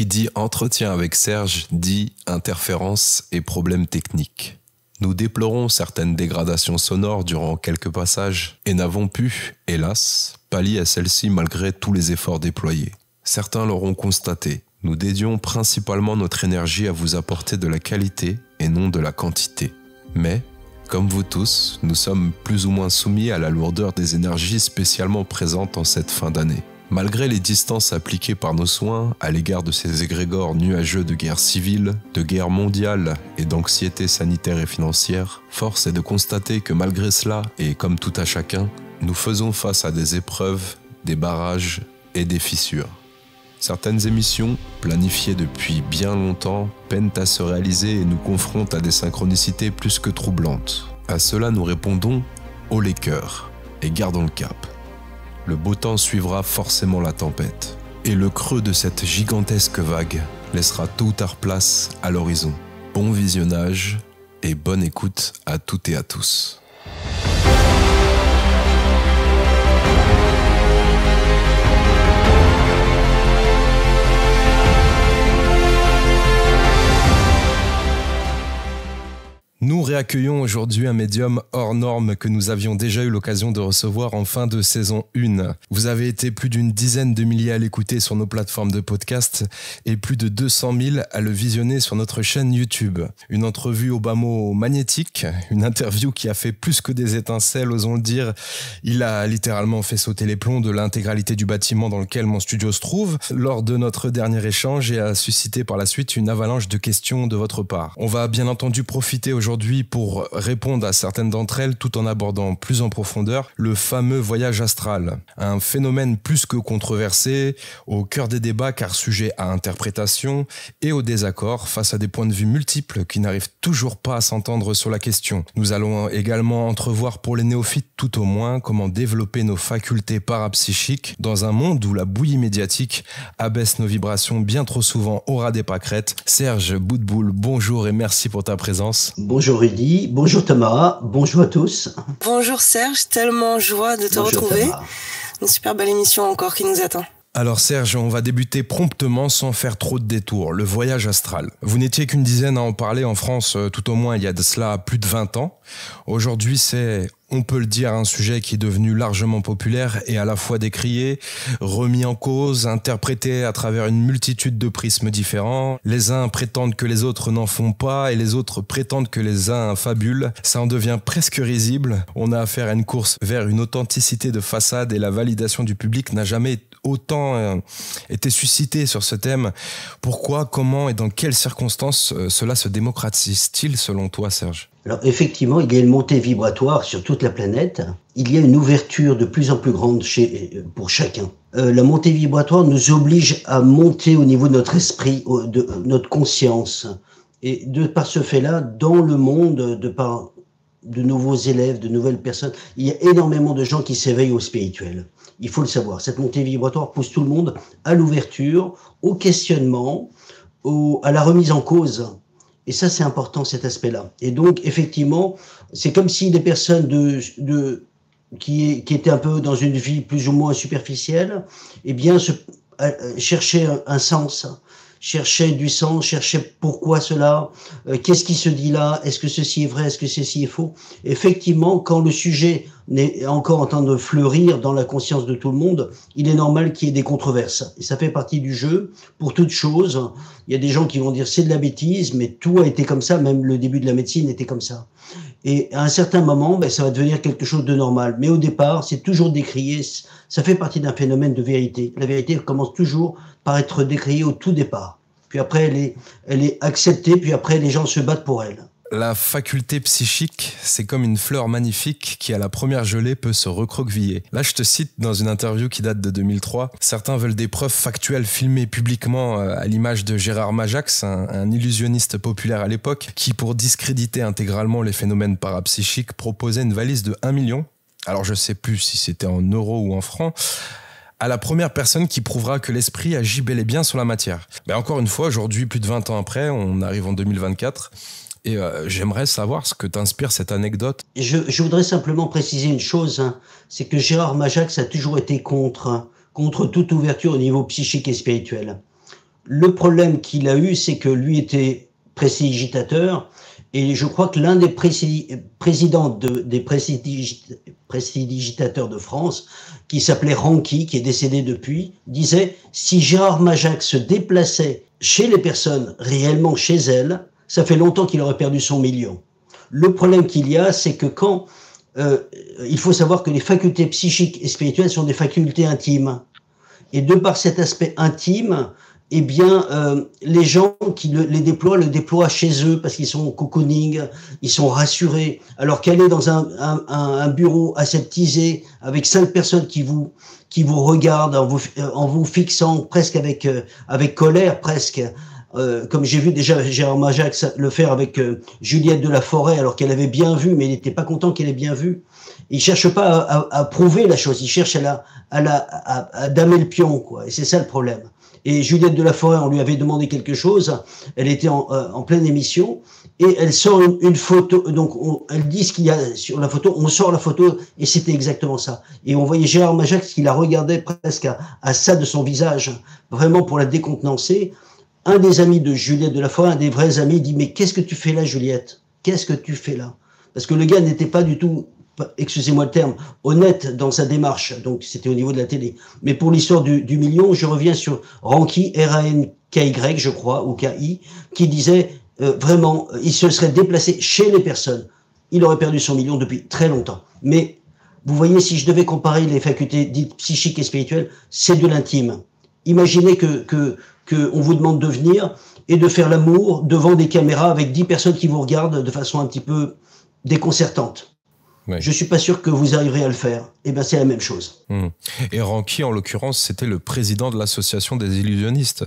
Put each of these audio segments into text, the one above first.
Qui dit entretien avec Serge dit interférences et problèmes techniques. Nous déplorons certaines dégradations sonores durant quelques passages et n'avons pu, hélas, pallier à celles-ci malgré tous les efforts déployés. Certains l'auront constaté, nous dédions principalement notre énergie à vous apporter de la qualité et non de la quantité. Mais, comme vous tous, nous sommes plus ou moins soumis à la lourdeur des énergies spécialement présentes en cette fin d'année. Malgré les distances appliquées par nos soins à l'égard de ces égrégores nuageux de guerre civile, de guerre mondiale et d'anxiété sanitaire et financière, force est de constater que malgré cela, et comme tout à chacun, nous faisons face à des épreuves, des barrages et des fissures. Certaines émissions, planifiées depuis bien longtemps, peinent à se réaliser et nous confrontent à des synchronicités plus que troublantes. À cela nous répondons haut les cœurs et gardons le cap. Le beau temps suivra forcément la tempête. Et le creux de cette gigantesque vague laissera tôt ou tard place à l'horizon. Bon visionnage et bonne écoute à toutes et à tous. Nous réaccueillons aujourd'hui un médium hors norme que nous avions déjà eu l'occasion de recevoir en fin de saison 1. Vous avez été plus d'une dizaine de milliers à l'écouter sur nos plateformes de podcast et plus de 200 000 à le visionner sur notre chaîne YouTube. Une entrevue au bas mot magnétique, une interview qui a fait plus que des étincelles, osons le dire. Il a littéralement fait sauter les plombs de l'intégralité du bâtiment dans lequel mon studio se trouve lors de notre dernier échange et a suscité par la suite une avalanche de questions de votre part. On va bien entendu profiter aujourd'hui pour répondre à certaines d'entre elles tout en abordant plus en profondeur le fameux voyage astral. Un phénomène plus que controversé, au cœur des débats car sujet à interprétation et au désaccord face à des points de vue multiples qui n'arrivent toujours pas à s'entendre sur la question. Nous allons également entrevoir pour les néophytes tout au moins comment développer nos facultés parapsychiques dans un monde où la bouillie médiatique abaisse nos vibrations bien trop souvent au ras des pâquerettes. Serge Boudboul, bonjour et merci pour ta présence. Bonjour Rudy, bonjour Thomas, bonjour à tous. Bonjour Serge, tellement joie de te retrouver. Thomas. Une super belle émission encore qui nous attend. Alors Serge, on va débuter promptement sans faire trop de détours, le voyage astral. Vous n'étiez qu'une dizaine à en parler en France, tout au moins il y a de cela plus de 20 ans. Aujourd'hui c'est, on peut le dire, un sujet qui est devenu largement populaire et à la fois décrié, remis en cause, interprété à travers une multitude de prismes différents. Les uns prétendent que les autres n'en font pas et les autres prétendent que les uns fabulent. Ça en devient presque risible. On a affaire à une course vers une authenticité de façade et la validation du public n'a jamais autant été suscitée sur ce thème. Pourquoi, comment et dans quelles circonstances cela se démocratise-t-il selon toi, Serge ? Alors effectivement, il y a une montée vibratoire sur toute la planète. Il y a une ouverture de plus en plus grande pour chacun. La montée vibratoire nous oblige à monter au niveau de notre esprit, de notre conscience. Et de par ce fait-là, dans le monde, de par de nouveaux élèves, de nouvelles personnes, il y a énormément de gens qui s'éveillent au spirituel. Il faut le savoir. Cette montée vibratoire pousse tout le monde à l'ouverture, au questionnement, à la remise en cause. Et ça, c'est important, cet aspect-là. Et donc, effectivement, c'est comme si des personnes qui étaient un peu dans une vie plus ou moins superficielle, eh bien, cherchaient un sens, cherchaient du sens, cherchaient pourquoi cela, qu'est-ce qui se dit là, est-ce que ceci est vrai, est-ce que ceci est faux. Effectivement, quand le sujet n'est encore en train de fleurir dans la conscience de tout le monde, il est normal qu'il y ait des controverses. Et ça fait partie du jeu. Pour toute chose, il y a des gens qui vont dire c'est de la bêtise, mais tout a été comme ça, même le début de la médecine était comme ça. Et à un certain moment, ça va devenir quelque chose de normal. Mais au départ, c'est toujours décrié. Ça fait partie d'un phénomène de vérité. La vérité commence toujours par être décriée au tout départ. Puis après, elle est acceptée, puis après, les gens se battent pour elle. La faculté psychique, c'est comme une fleur magnifique qui, à la première gelée, peut se recroqueviller. Là, je te cite dans une interview qui date de 2003. Certains veulent des preuves factuelles filmées publiquement à l'image de Gérard Majax, un illusionniste populaire à l'époque, qui, pour discréditer intégralement les phénomènes parapsychiques, proposait une valise de 1 million. Alors, je sais plus si c'était en euros ou en francs. À la première personne qui prouvera que l'esprit agit bel et bien sur la matière. Encore une fois, aujourd'hui, plus de 20 ans après, on arrive en 2024. Et j'aimerais savoir ce que t'inspire cette anecdote. Je voudrais simplement préciser une chose, c'est que Gérard Majax a toujours été contre toute ouverture au niveau psychique et spirituel. Le problème qu'il a eu, c'est que lui était prestidigitateur, et je crois que l'un des présidents des prestidigitateurs de France, qui s'appelait Ranky, qui est décédé depuis, disait « Si Gérard Majac se déplaçait chez les personnes, réellement chez elles, ça fait longtemps qu'il aurait perdu son million. » Le problème qu'il y a, c'est que quand... il faut savoir que les facultés psychiques et spirituelles sont des facultés intimes. Et de par cet aspect intime, eh bien, les gens qui le déploient chez eux parce qu'ils sont au cocooning, ils sont rassurés. Alors qu'aller dans un bureau aseptisé avec 5 personnes qui vous regardent en vous fixant presque avec colère presque, comme j'ai vu déjà Gérard Majac le faire avec Juliette de la Forêt, alors qu'elle avait bien vu, mais il n'était pas content qu'elle ait bien vu. Il cherche pas à prouver la chose, il cherche à damer le pion, quoi. Et c'est ça le problème. Et Juliette de la Forêt, on lui avait demandé quelque chose, elle était en pleine émission, et elle sort une photo, donc elle dit ce qu'il y a sur la photo, on sort la photo, et c'était exactement ça. Et on voyait Gérard Majac qui la regardait presque à ça de son visage, vraiment pour la décontenancer. Un des amis de Juliette de la Forêt, un des vrais amis, dit « Mais qu'est-ce que tu fais là, Juliette? Qu'est-ce que tu fais là ?» Parce que le gars n'était pas du tout, excusez-moi le terme, honnête dans sa démarche, donc c'était au niveau de la télé. Mais pour l'histoire du million, je reviens sur Ranky, R-A-N-K-Y, je crois, ou K-I, qui disait vraiment, il se serait déplacé chez les personnes. Il aurait perdu son million depuis très longtemps. Mais vous voyez, si je devais comparer les facultés dites psychiques et spirituelles, c'est de l'intime. Imaginez que on vous demande de venir et de faire l'amour devant des caméras avec 10 personnes qui vous regardent de façon un petit peu déconcertante. Oui. Je suis pas sûr que vous arriverez à le faire. Eh bien, c'est la même chose. Et Ranky, en l'occurrence, c'était le président de l'association des illusionnistes.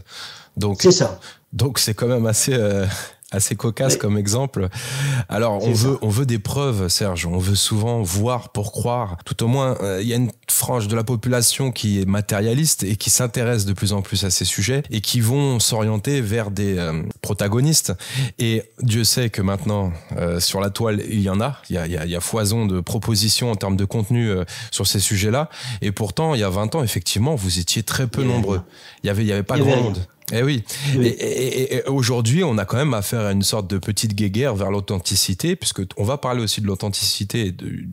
Donc, c'est ça. Donc, c'est quand même assez cocasse comme exemple. Alors, on veut des preuves, Serge. On veut souvent voir pour croire. Tout au moins, il y a une frange de la population qui est matérialiste et qui s'intéresse de plus en plus à ces sujets et qui vont s'orienter vers des protagonistes. Et Dieu sait que maintenant, sur la toile, il y en a. Il y a foison de propositions en termes de contenu sur ces sujets-là. Et pourtant, il y a 20 ans, effectivement, vous étiez très peu nombreux. Il y avait pas grand monde. Eh oui. Et aujourd'hui, on a quand même affaire à une sorte de petite guéguerre vers l'authenticité, puisque on va parler aussi de l'authenticité et du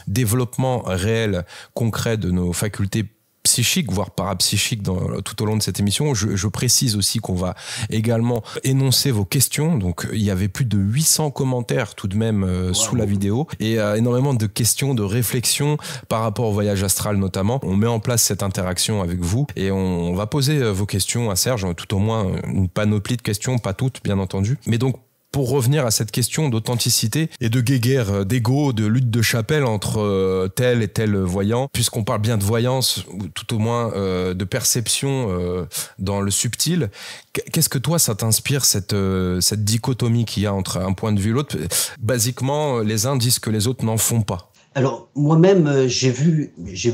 développement réel, concret de nos facultés psychiques, voire parapsychiques tout au long de cette émission. Je précise aussi qu'on va également énoncer vos questions. Donc, il y avait plus de 800 commentaires tout de même sous la vidéo et énormément de questions, de réflexions par rapport au voyage astral notamment. On met en place cette interaction avec vous et on va poser vos questions à Serge, tout au moins une panoplie de questions, pas toutes bien entendu. Mais donc, pour revenir à cette question d'authenticité et de guéguerre d'ego, de lutte de chapelle entre tel et tel voyant, puisqu'on parle bien de voyance, ou tout au moins de perception dans le subtil, qu'est-ce que toi, ça t'inspire, cette dichotomie qu'il y a entre un point de vue et l'autre? Basiquement, les uns disent que les autres n'en font pas. Alors, moi-même, j'ai vu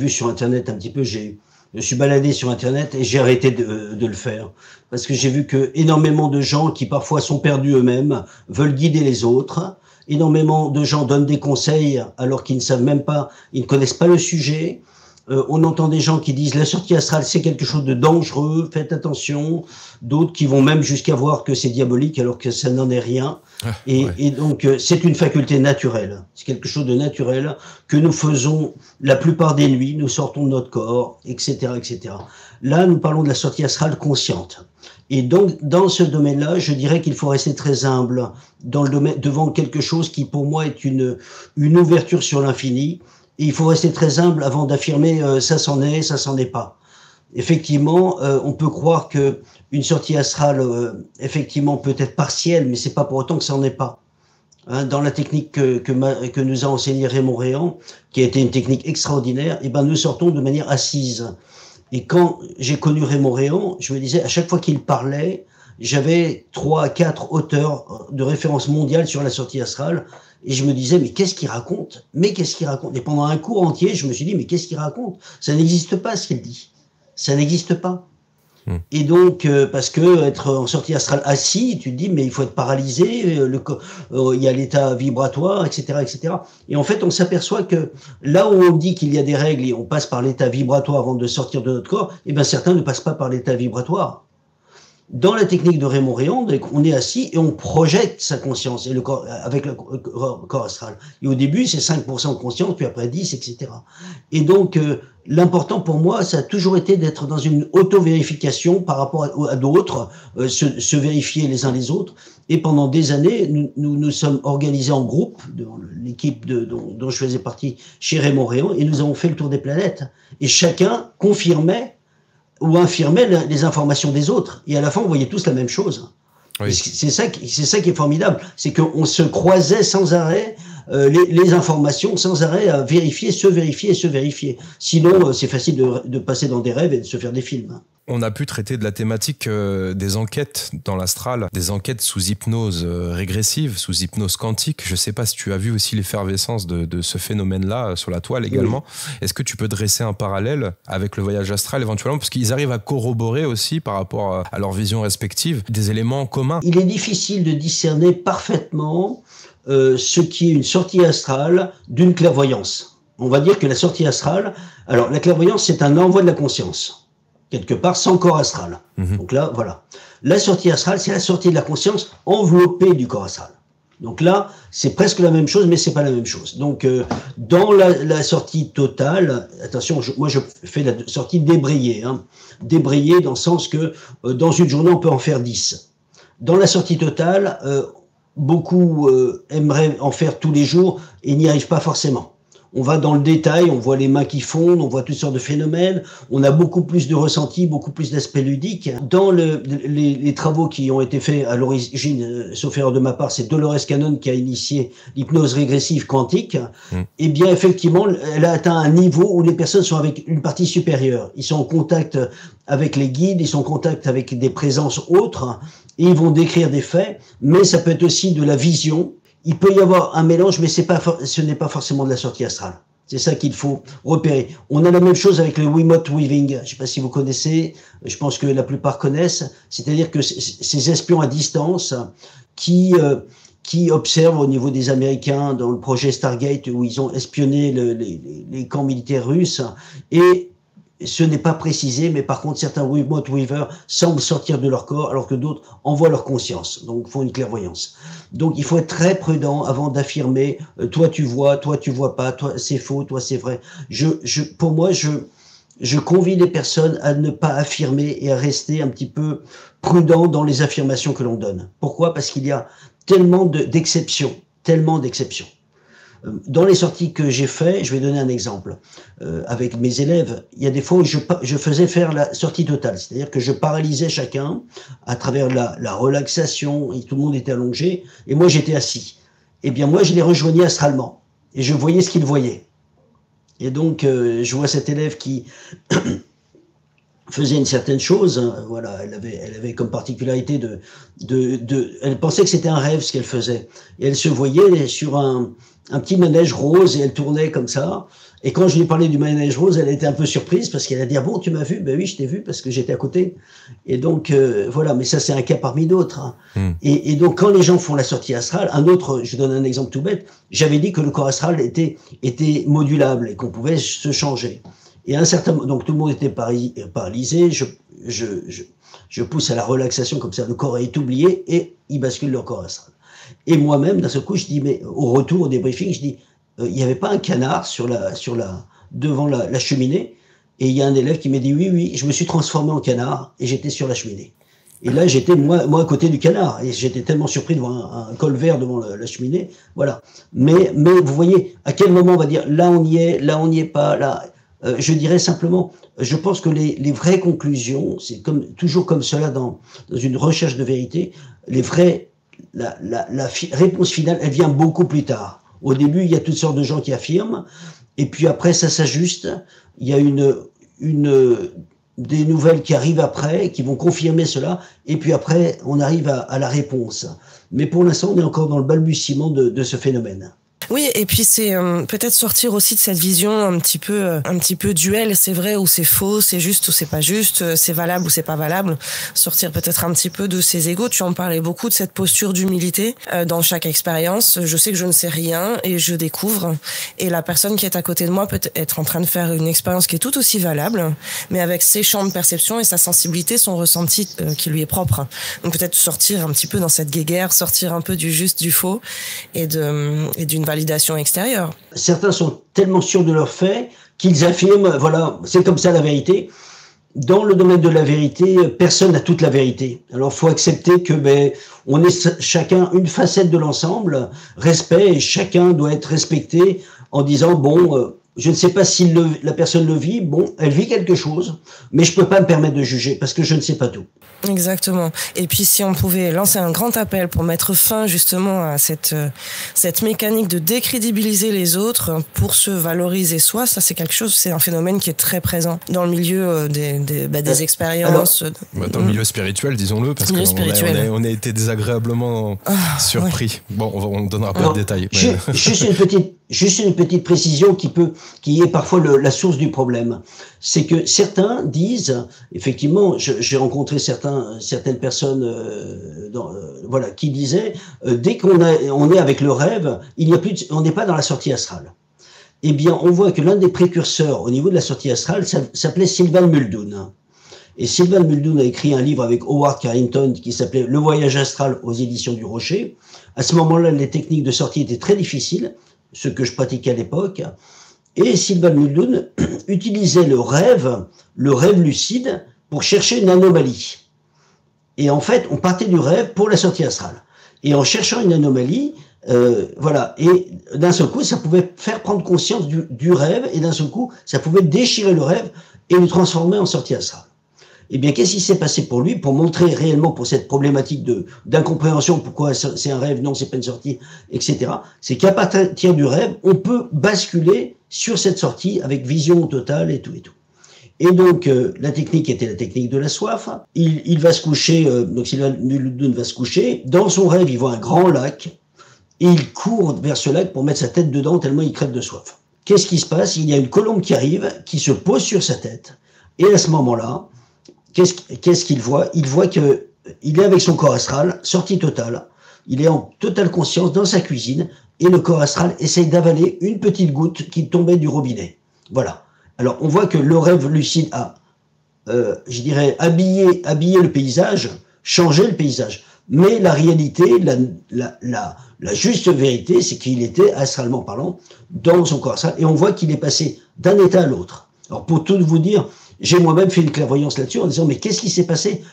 sur Internet un petit peu, je suis baladé sur Internet et j'ai arrêté de le faire. Parce que j'ai vu que énormément de gens qui parfois sont perdus eux-mêmes veulent guider les autres. Énormément de gens donnent des conseils alors qu'ils ne savent même pas, ils ne connaissent pas le sujet. On entend des gens qui disent la sortie astrale c'est quelque chose de dangereux, faites attention. D'autres qui vont même jusqu'à voir que c'est diabolique alors que ça n'en est rien. Et donc c'est une faculté naturelle, c'est quelque chose de naturel que nous faisons la plupart des nuits, nous sortons de notre corps, etc., etc. Là, nous parlons de la sortie astrale consciente. Et donc, dans ce domaine-là, je dirais qu'il faut rester très humble dans le domaine, devant quelque chose qui, pour moi, est une ouverture sur l'infini. Et il faut rester très humble avant d'affirmer ça s'en est pas. Effectivement, on peut croire que une sortie astrale, effectivement, peut être partielle, mais c'est pas pour autant que ça n'en est pas. Hein, dans la technique que nous a enseigné Raymond Réan, qui a été une technique extraordinaire, eh ben nous sortons de manière assise. Et quand j'ai connu Raymond Réan, je me disais, à chaque fois qu'il parlait, j'avais 3 à 4 auteurs de référence mondiale sur la sortie astrale, et je me disais, mais qu'est-ce qu'il raconte? Mais qu'est-ce qu'il raconte? Et pendant un cours entier, je me suis dit, mais qu'est-ce qu'il raconte? Ça n'existe pas, ce qu'il dit. Ça n'existe pas. Et donc, parce que être en sortie astrale assis, tu te dis, mais il faut être paralysé, il y a l'état vibratoire, etc., etc. Et en fait, on s'aperçoit que là où on dit qu'il y a des règles et on passe par l'état vibratoire avant de sortir de notre corps, eh ben certains ne passent pas par l'état vibratoire. Dans la technique de Raymond Réan, on est assis et on projette sa conscience avec le corps astral. Et au début, c'est 5% de conscience, puis après 10, etc. Et donc, l'important pour moi, ça a toujours été d'être dans une auto-vérification par rapport à d'autres, se vérifier les uns les autres. Et pendant des années, nous sommes organisés en groupe, l'équipe dont je faisais partie chez Raymond Réan, et nous avons fait le tour des planètes. Et chacun confirmait ou infirmait les informations des autres. Et à la fin, on voyait tous la même chose. Oui. C'est ça qui est formidable. C'est qu'on se croisait sans arrêt les informations, sans arrêt à vérifier, se vérifier et se vérifier. Sinon, c'est facile de passer dans des rêves et de se faire des films. On a pu traiter de la thématique des enquêtes dans l'astral, des enquêtes sous hypnose régressive, sous hypnose quantique. Je ne sais pas si tu as vu aussi l'effervescence de ce phénomène-là sur la toile également. Oui. Est-ce que tu peux dresser un parallèle avec le voyage astral éventuellement? Parce qu'ils arrivent à corroborer aussi par rapport à leur vision respective des éléments communs. Il est difficile de discerner parfaitement ce qui est une sortie astrale d'une clairvoyance. On va dire que la sortie astrale, alors la clairvoyance, c'est un envoi de la conscience. Quelque part, sans corps astral. Donc là, voilà. La sortie astrale, c'est la sortie de la conscience enveloppée du corps astral. Donc là, c'est presque la même chose, mais c'est pas la même chose. Donc, dans la sortie totale, attention, moi je fais la sortie débrayée. Débrayée dans le sens que dans une journée, on peut en faire 10. Dans la sortie totale, beaucoup aimeraient en faire tous les jours et n'y arrivent pas forcément. On va dans le détail, on voit les mains qui fondent, on voit toutes sortes de phénomènes, on a beaucoup plus de ressentis, beaucoup plus d'aspects ludiques. Dans les travaux qui ont été faits à l'origine, sauf erreur de ma part, c'est Dolores Cannon qui a initié l'hypnose régressive quantique. Et bien effectivement, elle a atteint un niveau où les personnes sont avec une partie supérieure. Ils sont en contact avec les guides, ils sont en contact avec des présences autres, et ils vont décrire des faits, mais ça peut être aussi de la vision. Il peut y avoir un mélange, mais ce n'est pas forcément de la sortie astrale. C'est ça qu'il faut repérer. On a la même chose avec le remote weaving. Je ne sais pas si vous connaissez, je pense que la plupart connaissent. C'est-à-dire que ces espions à distance qui observent au niveau des Américains dans le projet Stargate où ils ont espionné les camps militaires russes et ce n'est pas précisé, mais par contre, certains remote weavers semblent sortir de leur corps, alors que d'autres envoient leur conscience, donc font une clairvoyance. Donc, il faut être très prudent avant d'affirmer toi tu vois pas, toi c'est faux, toi c'est vrai. Pour moi, je convie les personnes à ne pas affirmer et à rester un petit peu prudent dans les affirmations que l'on donne. Pourquoi? Parce qu'il y a tellement d'exceptions. Dans les sorties que j'ai fait, je vais donner un exemple. Avec mes élèves, il y a des fois où je faisais faire la sortie totale, c'est-à-dire que je paralysais chacun à travers la relaxation, et tout le monde était allongé, et moi j'étais assis. Eh bien moi je les rejoignais astralement, et je voyais ce qu'ils voyaient. Et donc je vois cet élève qui faisait une certaine chose, voilà, elle avait comme particularité elle pensait que c'était un rêve ce qu'elle faisait, et elle se voyait sur un petit manège rose et elle tournait comme ça. Et quand je lui parlais du manège rose, elle était un peu surprise parce qu'elle a dit « Ah bon, tu m'as vu ?» Ben oui, je t'ai vu parce que j'étais à côté. Et donc, voilà, mais ça c'est un cas parmi d'autres. Et donc, quand les gens font la sortie astrale, je donne un exemple tout bête, j'avais dit que le corps astral était modulable et qu'on pouvait se changer. Et donc tout le monde était paralysé, je pousse à la relaxation comme ça, le corps est oublié et il bascule leur corps astral. Et moi-même, d'un seul coup, je dis, mais au retour, au débriefing, je dis, il n'y avait pas un canard devant la cheminée. Et il y a un élève qui m'a dit, oui, je me suis transformé en canard et j'étais sur la cheminée. Et là, j'étais moi à côté du canard. Et j'étais tellement surpris de voir un col vert devant la cheminée. Voilà. Mais vous voyez, à quel moment on va dire, là on y est pas, là. Je dirais simplement, je pense que les vraies conclusions, c'est toujours comme cela dans une recherche de vérité, la réponse finale, elle vient beaucoup plus tard. Au début, il y a toutes sortes de gens qui affirment, et puis après, ça s'ajuste. Il y a des nouvelles qui arrivent après, qui vont confirmer cela, et puis après, on arrive à la réponse. Mais pour l'instant, on est encore dans le balbutiement de ce phénomène. Oui, et puis c'est peut-être sortir aussi de cette vision un petit peu duel, c'est vrai ou c'est faux, c'est juste ou c'est pas juste, c'est valable ou c'est pas valable. Sortir peut-être un petit peu de ces égos. Tu en parlais beaucoup de cette posture d'humilité dans chaque expérience. Je sais que je ne sais rien et je découvre. Et la personne qui est à côté de moi peut être en train de faire une expérience qui est tout aussi valable, mais avec ses champs de perception et sa sensibilité, son ressenti qui lui est propre. Donc peut-être sortir un petit peu dans cette guéguerre, sortir un peu du juste, du faux et d'une validation extérieure. Certains sont tellement sûrs de leurs faits qu'ils affirment, voilà, c'est comme ça la vérité. Dans le domaine de la vérité, personne n'a toute la vérité. Alors, faut accepter que on est chacun une facette de l'ensemble, respect, et chacun doit être respecté en disant bon, je ne sais pas si la personne le vit, bon, elle vit quelque chose, mais je peux pas me permettre de juger parce que je ne sais pas tout. Exactement. Et puis si on pouvait lancer un grand appel pour mettre fin justement à cette mécanique de décrédibiliser les autres pour se valoriser soi, ça c'est quelque chose, c'est un phénomène qui est très présent dans le milieu des expériences. Alors, dans le milieu spirituel, disons-le, parce qu'on a été désagréablement surpris. Ouais. Bon, on ne donnera pas de détails. Juste une petite précision qui est parfois la source du problème. C'est que certains disent, effectivement, j'ai rencontré certaines personnes, voilà, qui disaient, dès qu'on est avec le rêve, on n'est pas dans la sortie astrale. Eh bien, on voit que l'un des précurseurs au niveau de la sortie astrale s'appelait Sylvan Muldoon. Et Sylvan Muldoon a écrit un livre avec Howard Carrington qui s'appelait Le voyage astral aux éditions du Rocher. À ce moment-là, les techniques de sortie étaient très difficiles, ce que je pratiquais à l'époque. Et Sylvan Muldoon utilisait le rêve lucide, pour chercher une anomalie. Et en fait, on partait du rêve pour la sortie astrale. Et en cherchant une anomalie, voilà. Et d'un seul coup, ça pouvait faire prendre conscience du rêve, et d'un seul coup, ça pouvait déchirer le rêve et le transformer en sortie astrale. Eh bien, qu'est-ce qui s'est passé pour lui, pour montrer réellement pour cette problématique d'incompréhension, pourquoi c'est un rêve, non, c'est pas une sortie, etc. C'est qu'à partir du rêve, on peut basculer sur cette sortie avec vision totale et tout et tout. Et donc, la technique était la technique de la soif. Il va se coucher, donc Sylvan Muldoon va se coucher. Dans son rêve, il voit un grand lac. Et il court vers ce lac pour mettre sa tête dedans tellement il crève de soif. Qu'est-ce qui se passe? Il y a une colombe qui arrive, qui se pose sur sa tête. Et à ce moment-là, qu'est-ce qu'il voit? Il voit que il est avec son corps astral, sortie totale. Il est en totale conscience dans sa cuisine. Et le corps astral essaye d'avaler une petite goutte qui tombait du robinet. Voilà. Alors, on voit que le rêve lucide a, je dirais, habillé le paysage, changé le paysage. Mais la réalité, la juste vérité, c'est qu'il était, astralement parlant, dans son corps astral. Et on voit qu'il est passé d'un état à l'autre. Alors, pour tout vous dire, j'ai moi-même fait une clairvoyance là-dessus en disant, mais qu'est-ce qui s'est passé?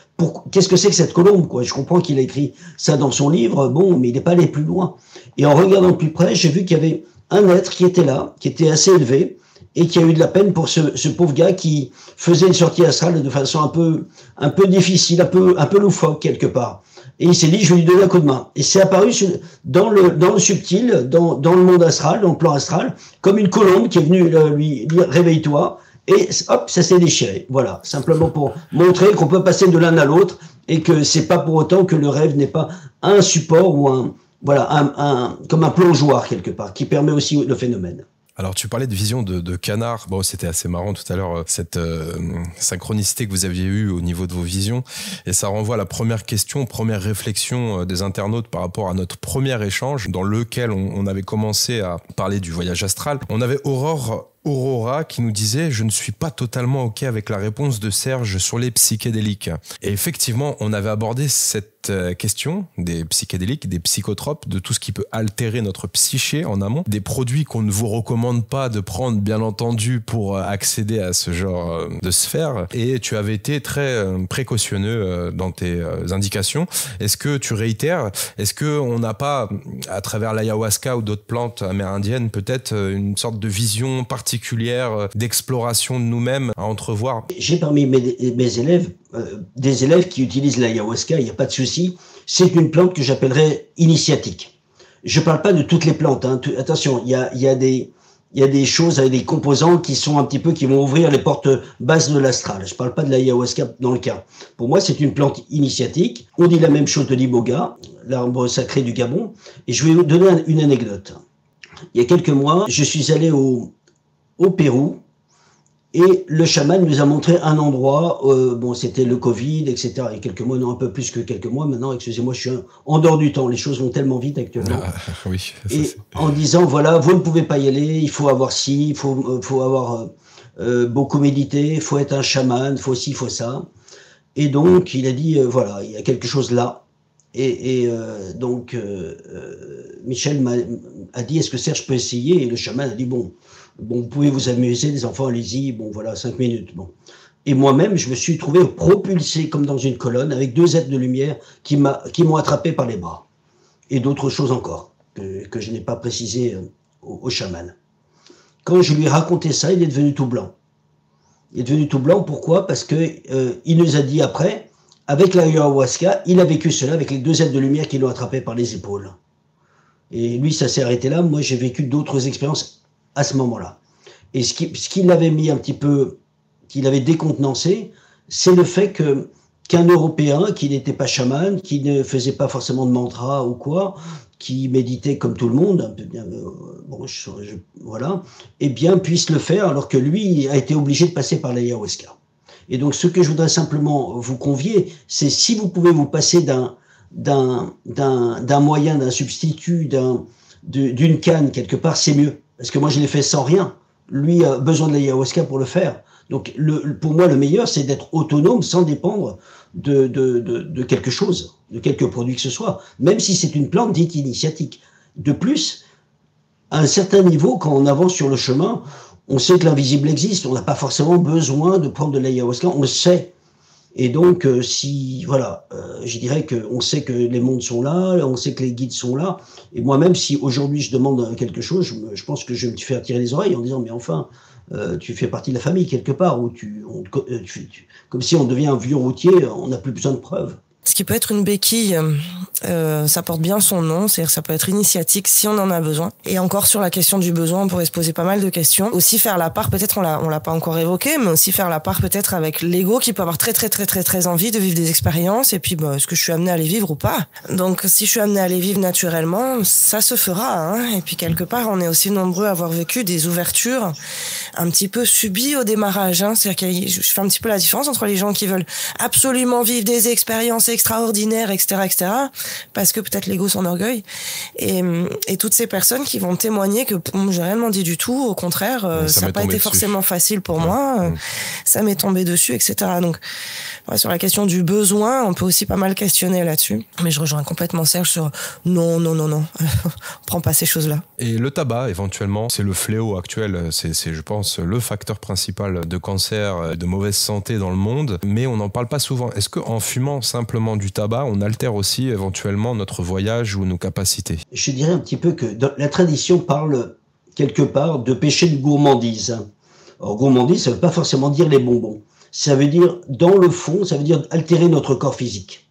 Qu'est-ce que c'est que cette colombe, quoi? Je comprends qu'il a écrit ça dans son livre, bon, mais il n'est pas allé plus loin. Et en regardant plus près, j'ai vu qu'il y avait un être qui était là, qui était assez élevé, et qui a eu de la peine pour ce pauvre gars qui faisait une sortie astrale de façon un peu difficile, un peu loufoque quelque part. Et il s'est dit, je vais lui donner un coup de main. Et c'est apparu dans le subtil, dans le monde astral, dans le plan astral, comme une colombe qui est venue lui dire, réveille-toi. Et hop, ça s'est déchiré. Voilà, simplement pour montrer qu'on peut passer de l'un à l'autre et que c'est pas pour autant que le rêve n'est pas un support ou comme un plongeoir quelque part, qui permet aussi le phénomène. Alors, tu parlais de vision de canard. Bon, c'était assez marrant tout à l'heure, cette synchronicité que vous aviez eue au niveau de vos visions. Et ça renvoie à la première réflexion des internautes par rapport à notre premier échange dans lequel on avait commencé à parler du voyage astral. On avait Aurora qui nous disait « Je ne suis pas totalement OK avec la réponse de Serge sur les psychédéliques ». Et effectivement, on avait abordé cette question des psychédéliques, des psychotropes, de tout ce qui peut altérer notre psyché en amont, des produits qu'on ne vous recommande pas de prendre, bien entendu, pour accéder à ce genre de sphère. Et tu avais été très précautionneux dans tes indications. Est-ce que tu réitères? Est-ce qu'on n'a pas, à travers l'ayahuasca ou d'autres plantes amérindiennes, peut-être une sorte de vision particulière d'exploration de nous-mêmes à entrevoir? J'ai parmi mes élèves des élèves qui utilisent l'ayahuasca, il n'y a pas de souci. C'est une plante que j'appellerais initiatique. Je parle pas de toutes les plantes, hein. Attention, il y a des choses avec des composants qui sont un petit peu, qui vont ouvrir les portes basses de l'astral. Je parle pas de l'ayahuasca dans le cas. Pour moi, c'est une plante initiatique. On dit la même chose de l'iboga, l'arbre sacré du Gabon. Et je vais vous donner une anecdote. Il y a quelques mois, je suis allé au Pérou et le chaman nous a montré un endroit, bon c'était le Covid, etc. Il y a quelques mois, non un peu plus que quelques mois maintenant, excusez-moi, je suis en dehors du temps, les choses vont tellement vite actuellement. Oui, et en disant, voilà, vous ne pouvez pas y aller, il faut avoir ci, il faut avoir beaucoup médité, il faut être un chaman, il faut ci, il faut ça. Et donc il a dit, voilà, il y a quelque chose là. Donc Michel a dit, est-ce que Serge peut essayer? Et le chaman a dit, bon, vous pouvez vous amuser, les enfants, allez-y, bon voilà, 5 minutes. Bon. Et moi-même, je me suis trouvé propulsé comme dans une colonne, avec 2 êtres de lumière qui m'ont attrapé par les bras. Et d'autres choses encore, que je n'ai pas précisé au chaman. Quand je lui ai raconté ça, il est devenu tout blanc. Il est devenu tout blanc, pourquoi? Parce que il nous a dit après, avec l'ayahuasca, il a vécu cela avec les 2 êtres de lumière qui l'ont attrapé par les épaules. Et lui, ça s'est arrêté là. Moi, j'ai vécu d'autres expériences à ce moment-là. Et ce qui l'avait mis un petit peu, qui l'avait décontenancé, c'est le fait qu'un Européen qui n'était pas chaman, qui ne faisait pas forcément de mantra ou quoi, qui méditait comme tout le monde, bon, voilà, eh bien puisse le faire alors que lui a été obligé de passer par l'ayahuasca. Et donc ce que je voudrais simplement vous convier, c'est si vous pouvez vous passer d'un moyen, d'un substitut, d'une canne quelque part, c'est mieux. Parce que moi, je l'ai fait sans rien. Lui a besoin de l'ayahuasca pour le faire. Donc, pour moi, le meilleur, c'est d'être autonome sans dépendre de quelque chose, de quelque produit que ce soit, même si c'est une plante dite initiatique. De plus, à un certain niveau, quand on avance sur le chemin, on sait que l'invisible existe. On n'a pas forcément besoin de prendre de l'ayahuasca, on le sait. Et donc, je dirais qu'on sait que les mondes sont là, on sait que les guides sont là. Et moi-même, si aujourd'hui je demande quelque chose, je pense que je vais me faire tirer les oreilles en disant, mais enfin, tu fais partie de la famille quelque part, ou comme si on devient un vieux routier, on n'a plus besoin de preuves. Ce qui peut être une béquille, ça porte bien son nom, c'est-à-dire ça peut être initiatique si on en a besoin. Et encore sur la question du besoin, on pourrait se poser pas mal de questions. Aussi faire la part, peut-être on l'a pas encore évoqué, mais aussi faire la part peut-être avec l'ego qui peut avoir très envie de vivre des expériences. Et puis, est-ce que je suis amené à les vivre ou pas? Donc, si je suis amené à les vivre naturellement, ça se fera. Hein. Et puis quelque part, on est aussi nombreux à avoir vécu des ouvertures un petit peu subies au démarrage. Hein. C'est-à-dire que je fais un petit peu la différence entre les gens qui veulent absolument vivre des expériences extraordinaire, etc., parce que peut-être l'ego s'enorgueille, et toutes ces personnes qui vont témoigner que j'ai rien dit du tout, au contraire, ça n'a pas été forcément facile pour moi, ça m'est tombé dessus, etc. Donc, sur la question du besoin, on peut aussi pas mal questionner là-dessus, mais je rejoins complètement Serge sur non, on prend pas ces choses-là. Et le tabac, éventuellement, c'est le fléau actuel, c'est je pense, le facteur principal de cancer, de mauvaise santé dans le monde, mais on n'en parle pas souvent. Est-ce qu'en fumant simplement du tabac, on altère aussi éventuellement notre voyage ou nos capacités? Je dirais un petit peu que la tradition parle quelque part de péché de gourmandise. Alors gourmandise, ça ne veut pas forcément dire les bonbons. Ça veut dire, dans le fond, ça veut dire altérer notre corps physique.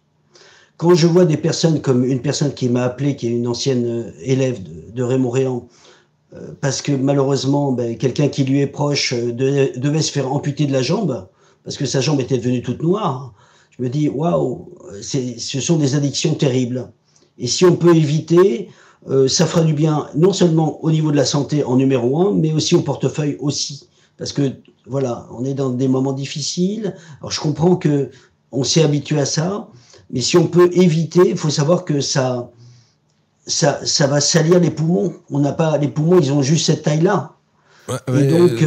Quand je vois des personnes, comme une personne qui m'a appelé, qui est une ancienne élève de Raymond Réan, parce que malheureusement, quelqu'un qui lui est proche devait se faire amputer de la jambe, parce que sa jambe était devenue toute noire. Je me dis, waouh, ce sont des addictions terribles. Et si on peut éviter, ça fera du bien, non seulement au niveau de la santé en numéro 1, mais aussi au portefeuille aussi. Parce que, voilà, on est dans des moments difficiles. Alors, je comprends que on s'est habitué à ça, mais si on peut éviter, il faut savoir que ça va salir les poumons. On n'a pas, les poumons, ils ont juste cette taille-là. Ouais, et donc,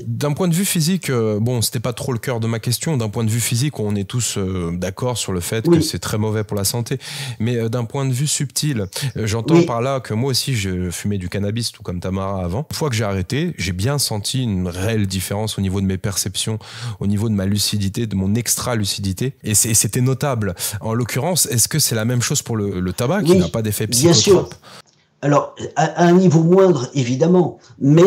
d'un point de vue physique, bon, c'était pas trop le cœur de ma question. D'un point de vue physique, on est tous d'accord sur le fait que c'est très mauvais pour la santé. Mais d'un point de vue subtil, j'entends par là que moi aussi, je fumais du cannabis, tout comme Tamara avant. Une fois que j'ai arrêté, j'ai bien senti une réelle différence au niveau de mes perceptions, au niveau de ma lucidité, de mon extra-lucidité. Et c'était notable. En l'occurrence, est-ce que c'est la même chose pour le tabac, qui n'a pas d'effet psychotrope? Bien sûr. Alors, à un niveau moindre, évidemment, mais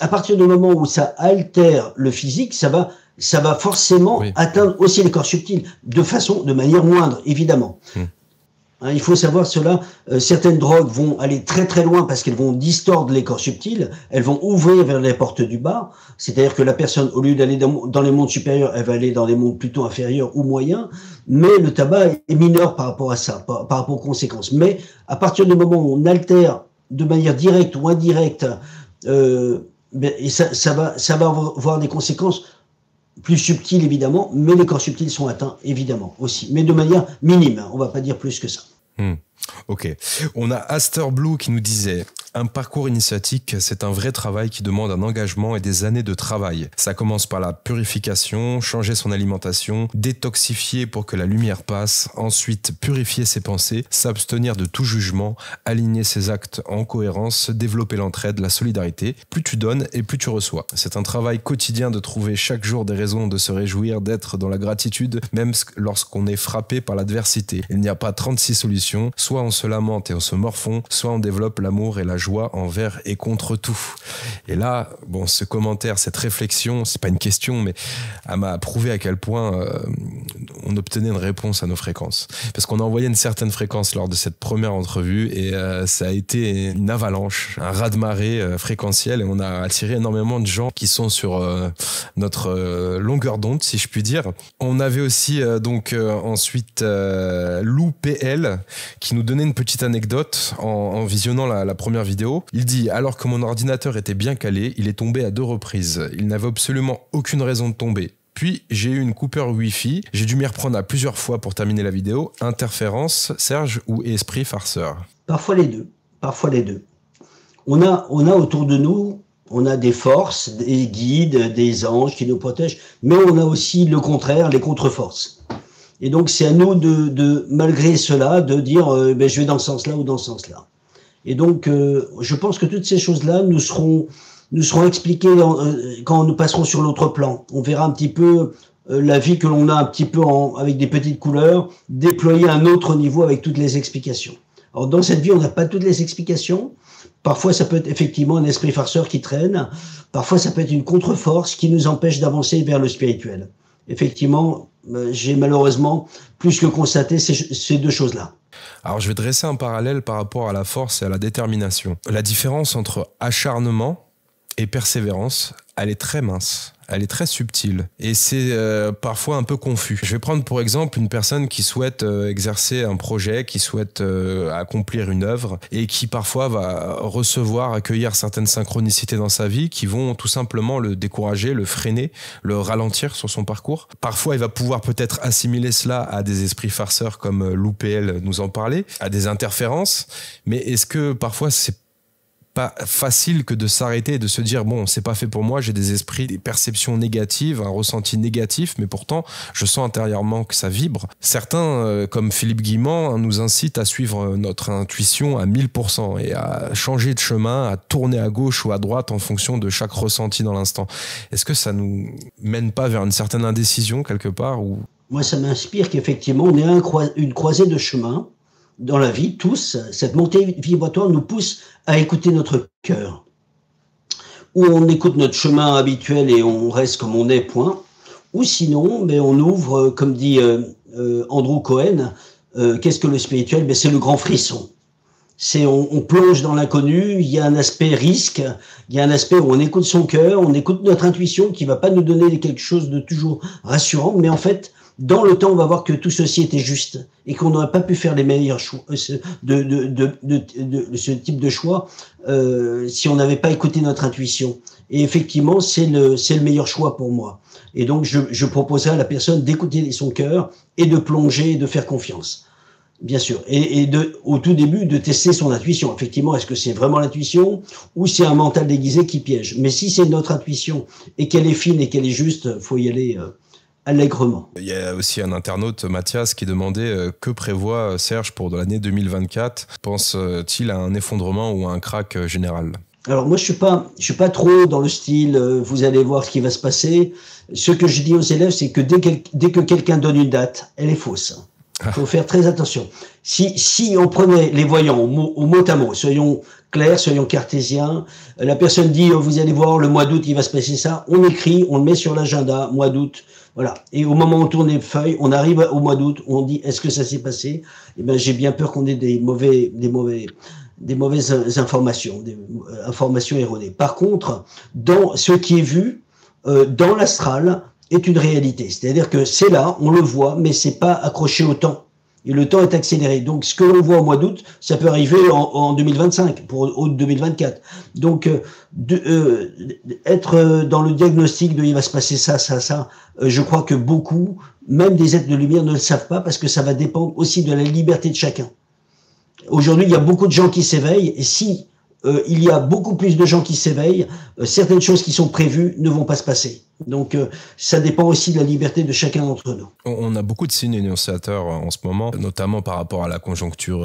à partir du moment où ça altère le physique, ça va forcément atteindre aussi les corps subtils, de manière moindre, évidemment. Hein, il faut savoir cela, certaines drogues vont aller très très loin parce qu'elles vont distordre les corps subtils, elles vont ouvrir vers les portes du bas, c'est-à-dire que la personne, au lieu d'aller dans les mondes supérieurs, elle va aller dans les mondes plutôt inférieurs ou moyens, mais le tabac est mineur par rapport à ça, par rapport aux conséquences. Mais à partir du moment où on altère de manière directe ou indirecte, et ça va avoir des conséquences plus subtiles évidemment, mais les corps subtils sont atteints évidemment aussi, mais de manière minime, on va pas dire plus que ça. Ok. On a Aster Blue qui nous disait: un parcours initiatique, c'est un vrai travail qui demande un engagement et des années de travail. Ça commence par la purification, changer son alimentation, détoxifier pour que la lumière passe, ensuite purifier ses pensées, s'abstenir de tout jugement, aligner ses actes en cohérence, développer l'entraide, la solidarité. Plus tu donnes et plus tu reçois. C'est un travail quotidien de trouver chaque jour des raisons de se réjouir, d'être dans la gratitude, même lorsqu'on est frappé par l'adversité. Il n'y a pas 36 solutions. Soit on se lamente et on se morfond, soit on développe l'amour et la joie envers et contre tout. Et là, bon, ce commentaire, cette réflexion, c'est pas une question, mais elle m'a prouvé à quel point on obtenait une réponse à nos fréquences. Parce qu'on a envoyé une certaine fréquence lors de cette première entrevue et ça a été une avalanche, un raz-de-marée fréquentiel, et on a attiré énormément de gens qui sont sur notre longueur d'onde, si je puis dire. On avait aussi ensuite Lou PL qui nous donnait une petite anecdote en visionnant la première vidéo. Il dit: alors que mon ordinateur était bien calé, il est tombé à 2 reprises. Il n'avait absolument aucune raison de tomber. Puis j'ai eu une coupure Wi-Fi, j'ai dû m'y reprendre à plusieurs fois pour terminer la vidéo. Interférence, Serge, ou esprit farceur? Parfois les deux. Parfois les deux. On a autour de nous, on a des forces, des guides, des anges qui nous protègent, mais on a aussi le contraire, les contre-forces. Et donc c'est à nous malgré cela, de dire je vais dans ce sens-là ou dans ce sens-là. Et donc je pense que toutes ces choses-là nous seront expliquées quand nous passerons sur l'autre plan. On verra un petit peu la vie que l'on a un petit peu avec des petites couleurs, déployée à un autre niveau avec toutes les explications. Alors dans cette vie, on n'a pas toutes les explications. Parfois, ça peut être effectivement un esprit farceur qui traîne. Parfois, ça peut être une contre-force qui nous empêche d'avancer vers le spirituel. Effectivement, j'ai malheureusement plus que constaté ces deux choses-là. Alors, je vais dresser un parallèle par rapport à la force et à la détermination. La différence entre acharnement et persévérance, elle est très mince. Elle est très subtile et c'est parfois un peu confus. Je vais prendre pour exemple une personne qui souhaite exercer un projet, qui souhaite accomplir une œuvre et qui parfois va accueillir certaines synchronicités dans sa vie qui vont tout simplement le décourager, le freiner, le ralentir sur son parcours. Parfois, il va pouvoir peut-être assimiler cela à des esprits farceurs comme Lou PL nous en parlait, à des interférences, mais est-ce que parfois c'est pas facile que de s'arrêter et de se dire bon, c'est pas fait pour moi, j'ai des esprits, des perceptions négatives, un ressenti négatif, mais pourtant je sens intérieurement que ça vibre. Certains comme Philippe Guimand nous incitent à suivre notre intuition à 1000% et à changer de chemin, à tourner à gauche ou à droite en fonction de chaque ressenti dans l'instant. Est-ce que ça nous mène pas vers une certaine indécision quelque part ou... Moi, ça m'inspire qu'effectivement on est une croisée de chemins dans la vie, tous. Cette montée vibratoire nous pousse à écouter notre cœur. Ou on écoute notre chemin habituel et on reste comme on est, point. Ou sinon, on ouvre, comme dit Andrew Cohen, qu'est-ce que le spirituel? C'est le grand frisson. On plonge dans l'inconnu, il y a un aspect risque, il y a un aspect où on écoute son cœur, on écoute notre intuition qui va pas nous donner quelque chose de toujours rassurant, mais en fait, dans le temps, on va voir que tout ceci était juste et qu'on n'aurait pas pu faire les meilleurs choix de ce type de choix si on n'avait pas écouté notre intuition. Et effectivement, c'est le meilleur choix pour moi. Et donc, je proposerais à la personne d'écouter son cœur et de plonger et de faire confiance. Bien sûr. Et au tout début, de tester son intuition. Effectivement, est-ce que c'est vraiment l'intuition ou c'est un mental déguisé qui piège? Mais si c'est notre intuition et qu'elle est fine et qu'elle est juste, faut y aller allègrement. Il y a aussi un internaute, Mathias, qui demandait que prévoit Serge pour l'année 2024. Pense-t-il à un effondrement ou à un crack général? Alors moi, je suis pas trop dans le style vous allez voir ce qui va se passer. Ce que je dis aux élèves, c'est que dès que quelqu'un donne une date, elle est fausse. Il faut faire très attention. Si on prenait les voyants au mot à mot, soyons clairs, soyons cartésiens, la personne dit vous allez voir le mois d'août il va se passer ça, on écrit, on le met sur l'agenda, mois d'août, voilà. Et au moment où on tourne les feuilles, on arrive au mois d'août, on dit est-ce que ça s'est passé? Eh ben j'ai bien peur qu'on ait des mauvaises informations, des informations erronées. Par contre, dans ce qui est vu dans l'astral est une réalité. C'est-à-dire que c'est là, on le voit, mais c'est pas accroché au temps. Et le temps est accéléré. Donc, ce que l'on voit au mois d'août, ça peut arriver en 2025, pour août 2024. Donc, être dans le diagnostic de il va se passer ça, je crois que beaucoup, même des êtres de lumière, ne le savent pas parce que ça va dépendre aussi de la liberté de chacun. Aujourd'hui, il y a beaucoup de gens qui s'éveillent et si il y a beaucoup plus de gens qui s'éveillent, certaines choses qui sont prévues ne vont pas se passer. Donc, ça dépend aussi de la liberté de chacun d'entre nous. On a beaucoup de signes énonciateurs en ce moment, notamment par rapport à la conjoncture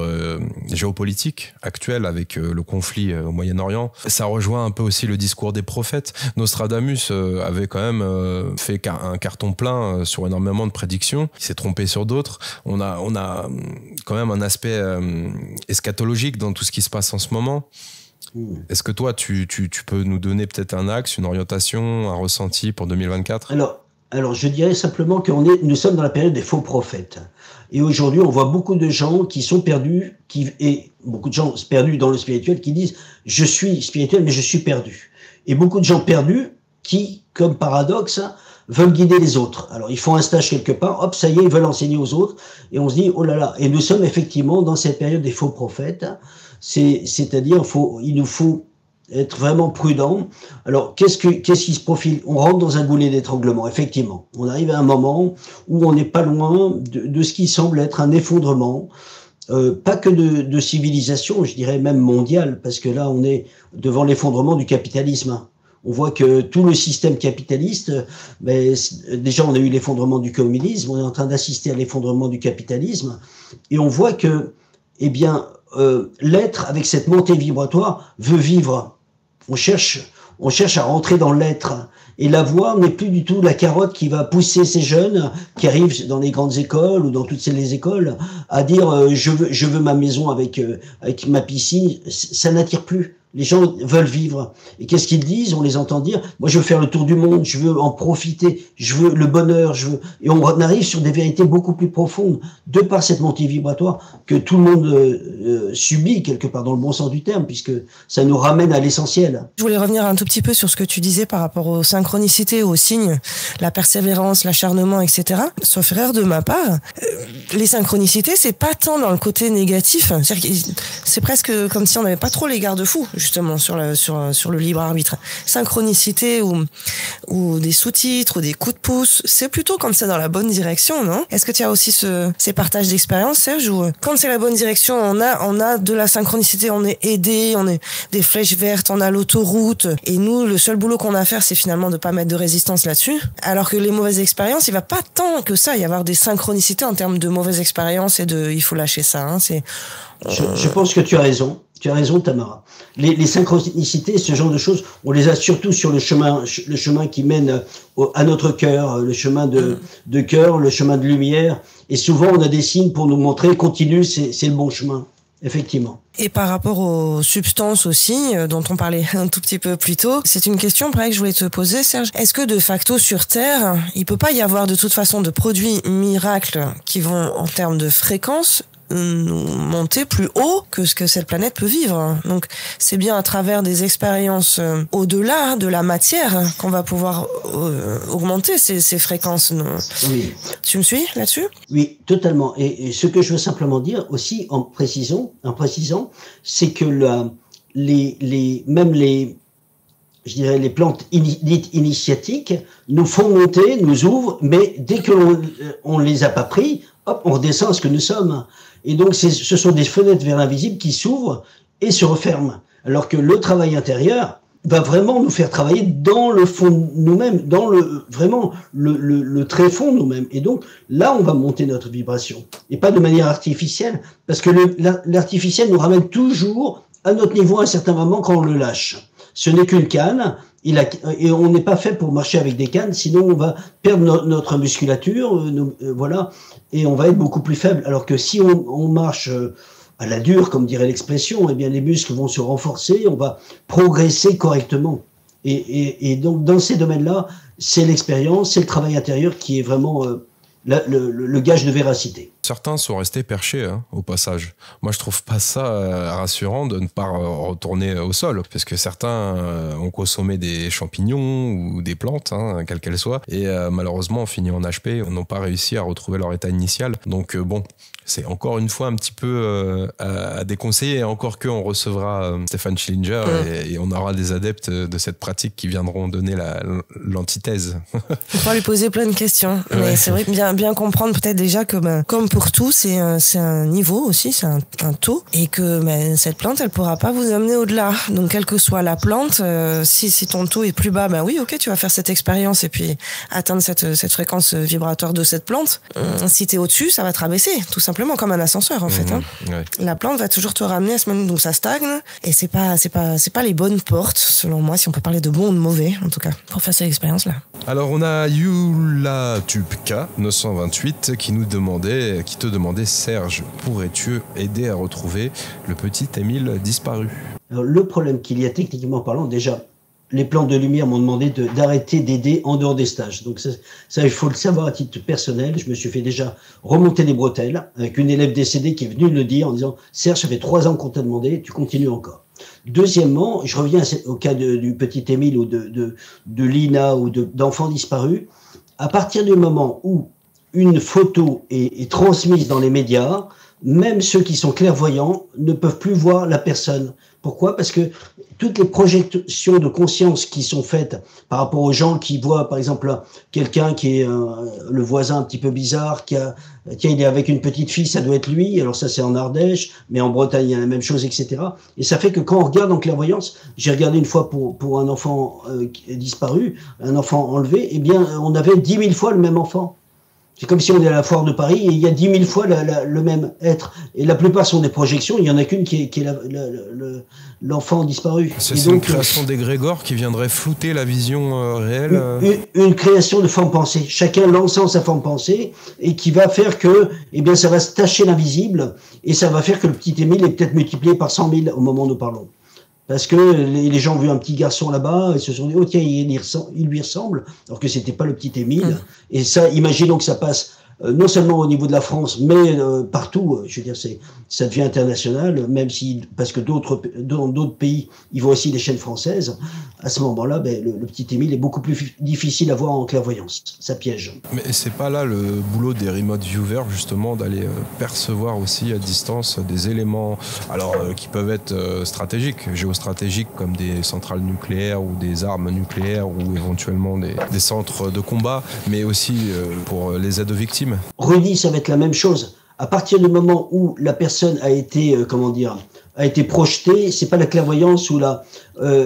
géopolitique actuelle avec le conflit au Moyen-Orient. Ça rejoint un peu aussi le discours des prophètes. Nostradamus avait quand même fait un carton plein sur énormément de prédictions. Il s'est trompé sur d'autres. On a quand même un aspect eschatologique dans tout ce qui se passe en ce moment. Est-ce que toi, tu peux nous donner peut-être un axe, une orientation, un ressenti pour 2024 ? Alors, je dirais simplement que nous sommes dans la période des faux prophètes. Et aujourd'hui, on voit beaucoup de gens qui sont perdus, et beaucoup de gens perdus dans le spirituel qui disent « je suis spirituel, mais je suis perdu ». Et beaucoup de gens perdus qui, comme paradoxe, veulent guider les autres. Alors, ils font un stage quelque part, hop, ça y est, ils veulent enseigner aux autres. Et on se dit « oh là là ». Et nous sommes effectivement dans cette période des faux prophètes. C'est-à-dire, il nous faut être vraiment prudent. Alors, qu'est-ce qui se profile? On rentre dans un goulet d'étranglement, effectivement. On arrive à un moment où on n'est pas loin de ce qui semble être un effondrement, pas que de civilisation, je dirais même mondiale, parce que là, on est devant l'effondrement du capitalisme. On voit que tout le système capitaliste, déjà on a eu l'effondrement du communisme, on est en train d'assister à l'effondrement du capitalisme, et on voit que, l'être, avec cette montée vibratoire, veut vivre. On cherche à rentrer dans l'être. Et la voix n'est plus du tout la carotte qui va pousser ces jeunes qui arrivent dans les grandes écoles ou dans toutes les écoles à dire je veux ma maison avec ma piscine. Ça n'attire plus. Les gens veulent vivre. Et qu'est-ce qu'ils disent? On les entend dire, moi je veux faire le tour du monde, je veux en profiter, je veux le bonheur, Et on arrive sur des vérités beaucoup plus profondes, de par cette montée vibratoire que tout le monde subit quelque part, dans le bon sens du terme, puisque ça nous ramène à l'essentiel. Je voulais revenir un tout petit peu sur ce que tu disais par rapport aux synchronicités, aux signes, la persévérance, l'acharnement, etc. Sauf erreur de ma part, les synchronicités, c'est pas tant dans le côté négatif, c'est presque comme si on n'avait pas trop les garde-fous, justement, sur le libre arbitre. Synchronicité ou des sous-titres ou des coups de pouce, c'est plutôt quand c'est dans la bonne direction, non? Est-ce que tu as aussi ces partages d'expérience, Serge, ou quand c'est la bonne direction, on a de la synchronicité, on est aidé, on est des flèches vertes, on a l'autoroute, et nous, le seul boulot qu'on a à faire, c'est finalement de pas mettre de résistance là-dessus. Alors que les mauvaises expériences, il va pas tant que ça y avoir des synchronicités en termes de mauvaises expériences et il faut lâcher ça, hein, Je pense que tu as raison. Tu as raison, Tamara. Les synchronicités, ce genre de choses, on les a surtout sur le chemin qui mène à notre cœur, le chemin de cœur, le chemin de lumière. Et souvent, on a des signes pour nous montrer, continue, c'est le bon chemin. Effectivement. Et par rapport aux substances aussi, dont on parlait un tout petit peu plus tôt, c'est une question pareil que je voulais te poser, Serge. Est-ce que de facto sur Terre, il peut pas y avoir de toute façon de produits miracles qui vont, en termes de fréquence, nous monter plus haut que ce que cette planète peut vivre. Donc c'est bien à travers des expériences au-delà de la matière qu'on va pouvoir augmenter ces fréquences. Oui. Tu me suis là-dessus? Oui, totalement. Et ce que je veux simplement dire aussi en précisant, c'est que je dirais les plantes dites initiatiques nous font monter, nous ouvrent, mais dès que on les a pas pris, hop, on redescend à ce que nous sommes. Et donc, ce sont des fenêtres vers l'invisible qui s'ouvrent et se referment. Alors que le travail intérieur va vraiment nous faire travailler dans le fond de nous-mêmes, dans le tréfond de nous-mêmes. Et donc, là, on va monter notre vibration. Et pas de manière artificielle, parce que l'artificiel nous ramène toujours à notre niveau à un certain moment quand on le lâche. Ce n'est qu'une canne, et on n'est pas fait pour marcher avec des cannes, sinon on va perdre notre musculature, voilà, et on va être beaucoup plus faible. Alors que si on marche à la dure, comme dirait l'expression, eh bien les muscles vont se renforcer, on va progresser correctement. Et donc dans ces domaines-là, c'est l'expérience, c'est le travail intérieur qui est vraiment le gage de véracité. Certains sont restés perchés, au passage. Moi, je trouve pas ça rassurant de ne pas retourner au sol, parce que certains ont consommé des champignons ou des plantes, quelles qu'elles soient, et malheureusement ont fini en HP, n'ont pas réussi à retrouver leur état initial. Donc bon, c'est encore une fois un petit peu à déconseiller, et encore qu'on recevra Stéphane Schillinger et on aura des adeptes de cette pratique qui viendront donner l'antithèse. Il faut lui poser plein de questions, mais c'est vrai que bien comprendre peut-être déjà que comme pour tout, c'est un niveau aussi, c'est un taux, et que cette plante, elle pourra pas vous amener au-delà. Donc quelle que soit la plante, si ton taux est plus bas, oui, ok, tu vas faire cette expérience et puis atteindre cette fréquence vibratoire de cette plante. Si t'es au-dessus, ça va te rabaisser, tout simplement, comme un ascenseur en fait. Ouais. La plante va toujours te ramener à ce moment, donc ça stagne, et c'est pas les bonnes portes, selon moi, si on peut parler de bon ou de mauvais, en tout cas, pour faire cette expérience-là. Alors on a Yula Tubka 928 qui te demandait, Serge, pourrais-tu aider à retrouver le petit Émile disparu? Alors, le problème qu'il y a techniquement parlant, déjà, les plans de lumière m'ont demandé d'arrêter d'aider en dehors des stages. Donc ça, il faut le savoir à titre personnel. Je me suis fait déjà remonter les bretelles avec une élève décédée qui est venue le dire en disant « Serge, ça fait 3 ans qu'on t'a demandé, tu continues encore ». Deuxièmement, je reviens au cas du petit Émile ou de Lina ou d'enfants disparus. À partir du moment où une photo est transmise dans les médias, même ceux qui sont clairvoyants ne peuvent plus voir la personne. Pourquoi? Parce que toutes les projections de conscience qui sont faites par rapport aux gens qui voient, par exemple, quelqu'un qui est le voisin un petit peu bizarre, tiens, il est avec une petite fille, ça doit être lui. Alors ça, c'est en Ardèche, mais en Bretagne, il y a la même chose, etc. Et ça fait que quand on regarde en clairvoyance, j'ai regardé une fois pour un enfant disparu, un enfant enlevé, eh bien, on avait 10 000 fois le même enfant. C'est comme si on est à la foire de Paris et il y a 10 000 fois le même être. Et la plupart sont des projections, il n'y en a qu'une qui est l'enfant disparu. C'est une création d'égrégore qui viendrait flouter la vision réelle une création de forme pensée. Chacun lançant sa forme pensée et qui va faire que ça va se tacher l'invisible et ça va faire que le petit Émile est peut-être multiplié par 100 000 au moment où nous parlons. Parce que les gens ont vu un petit garçon là-bas et se sont dit « Oh tiens, il lui ressemble », alors que c'était pas le petit Émile. Et ça, imaginons que ça passe non seulement au niveau de la France, mais partout. Je veux dire, ça devient international, même si, parce que dans d'autres pays, ils voient aussi des chaînes françaises. À ce moment-là, le petit Émile est beaucoup plus difficile à voir en clairvoyance. Ça piège. Mais c'est pas là le boulot des remote viewers, justement, d'aller percevoir aussi à distance des éléments, alors qui peuvent être stratégiques, géostratégiques, comme des centrales nucléaires ou des armes nucléaires ou éventuellement des centres de combat, mais aussi pour les aides aux victimes. Rudy, ça va être la même chose. À partir du moment où la personne a été, projetée, c'est pas la clairvoyance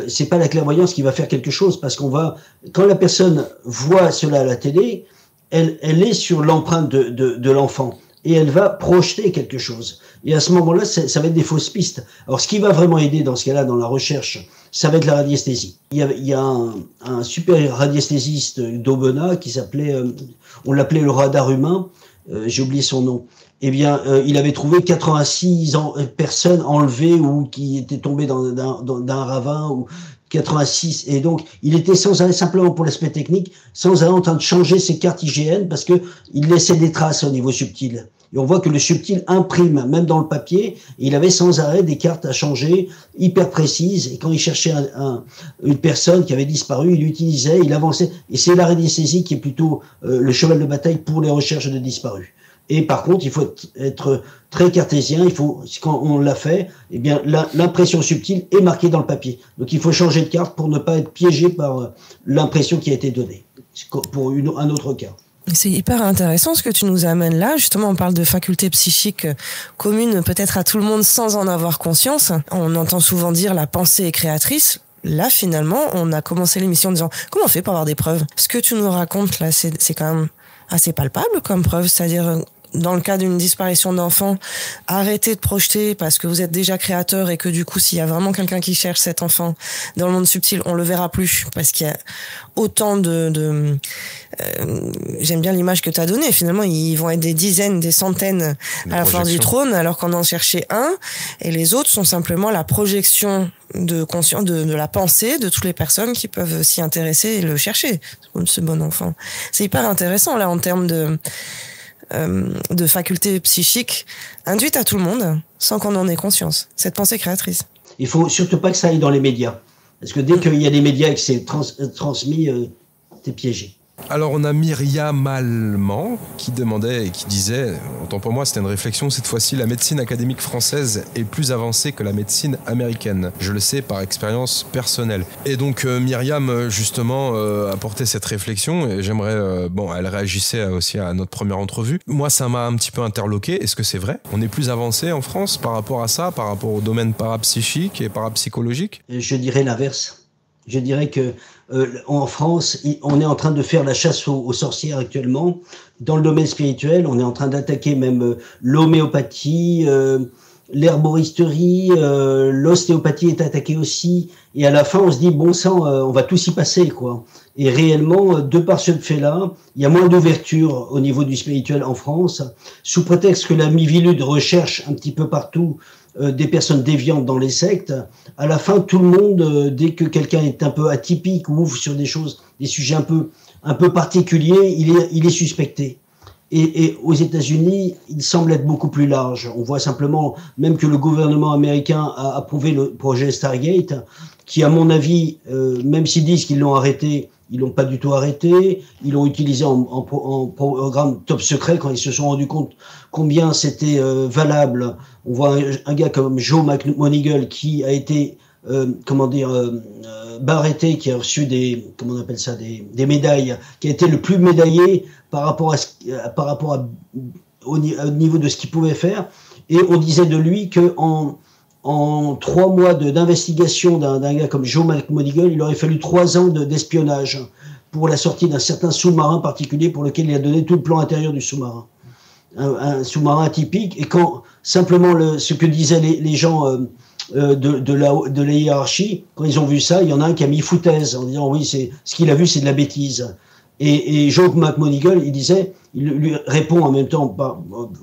c'est pas la clairvoyance qui va faire quelque chose, parce quand la personne voit cela à la télé, elle est sur l'empreinte de l'enfant et elle va projeter quelque chose. Et à ce moment-là, ça va être des fausses pistes. Alors, ce qui va vraiment aider dans ce cas-là, dans la recherche, ça va être la radiesthésie. Il y a un super radiesthésiste d'Aubenas qui s'appelait, on l'appelait le radar humain, j'ai oublié son nom. Eh bien, il avait trouvé 86 personnes enlevées ou qui étaient tombées d'un ravin ou 86. Et donc, il était sans arrêt, simplement pour l'aspect technique, sans arrêt en train de changer ses cartes IGN parce que il laissait des traces au niveau subtil. Et on voit que le subtil imprime, même dans le papier, et il avait sans arrêt des cartes à changer, hyper précises, et quand il cherchait une personne qui avait disparu, il l'utilisait, il avançait, et c'est la radiesthésie qui est plutôt le cheval de bataille pour les recherches de disparus. Et par contre, il faut être très cartésien, quand on l'a fait, eh bien, l'impression subtile est marquée dans le papier. Donc il faut changer de carte pour ne pas être piégé par l'impression qui a été donnée, pour un autre cas. C'est hyper intéressant ce que tu nous amènes là. Justement, on parle de facultés psychiques communes peut-être à tout le monde sans en avoir conscience. On entend souvent dire la pensée est créatrice. Là, finalement, on a commencé l'émission en disant comment on fait pour avoir des preuves? Ce que tu nous racontes là, c'est quand même assez palpable comme preuve. C'est-à-dire, dans le cas d'une disparition d'enfant, arrêtez de projeter parce que vous êtes déjà créateur et que du coup, s'il y a vraiment quelqu'un qui cherche cet enfant dans le monde subtil, on le verra plus parce qu'il y a autant j'aime bien l'image que tu as donnée. Finalement, ils vont être des dizaines, des centaines à la fleur du trône, alors qu'on en cherchait un, et les autres sont simplement la projection de conscience, de la pensée de toutes les personnes qui peuvent s'y intéresser et le chercher, ce bon enfant. C'est hyper intéressant, là, en termes de facultés psychiques induites à tout le monde, sans qu'on en ait conscience. Cette pensée créatrice. Il faut surtout pas que ça aille dans les médias. Parce que dès qu'il y a des médias et que c'est transmis, t'es piégé. Alors on a Myriam Allemand qui demandait et qui disait, autant pour moi c'était une réflexion, cette fois-ci la médecine académique française est plus avancée que la médecine américaine. Je le sais par expérience personnelle. Et donc Myriam justement apportait cette réflexion et j'aimerais, elle réagissait aussi à notre première entrevue. Moi ça m'a un petit peu interloqué, est-ce que c'est vrai? On est plus avancé en France par rapport à ça, par rapport au domaine parapsychique et parapsychologique? Je dirais l'inverse. Je dirais que en France, on est en train de faire la chasse aux sorcières actuellement. Dans le domaine spirituel, on est en train d'attaquer même l'homéopathie, l'herboristerie, l'ostéopathie est attaquée aussi. Et à la fin, on se dit, bon sang, on va tous y passer, quoi. Et réellement, de par ce fait-là, il y a moins d'ouverture au niveau du spirituel en France, sous prétexte que la Mivilude recherche un petit peu partout des personnes déviantes dans les sectes. À la fin, tout le monde, dès que quelqu'un est un peu atypique ou ouvre sur des choses, des sujets un peu particuliers, il est suspecté. Et aux États-Unis, il semble être beaucoup plus large. On voit simplement même que le gouvernement américain a approuvé le projet Stargate, qui, à mon avis, même s'ils disent qu'ils l'ont arrêté, ils l'ont pas du tout arrêté. Ils l'ont utilisé en programme top secret quand ils se sont rendus compte combien c'était valable. On voit un gars comme Joe McMonigal qui a été barretté, qui a reçu des médailles, qui a été le plus médaillé par rapport au niveau de ce qu'il pouvait faire. Et on disait de lui que en 3 mois d'investigation d'un gars comme Joe McMonigal, il aurait fallu 3 ans d'espionnage pour la sortie d'un certain sous-marin particulier pour lequel il a donné tout le plan intérieur du sous-marin. Un sous-marin atypique. Et quand simplement ce que disaient les gens de la hiérarchie, quand ils ont vu ça, il y en a un qui a mis foutaise en disant oui, ce qu'il a vu, c'est de la bêtise. Et Joe McMonigal, il lui répond en même temps,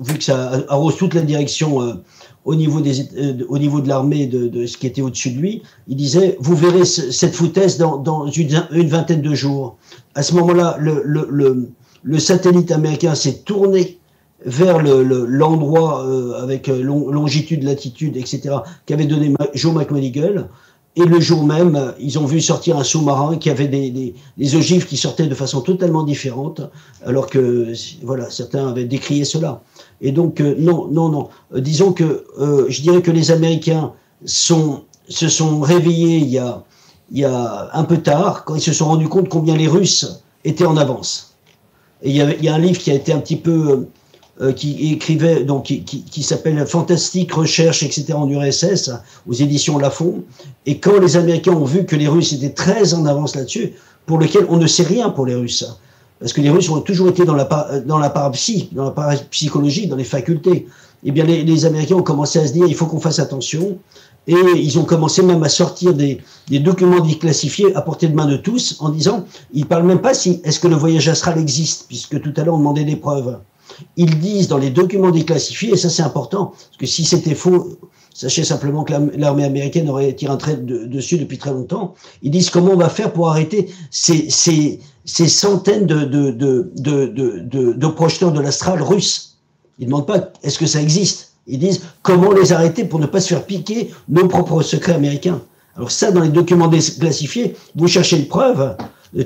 vu que ça arrose toute la direction au niveau de l'armée de ce qui était au-dessus de lui, il disait vous verrez cette foutaise dans une vingtaine de jours. À ce moment-là, le satellite américain s'est tourné vers l'endroit avec longitude, latitude, etc., qu'avait donné Joe McMonigal. Et le jour même, ils ont vu sortir un sous-marin qui avait des ogives qui sortaient de façon totalement différente, alors que voilà, certains avaient décrié cela. Et donc non. Disons que je dirais que les Américains se sont réveillés il y a un peu tard, quand ils se sont rendus compte combien les Russes étaient en avance. Et il y a un livre qui a été un petit peu qui écrivait, donc qui s'appelle Fantastique Recherche, etc. en URSS, aux éditions Lafon. Et quand les Américains ont vu que les Russes étaient très en avance là-dessus, pour lequel on ne sait rien pour les Russes, parce que les Russes ont toujours été dans la parapsychologie, dans les facultés, eh bien les Américains ont commencé à se dire il faut qu'on fasse attention. Et ils ont commencé même à sortir des documents déclassifiés à portée de main de tous, en disant, ils parlent même pas est-ce que le voyage astral existe, puisque tout à l'heure on demandait des preuves. Ils disent dans les documents déclassifiés, et ça c'est important, parce que si c'était faux, sachez simplement que l'armée américaine aurait tiré un trait dessus depuis très longtemps. Ils disent comment on va faire pour arrêter ces centaines de projeteurs de l'astral russe. Ils ne demandent pas est-ce que ça existe. Ils disent comment les arrêter pour ne pas se faire piquer nos propres secrets américains. Alors ça, dans les documents déclassifiés, vous cherchez une preuve.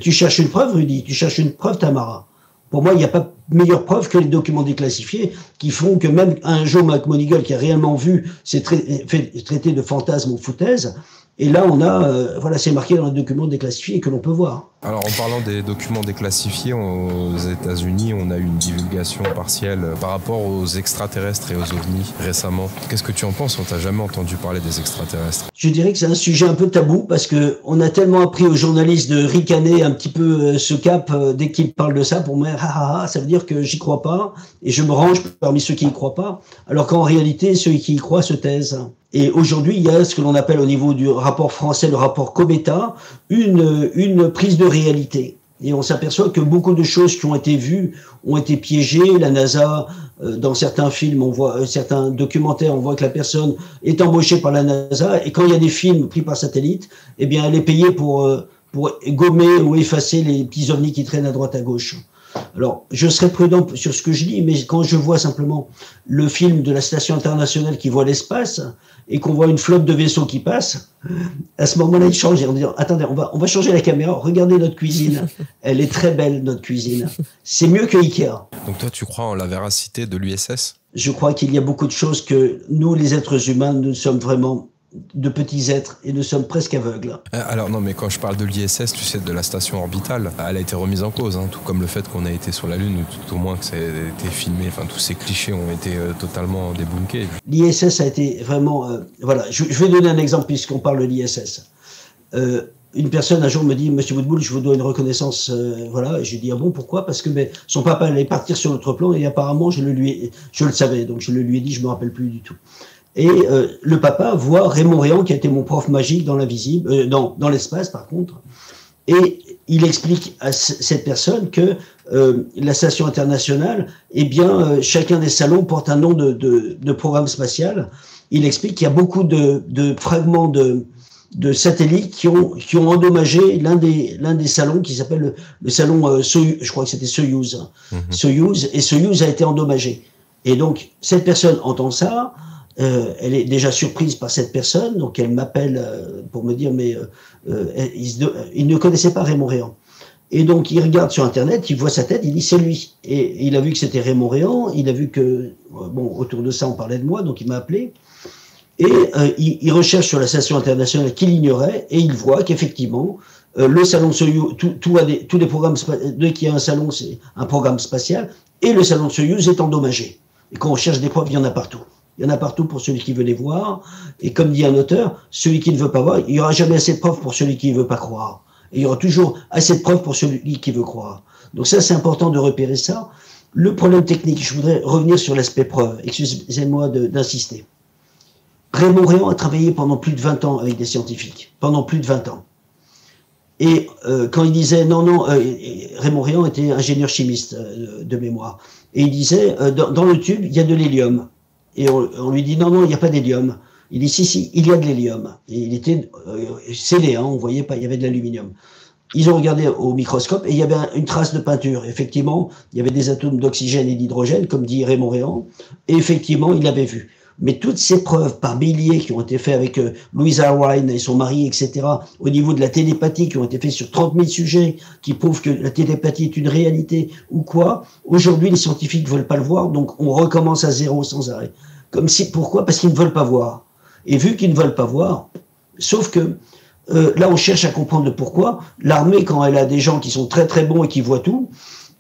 Tu cherches une preuve, Rudy. Tu cherches une preuve, Tamara. Pour moi, il n'y a pas meilleure preuve que les documents déclassifiés qui font que même un Joe McMonigal qui a réellement vu s'est fait traiter de fantasme ou foutaise. Et là, on a, c'est marqué dans les documents déclassifiés que l'on peut voir. Alors en parlant des documents déclassifiés, aux États-Unis, on a eu une divulgation partielle par rapport aux extraterrestres et aux ovnis récemment. Qu'est-ce que tu en penses? On t'a jamais entendu parler des extraterrestres? Je dirais que c'est un sujet un peu tabou parce que on a tellement appris aux journalistes de ricaner un petit peu ce cap dès qu'ils parlent de ça pour me dire ça veut dire que j'y crois pas et je me range parmi ceux qui y croient pas, alors qu'en réalité ceux qui y croient se taisent. Et aujourd'hui, il y a ce que l'on appelle au niveau du rapport français, le rapport Cometa, une prise de réalité. Et on s'aperçoit que beaucoup de choses qui ont été vues ont été piégées. La NASA, dans certains films, on voit certains documentaires, on voit que la personne est embauchée par la NASA. Et quand il y a des films pris par satellite, eh bien, elle est payée pour gommer ou effacer les petits ovnis qui traînent à droite à gauche. Alors, je serai prudent sur ce que je dis, mais quand je vois simplement le film de la station internationale qui voit l'espace et qu'on voit une flotte de vaisseaux qui passe, à ce moment-là, il change et on dit « Attendez, on va changer la caméra, regardez notre cuisine. Elle est très belle, notre cuisine. C'est mieux que Ikea. » Donc toi, tu crois en la véracité de l'USS? Je crois qu'il y a beaucoup de choses que nous, les êtres humains, nous sommes vraiment de petits êtres et nous sommes presque aveugles. Alors non, mais quand je parle de l'ISS, tu sais, de la station orbitale, elle a été remise en cause, tout comme le fait qu'on a été sur la Lune, ou tout au moins que ça a été filmé, enfin tous ces clichés ont été totalement débunkés. L'ISS a été vraiment... voilà, je vais donner un exemple puisqu'on parle de l'ISS. Une personne un jour me dit « Monsieur Woodbull, je vous dois une reconnaissance. » Voilà, et je lui dis « Ah bon, pourquoi ?» Parce que son papa allait partir sur l'autre plan et apparemment je le savais, donc je le lui ai dit, je me rappelle plus du tout. Et le papa voit Raymond Réan, qui a été mon prof magique dans l'invisible, dans l'espace par contre, et il explique à cette personne que la station internationale, eh bien, chacun des salons porte un nom de programme spatial. Il explique qu'il y a beaucoup de fragments de satellites qui ont endommagé l'un des salons qui s'appelle le salon Soyuz, je crois que c'était Soyuz. Soyuz, et Soyuz a été endommagé. Et donc, cette personne entend ça. Elle est déjà surprise par cette personne, donc elle m'appelle pour me dire mais il ne connaissait pas Raymond Réan. Et donc il regarde sur internet, il voit sa tête, il dit c'est lui. Et il a vu que c'était Raymond Réan, il a vu que bon autour de ça on parlait de moi, donc il m'a appelé. Et il recherche sur la station internationale qu'il ignorait et il voit qu'effectivement le salon Soyuz, tous les programmes, dès qu'il y a un salon c'est un programme spatial et le salon Soyuz est endommagé. Et quand on cherche des preuves, il y en a partout. Il y en a partout pour celui qui veut les voir. Et comme dit un auteur, celui qui ne veut pas voir, il n'y aura jamais assez de preuves pour celui qui ne veut pas croire. Et il y aura toujours assez de preuves pour celui qui veut croire. Donc ça, c'est important de repérer ça. Le problème technique, je voudrais revenir sur l'aspect preuve. Excusez-moi d'insister. Raymond Réan a travaillé pendant plus de 20 ans avec des scientifiques. Pendant plus de 20 ans. Et quand il disait, Raymond Réan était ingénieur chimiste de mémoire. Et il disait, dans le tube, il y a de l'hélium. Et on lui dit non, il n'y a pas d'hélium. Il dit si, il y a de l'hélium. Et il était scellé, on voyait pas, il y avait de l'aluminium. Ils ont regardé au microscope et il y avait une trace de peinture. Effectivement, il y avait des atomes d'oxygène et d'hydrogène, comme dit Raymond Réan. Et effectivement, il l'avait vu. Mais toutes ces preuves par milliers qui ont été faites avec Louisa Ryan et son mari, etc., au niveau de la télépathie, qui ont été faites sur 30 000 sujets, qui prouvent que la télépathie est une réalité ou quoi, aujourd'hui, les scientifiques ne veulent pas le voir, donc on recommence à zéro sans arrêt. Pourquoi? Parce qu'ils ne veulent pas voir. Et vu qu'ils ne veulent pas voir, sauf que là, on cherche à comprendre le pourquoi. L'armée, quand elle a des gens qui sont très très bons et qui voient tout,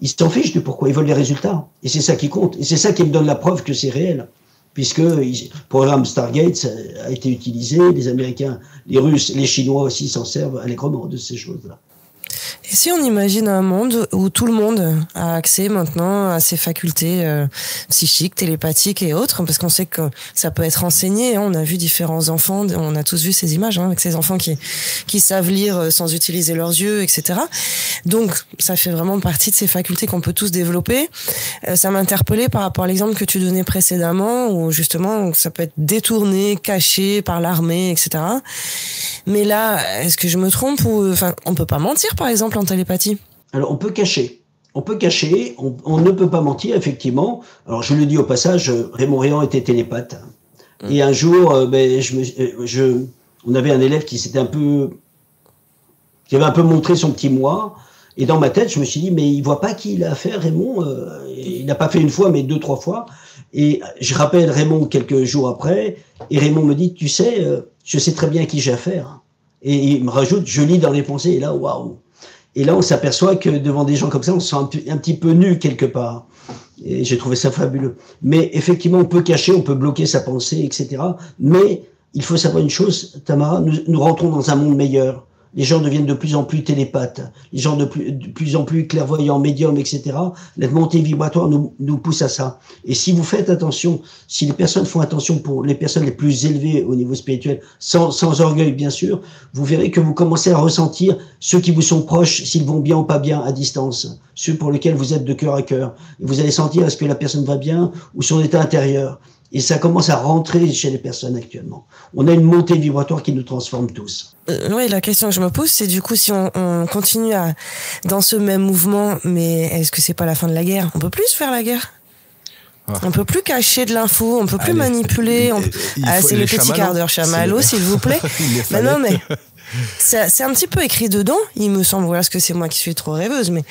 ils s'en fichent du pourquoi, ils veulent les résultats. Et c'est ça qui compte. Et c'est ça qui me donne la preuve que c'est réel. Puisque le programme Stargate a été utilisé, les Américains, les Russes, les Chinois aussi s'en servent allègrement de ces choses-là. Et si on imagine un monde où tout le monde a accès maintenant à ses facultés psychiques, télépathiques et autres, parce qu'on sait que ça peut être enseigné, on a vu différents enfants, on a tous vu ces images, avec ces enfants qui savent lire sans utiliser leurs yeux, etc. Donc, ça fait vraiment partie de ces facultés qu'on peut tous développer. Ça m'a interpellée par rapport à l'exemple que tu donnais précédemment, où justement, ça peut être détourné, caché par l'armée, etc. Mais là, est-ce que je me trompe ou, on peut pas mentir, par exemple, en télépathie? Alors, on peut cacher, on ne peut pas mentir, effectivement. Alors, je le dis au passage, Raymond Réan était télépathe. Et un jour, on avait un élève qui avait un peu montré son petit moi. Et dans ma tête, je me suis dit, mais il voit pas qui il a affaire, Raymond. Il n'a pas fait une fois, mais 2-3 fois. Et je rappelle Raymond quelques jours après. Et Raymond me dit, tu sais, je sais très bien à qui j'ai affaire. Et il me rajoute, je lis dans les pensées. Et là, waouh. Et là, on s'aperçoit que devant des gens comme ça, on se sent un petit peu nu quelque part. Et j'ai trouvé ça fabuleux. Mais effectivement, on peut cacher, on peut bloquer sa pensée, etc. Mais il faut savoir une chose, Tamara, nous rentrons dans un monde meilleur. Les gens deviennent de plus en plus télépathes, les gens de plus en plus clairvoyants, médiums, etc. La montée vibratoire nous pousse à ça. Et si vous faites attention, si les personnes font attention pour les personnes les plus élevées au niveau spirituel, sans orgueil bien sûr, vous verrez que vous commencez à ressentir ceux qui vous sont proches, s'ils vont bien ou pas bien à distance, ceux pour lesquels vous êtes de cœur à cœur. Et vous allez sentir est-ce que la personne va bien ou son état intérieur. Et ça commence à rentrer chez les personnes actuellement. On a une montée vibratoire qui nous transforme tous. Oui, la question que je me pose, c'est du coup, si on continue dans ce même mouvement, mais est-ce que c'est pas la fin de la guerre? On peut plus faire la guerre. On peut plus cacher de l'info, on peut plus manipuler. C'est le petit quart d'heure chamallow, s'il vous plaît. Non, mais c'est un petit peu écrit dedans, il me semble. Voilà, parce que c'est moi qui suis trop rêveuse, mais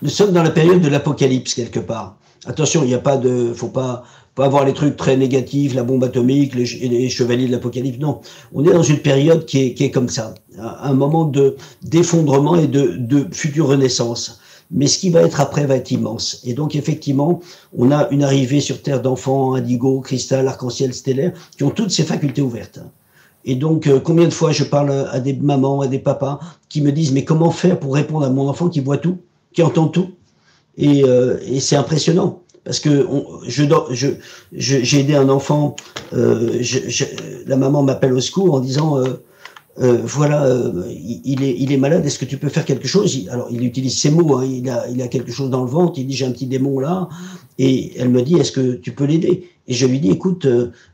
nous sommes dans la période de l'apocalypse quelque part. Attention, il n'y a pas faut pas avoir les trucs très négatifs, la bombe atomique, les chevaliers de l'apocalypse. Non, on est dans une période qui est comme ça, un moment d'effondrement et de future renaissance. Mais ce qui va être après va être immense. Et donc effectivement, on a une arrivée sur Terre d'enfants, indigo, cristal, arc-en-ciel, stellaire, qui ont toutes ces facultés ouvertes. Et donc, combien de fois je parle à des mamans, à des papas, qui me disent, mais comment faire pour répondre à mon enfant qui voit tout, qui entend tout? Et c'est impressionnant parce que j'ai aidé un enfant. La maman m'appelle au secours en disant voilà, il est malade. Est-ce que tu peux faire quelque chose? Alors il utilise ces mots. Hein, il a quelque chose dans le ventre. Il dit j'ai un petit démon là. Et elle me dit est-ce que tu peux l'aider? Et je lui dis écoute,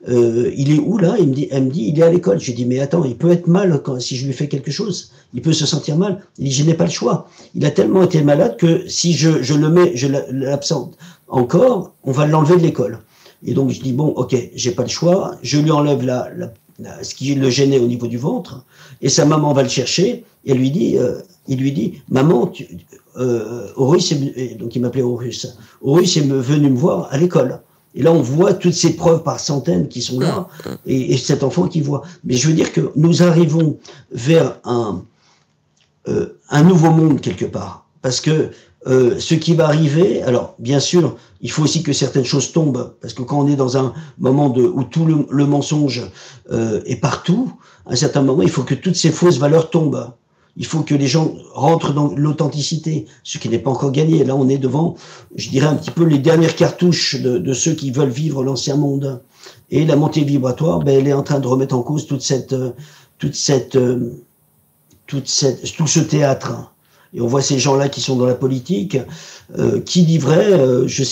il est où là? Elle me dit il est à l'école. Je dis mais attends, il peut être mal si je lui fais quelque chose. Il peut se sentir mal. Il dit je n'ai pas le choix. Il a tellement été malade que si je l'absente encore, on va l'enlever de l'école. Et donc je dis bon ok, j'ai pas le choix. Je lui enlève ce qui le gênait au niveau du ventre. Et sa maman va le chercher. Et il lui dit maman, Horus, donc il m'appelait Horus. Horus est venu me voir à l'école. Et là, on voit toutes ces preuves par centaines qui sont là, et cet enfant qui voit. Mais je veux dire que nous arrivons vers un nouveau monde quelque part. Parce que ce qui va arriver, alors bien sûr, il faut aussi que certaines choses tombent, parce que quand on est dans un moment où tout le mensonge est partout, à un certain moment, il faut que toutes ces fausses valeurs tombent. Il faut que les gens rentrent dans l'authenticité, ce qui n'est pas encore gagné. Là, on est devant, je dirais, un petit peu les dernières cartouches de ceux qui veulent vivre l'ancien monde. Et la montée vibratoire, elle est en train de remettre en cause tout ce théâtre. Et on voit ces gens-là qui sont dans la politique, qui dit vrai, je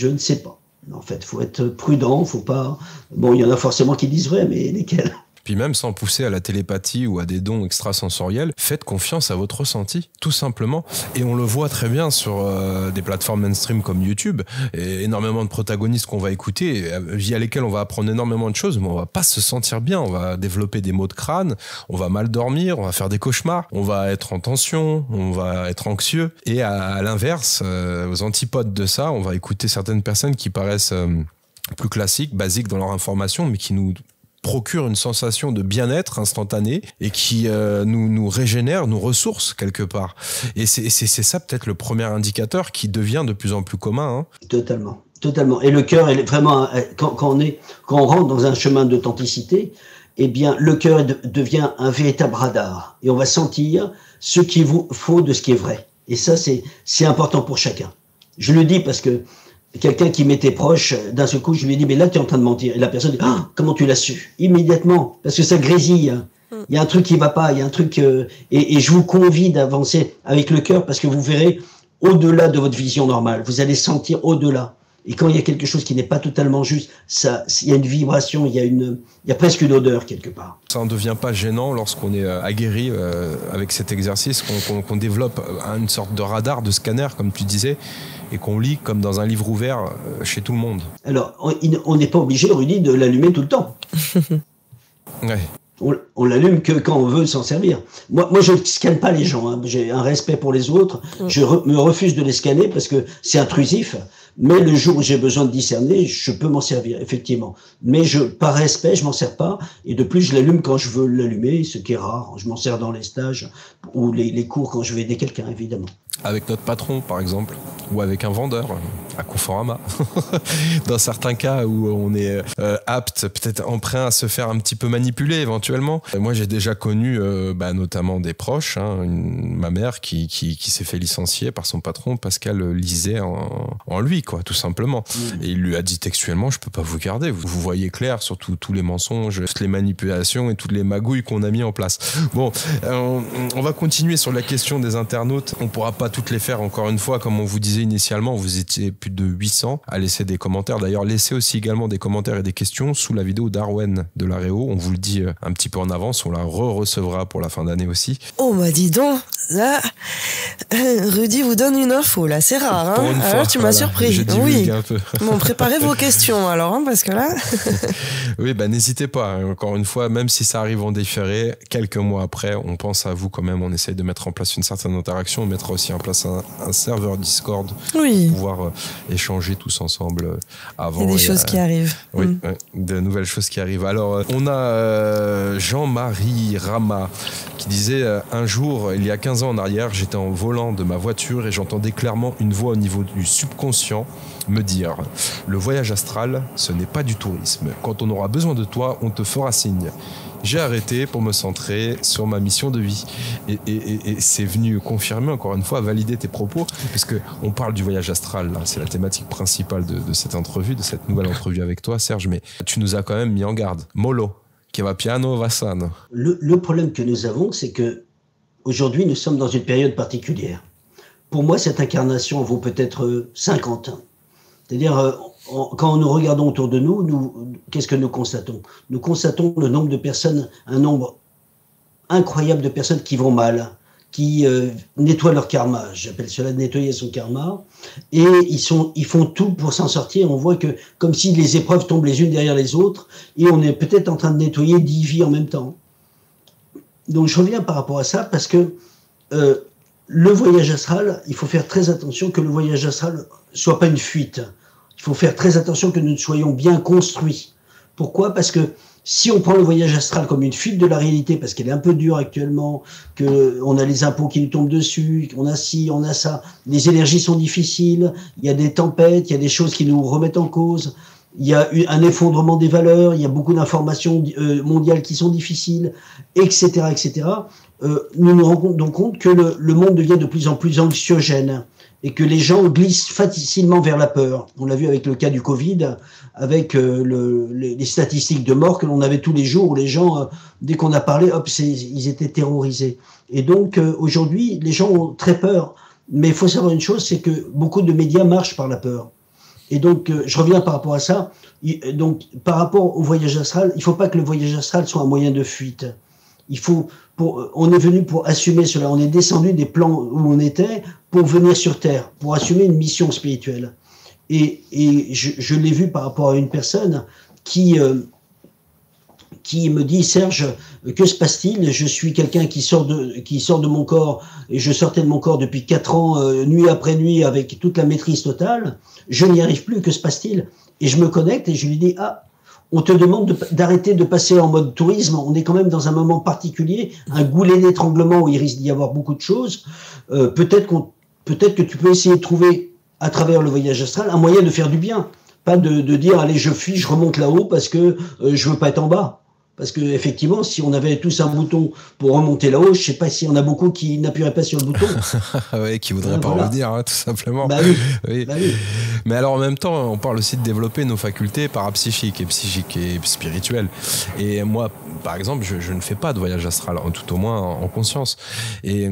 ne sais pas. En fait, faut être prudent, faut pas. Bon, il y en a forcément qui disent vrai, mais lesquels? Puis même sans pousser à la télépathie ou à des dons extrasensoriels, faites confiance à votre ressenti, tout simplement. Et on le voit très bien sur des plateformes mainstream comme YouTube, et énormément de protagonistes qu'on va écouter, via lesquels on va apprendre énormément de choses, mais on va pas se sentir bien, on va développer des maux de crâne, on va mal dormir, on va faire des cauchemars, on va être en tension, on va être anxieux. Et à l'inverse, aux antipodes de ça, on va écouter certaines personnes qui paraissent plus classiques, basiques dans leur information, mais qui nous procure une sensation de bien-être instantané et qui nous régénère, nous ressource quelque part. Et c'est ça peut-être le premier indicateur qui devient de plus en plus commun. Hein. Totalement. Et le cœur, vraiment, quand on rentre dans un chemin d'authenticité, eh bien, le cœur devient un véritable radar. Et on va sentir ce qu'il faut de ce qui est vrai. Et ça, c'est important pour chacun. Je le dis parce que quelqu'un qui m'était proche, d'un seul coup, je lui ai dit, mais là, tu es en train de mentir. Et la personne dit, comment tu l'as su? Immédiatement, parce que ça grésille. Il y a un truc qui va pas, il y a un truc... et je vous convie d'avancer avec le cœur, parce que vous verrez au-delà de votre vision normale. Vous allez sentir au-delà. Et quand il y a quelque chose qui n'est pas totalement juste, il y a une vibration, il y a presque une odeur quelque part. Ça ne devient pas gênant lorsqu'on est aguerri avec cet exercice, qu'on développe une sorte de radar, de scanner, comme tu disais, et qu'on lit comme dans un livre ouvert chez tout le monde. Alors, on n'est pas obligé, Rudy, de l'allumer tout le temps. Ouais. On l'allume que quand on veut s'en servir. Moi, je ne scanne pas les gens. Hein. J'ai un respect pour les autres. Je me refuse de les scanner parce que c'est intrusif. Mais le jour où j'ai besoin de discerner, je peux m'en servir, effectivement. Mais par respect, je m'en sers pas. Et de plus, je l'allume quand je veux l'allumer, ce qui est rare. Je m'en sers dans les stages ou les cours quand je vais aider quelqu'un, évidemment. Avec notre patron, par exemple, ou avec un vendeur à Conforama. Dans certains cas où on est apte, peut-être emprunt à se faire un petit peu manipuler éventuellement. Moi, j'ai déjà connu notamment des proches, ma mère qui s'est fait licencier par son patron parce qu'elle lisait en lui, quoi, tout simplement. Et il lui a dit textuellement, je peux pas vous garder. Vous voyez clair sur tous les mensonges, toutes les manipulations et toutes les magouilles qu'on a mis en place. Bon, on va continuer sur la question des internautes. On pourra pas toutes les faire encore une fois, comme on vous disait initialement, vous étiez plus de 800 à laisser des commentaires. D'ailleurs, laissez aussi également des commentaires et des questions sous la vidéo d'Arwen de la Réo. On vous le dit un petit peu en avance, on la recevra pour la fin d'année aussi. Oh bah dis donc, là, Rudy vous donne une info, là, c'est rare. Pour une fois, alors tu m'as surpris. Je divulgue un peu. Bon, préparez vos questions alors, parce que là... Oui, n'hésitez pas, encore une fois, même si ça arrive en différé, quelques mois après, on pense à vous quand même, on essaye de mettre en place une certaine interaction, on mettra aussi en place un serveur Discord pour pouvoir échanger tous ensemble avant. Il y a des choses qui arrivent. Oui, de nouvelles choses qui arrivent. Alors, on a Jean-Marie Rama qui disait un jour, il y a 15 ans en arrière, j'étais en volant de ma voiture et j'entendais clairement une voix au niveau du subconscient me dire « Le voyage astral, ce n'est pas du tourisme. Quand on aura besoin de toi, on te fera signe. » J'ai arrêté pour me centrer sur ma mission de vie. Et c'est venu confirmer, encore une fois, valider tes propos, parce qu'on parle du voyage astral, là, c'est la thématique principale de cette entrevue, de cette nouvelle entrevue avec toi, Serge, mais tu nous as quand même mis en garde. Mollo, che va piano, va sano. Le problème que nous avons, c'est que aujourd'hui, nous sommes dans une période particulière. Pour moi, cette incarnation vaut peut-être 50 ans. C'est-à-dire, quand nous regardons autour de nous, qu'est-ce que nous constatons? Nous constatons le nombre de personnes, un nombre incroyable de personnes qui vont mal, qui nettoient leur karma. J'appelle cela nettoyer son karma. Et ils font tout pour s'en sortir. On voit que, comme si les épreuves tombent les unes derrière les autres, et on est peut-être en train de nettoyer 10 vies en même temps. Donc je reviens par rapport à ça, parce que le voyage astral, il faut faire très attention que le voyage astral soit pas une fuite. Il faut faire très attention que nous soyons bien construits. Pourquoi? Parce que si on prend le voyage astral comme une fuite de la réalité, parce qu'elle est un peu dure actuellement, qu'on a les impôts qui nous tombent dessus, qu'on a ci, on a ça, les énergies sont difficiles, il y a des tempêtes, il y a des choses qui nous remettent en cause, il y a un effondrement des valeurs, il y a beaucoup d'informations mondiales qui sont difficiles, etc., etc. Nous nous rendons compte que le monde devient de plus en plus anxiogène et que les gens glissent facilement vers la peur. On l'a vu avec le cas du Covid, avec les statistiques de mort que l'on avait tous les jours, où les gens, dès qu'on a parlé, hop, ils étaient terrorisés. Et donc, aujourd'hui, les gens ont très peur. Mais il faut savoir une chose, c'est que beaucoup de médias marchent par la peur. Et donc, je reviens par rapport à ça. Donc, par rapport au voyage astral, il ne faut pas que le voyage astral soit un moyen de fuite. On est venu pour assumer cela. On est descendu des plans où on était pour venir sur Terre, pour assumer une mission spirituelle. Et je l'ai vu par rapport à une personne qui me dit, Serge, que se passe-t-il? Je suis quelqu'un qui sort de mon corps, et je sortais de mon corps depuis 4 ans, nuit après nuit, avec toute la maîtrise totale. Je n'y arrive plus, que se passe-t-il? Et je me connecte et je lui dis, on te demande d'arrêter de passer en mode tourisme. On est quand même dans un moment particulier, un goulet d'étranglement où il risque d'y avoir beaucoup de choses. Peut-être que tu peux essayer de trouver, à travers le voyage astral, un moyen de faire du bien. Pas de dire, allez, je fuis, je remonte là-haut parce que je veux pas être en bas. Parce que effectivement, si on avait tous un bouton pour remonter là-haut, je sais pas si on a beaucoup qui n'appuieraient pas sur le bouton. Oui, qui voudraient pas revenir, tout simplement. Bah oui. Oui. Bah oui. Mais alors en même temps, on parle aussi de développer nos facultés parapsychiques et psychiques et spirituelles. Et moi, par exemple, je ne fais pas de voyage astral, tout au moins en conscience. Et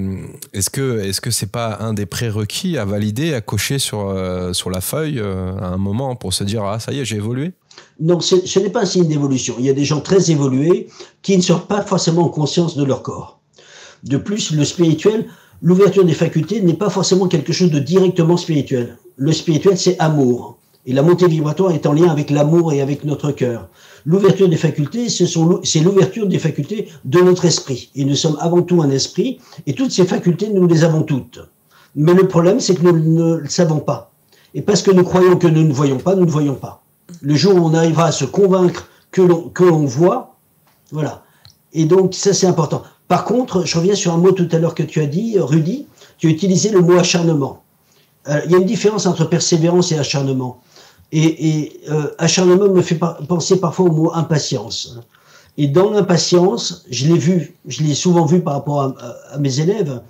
est-ce que c'est pas un des prérequis à valider, à cocher sur la feuille à un moment pour se dire ça y est, j'ai évolué? Non, ce n'est pas un signe d'évolution. Il y a des gens très évolués qui ne sont pas forcément en conscience de leur corps. De plus, le spirituel, l'ouverture des facultés n'est pas forcément quelque chose de directement spirituel. Le spirituel, c'est amour. Et la montée vibratoire est en lien avec l'amour et avec notre cœur. L'ouverture des facultés, c'est l'ouverture des facultés de notre esprit. Et nous sommes avant tout un esprit, et toutes ces facultés, nous les avons toutes. Mais le problème, c'est que nous ne le savons pas. Et parce que nous croyons que nous ne voyons pas, nous ne voyons pas. Le jour où on arrivera à se convaincre que l'on voit, voilà. Et donc, ça, c'est important. Par contre, je reviens sur un mot tout à l'heure que tu as dit, Rudy, tu as utilisé le mot acharnement. Il y a une différence entre persévérance et acharnement. Et acharnement me fait penser parfois au mot impatience. Et dans l'impatience, je l'ai souvent vu par rapport à mes élèves,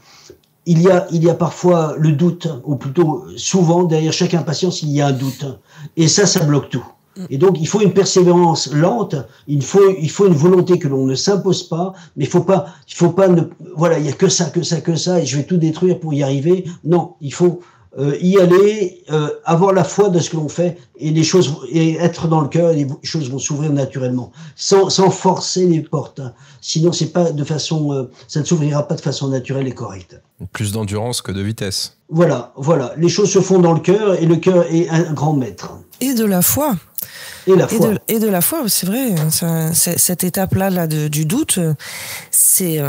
il y a parfois le doute, ou plutôt souvent, derrière chaque impatience, il y a un doute. Et ça bloque tout. Et donc, il faut une persévérance lente, il faut une volonté que l'on ne s'impose pas, mais il faut pas voilà, il y a que ça, et je vais tout détruire pour y arriver. Non, il faut y aller, avoir la foi de ce que l'on fait, et être dans le cœur, et les choses vont s'ouvrir naturellement, sans forcer les portes. Sinon, c'est pas de façon, ça ne s'ouvrira pas de façon naturelle et correcte. Plus d'endurance que de vitesse. Voilà. Les choses se font dans le cœur, et le cœur est un grand maître. Et de la foi. Et la foi. Et de la foi, c'est vrai. Cette étape-là du doute, c'est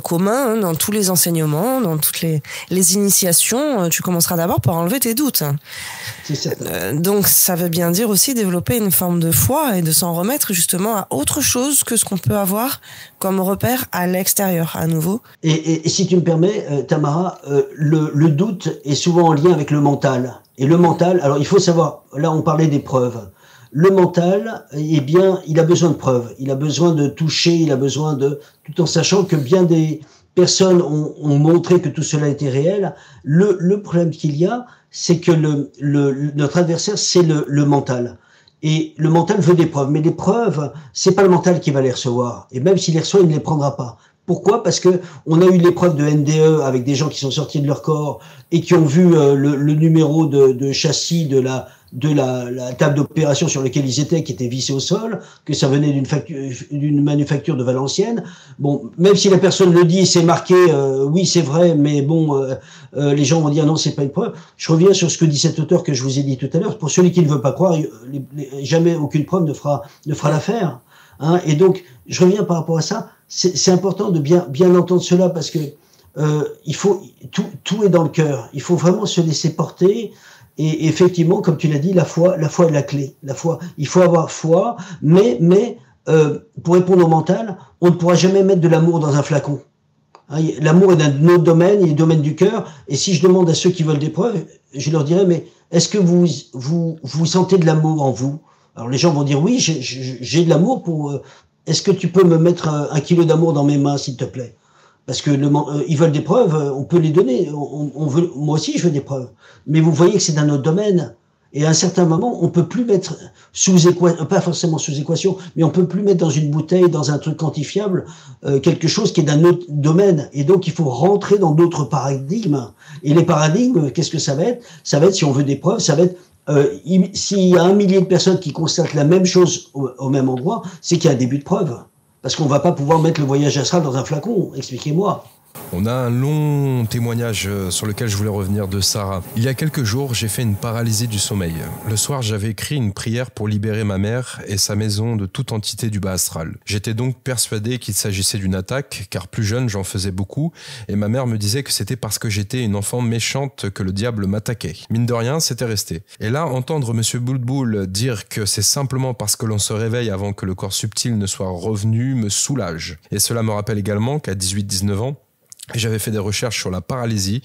commun dans tous les enseignements, dans toutes les initiations. Tu commenceras d'abord par enlever tes doutes. C'est certain. Donc, ça veut bien dire aussi développer une forme de foi et de s'en remettre justement à autre chose que ce qu'on peut avoir comme repère à l'extérieur, à nouveau. Et si tu me permets, Tamara, le doute est souvent en lien avec le mental. Et le mental, alors il faut savoir, là on parlait des preuves. Le mental, eh bien, il a besoin de preuves, il a besoin de toucher, il a besoin tout en sachant que bien des personnes ont montré que tout cela était réel. Le problème qu'il y a, c'est que notre adversaire, c'est le mental. Et le mental veut des preuves, mais les preuves, c'est pas le mental qui va les recevoir. Et même s'il les reçoit, il ne les prendra pas. Pourquoi ? Parce que on a eu l'épreuve de NDE avec des gens qui sont sortis de leur corps et qui ont vu le numéro de châssis de la table d'opération sur laquelle ils étaient, qui était vissé au sol, que ça venait d'une manufacture de Valenciennes. Bon, même si la personne le dit, c'est marqué, oui, c'est vrai, mais bon, les gens vont dire non, c'est pas une preuve. Je reviens sur ce que dit cet auteur que je vous ai dit tout à l'heure. Pour celui qui ne veut pas croire, jamais aucune preuve ne fera l'affaire. Hein, et donc, je reviens par rapport à ça. C'est important de bien entendre cela parce que il faut tout est dans le cœur. Il faut vraiment se laisser porter. Et effectivement, comme tu l'as dit, la foi est la clé. La foi, il faut avoir foi, mais pour répondre au mental, on ne pourra jamais mettre de l'amour dans un flacon. Hein, l'amour est d'un autre domaine, il est le domaine du cœur. Et si je demande à ceux qui veulent des preuves, je leur dirais, mais est-ce que vous sentez de l'amour en vous ? Alors les gens vont dire oui, j'ai de l'amour pour. Est-ce que tu peux me mettre 1 kilo d'amour dans mes mains, s'il te plaît ? Parce que ils veulent des preuves, on peut les donner. Moi aussi, je veux des preuves. Mais vous voyez que c'est d'un autre domaine. Et à un certain moment, on peut plus mettre pas forcément sous équation, mais on peut plus mettre dans une bouteille, dans un truc quantifiable, quelque chose qui est d'un autre domaine. Et donc, il faut rentrer dans d'autres paradigmes. Et les paradigmes, qu'est-ce que ça va être ? Ça va être, si on veut des preuves, ça va être s'il y a 1 millier de personnes qui constatent la même chose au même endroit, c'est qu'il y a un début de preuve. Parce qu'on ne va pas pouvoir mettre le voyage astral dans un flacon. Expliquez-moi. On a un long témoignage sur lequel je voulais revenir de Sarah. Il y a quelques jours, j'ai fait une paralysie du sommeil. Le soir, j'avais écrit une prière pour libérer ma mère et sa maison de toute entité du bas astral. J'étais donc persuadé qu'il s'agissait d'une attaque, car plus jeune, j'en faisais beaucoup, et ma mère me disait que c'était parce que j'étais une enfant méchante que le diable m'attaquait. Mine de rien, c'était resté. Et là, entendre Monsieur Boulboul dire que c'est simplement parce que l'on se réveille avant que le corps subtil ne soit revenu me soulage. Et cela me rappelle également qu'à 18-19 ans, j'avais fait des recherches sur la paralysie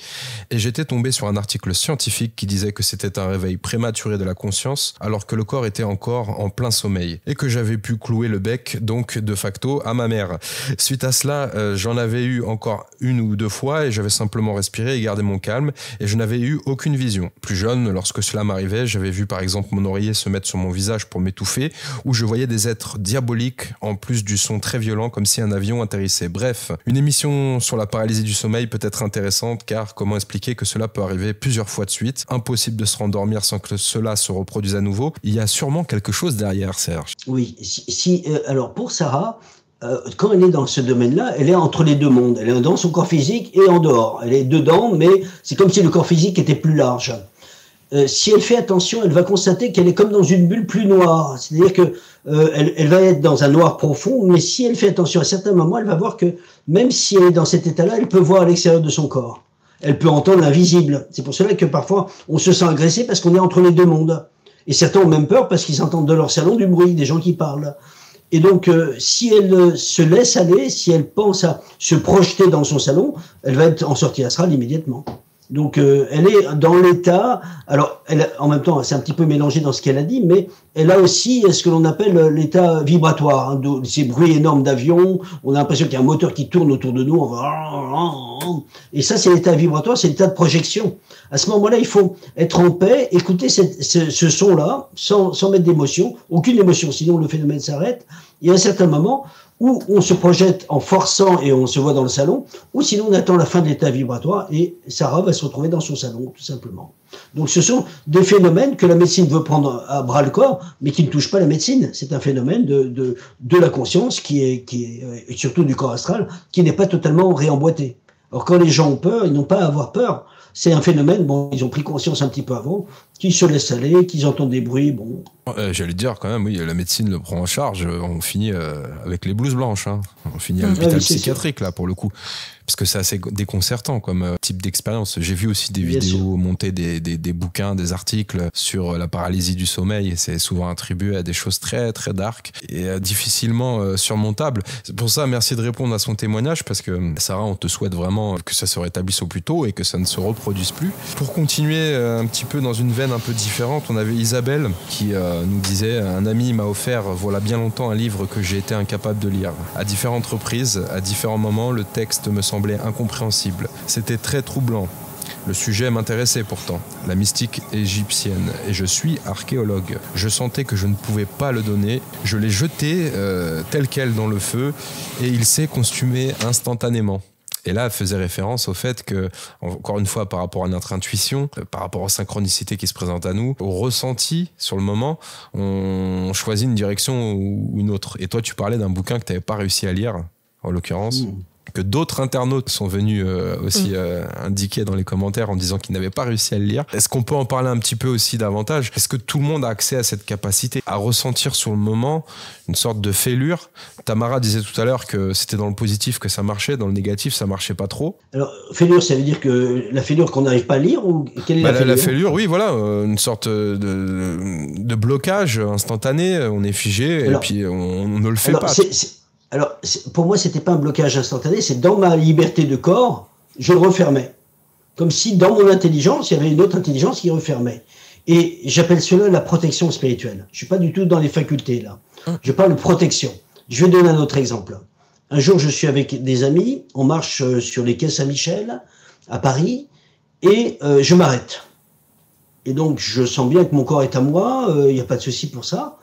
et j'étais tombé sur un article scientifique qui disait que c'était un réveil prématuré de la conscience alors que le corps était encore en plein sommeil et que j'avais pu clouer le bec donc de facto à ma mère. Suite à cela, j'en avais eu encore 1 ou 2 fois et j'avais simplement respiré et gardé mon calme et je n'avais eu aucune vision. Plus jeune, lorsque cela m'arrivait, j'avais vu par exemple mon oreiller se mettre sur mon visage pour m'étouffer ou je voyais des êtres diaboliques en plus du son très violent comme si un avion atterrissait. Bref, une émission sur la paralysie du sommeil peut être intéressante car comment expliquer que cela peut arriver plusieurs fois de suite, impossible de se rendormir sans que cela se reproduise à nouveau. Il y a sûrement quelque chose derrière, Serge. Oui, alors pour Sarah, quand elle est dans ce domaine-là, elle est entre les deux mondes. Elle est dans son corps physique et en dehors. Elle est dedans, mais c'est comme si le corps physique était plus large. si elle fait attention, elle va constater qu'elle est comme dans une bulle plus noire. C'est-à-dire que elle va être dans un noir profond, mais si elle fait attention à certains moments, elle va voir que même si elle est dans cet état-là, elle peut voir à l'extérieur de son corps. Elle peut entendre l'invisible. C'est pour cela que parfois, on se sent agressé parce qu'on est entre les deux mondes. Et certains ont même peur parce qu'ils entendent de leur salon du bruit, des gens qui parlent. Et donc, si elle se laisse aller, si elle pense à se projeter dans son salon, elle va être en sortie astrale immédiatement. Donc, elle est dans l'état. Alors, en même temps, c'est un petit peu mélangé dans ce qu'elle a dit, mais elle a aussi ce que l'on appelle l'état vibratoire. Hein, ces bruits énormes d'avion. On a l'impression qu'il y a un moteur qui tourne autour de nous. On va... Et ça, c'est l'état vibratoire, c'est l'état de projection. À ce moment-là, il faut être en paix, écouter ce son-là, sans mettre d'émotion, aucune émotion, sinon le phénomène s'arrête. Il y a un certain moment où on se projette en forçant et on se voit dans le salon, ou sinon on attend la fin de l'état vibratoire et Sarah va se retrouver dans son salon, tout simplement. Donc ce sont des phénomènes que la médecine veut prendre à bras le corps, mais qui ne touchent pas la médecine. C'est un phénomène de la conscience qui est et surtout du corps astral, qui n'est pas totalement réemboîté. Alors quand les gens ont peur, ils n'ont pas à avoir peur. C'est un phénomène, bon, ils ont pris conscience un petit peu avant, qu'ils se laissent aller, qu'ils entendent des bruits, bon. J'allais dire quand même, oui, la médecine le prend en charge. On finit avec les blouses blanches. Hein. On finit à l'hôpital psychiatrique, là, pour le coup. Parce que c'est assez déconcertant comme type d'expérience. J'ai vu aussi des vidéos monter des bouquins, des articles sur la paralysie du sommeil. C'est souvent attribué à des choses très, très dark et difficilement surmontables. C'est pour ça, merci de répondre à son témoignage, parce que Sarah, on te souhaite vraiment que ça se rétablisse au plus tôt et que ça ne se reproduise plus. Pour continuer un petit peu dans une veine un peu différente, on avait Isabelle qui nous disait: un ami m'a offert voilà bien longtemps un livre que j'ai été incapable de lire. À différentes reprises, à différents moments, le texte me semblait incompréhensible. C'était très troublant. Le sujet m'intéressait pourtant, la mystique égyptienne, et je suis archéologue. Je sentais que je ne pouvais pas le donner. Je l'ai jeté tel quel dans le feu et il s'est consumé instantanément. Et là, elle faisait référence au fait que, encore une fois, par rapport à notre intuition, par rapport aux synchronicités qui se présentent à nous, au ressenti sur le moment, on choisit une direction ou une autre. Et toi, tu parlais d'un bouquin que tu n'avais pas réussi à lire, en l'occurrence. Que d'autres internautes sont venus aussi indiquer dans les commentaires en disant qu'ils n'avaient pas réussi à le lire. Est-ce qu'on peut en parler un petit peu aussi davantage? Est-ce que tout le monde a accès à cette capacité à ressentir sur le moment une sorte de fêlure? Tamara disait tout à l'heure que c'était dans le positif que ça marchait, dans le négatif ça marchait pas trop. Alors fêlure, ça veut dire que la fêlure qu'on n'arrive pas à lire, ou quelle est la fêlure? La fêlure, oui, voilà, une sorte de blocage instantané, on est figé. Alors, et puis on ne le fait pas. Alors, pour moi, c'était pas un blocage instantané, c'est dans ma liberté de corps, je le refermais. Comme si dans mon intelligence, il y avait une autre intelligence qui refermait. Et j'appelle cela la protection spirituelle. Je suis pas du tout dans les facultés, là. Je parle de protection. Je vais donner un autre exemple. Un jour, je suis avec des amis, on marche sur les quais Saint-Michel, à Paris, et je m'arrête. Et donc, je sens bien que mon corps est à moi, il n'y a pas de souci pour ça.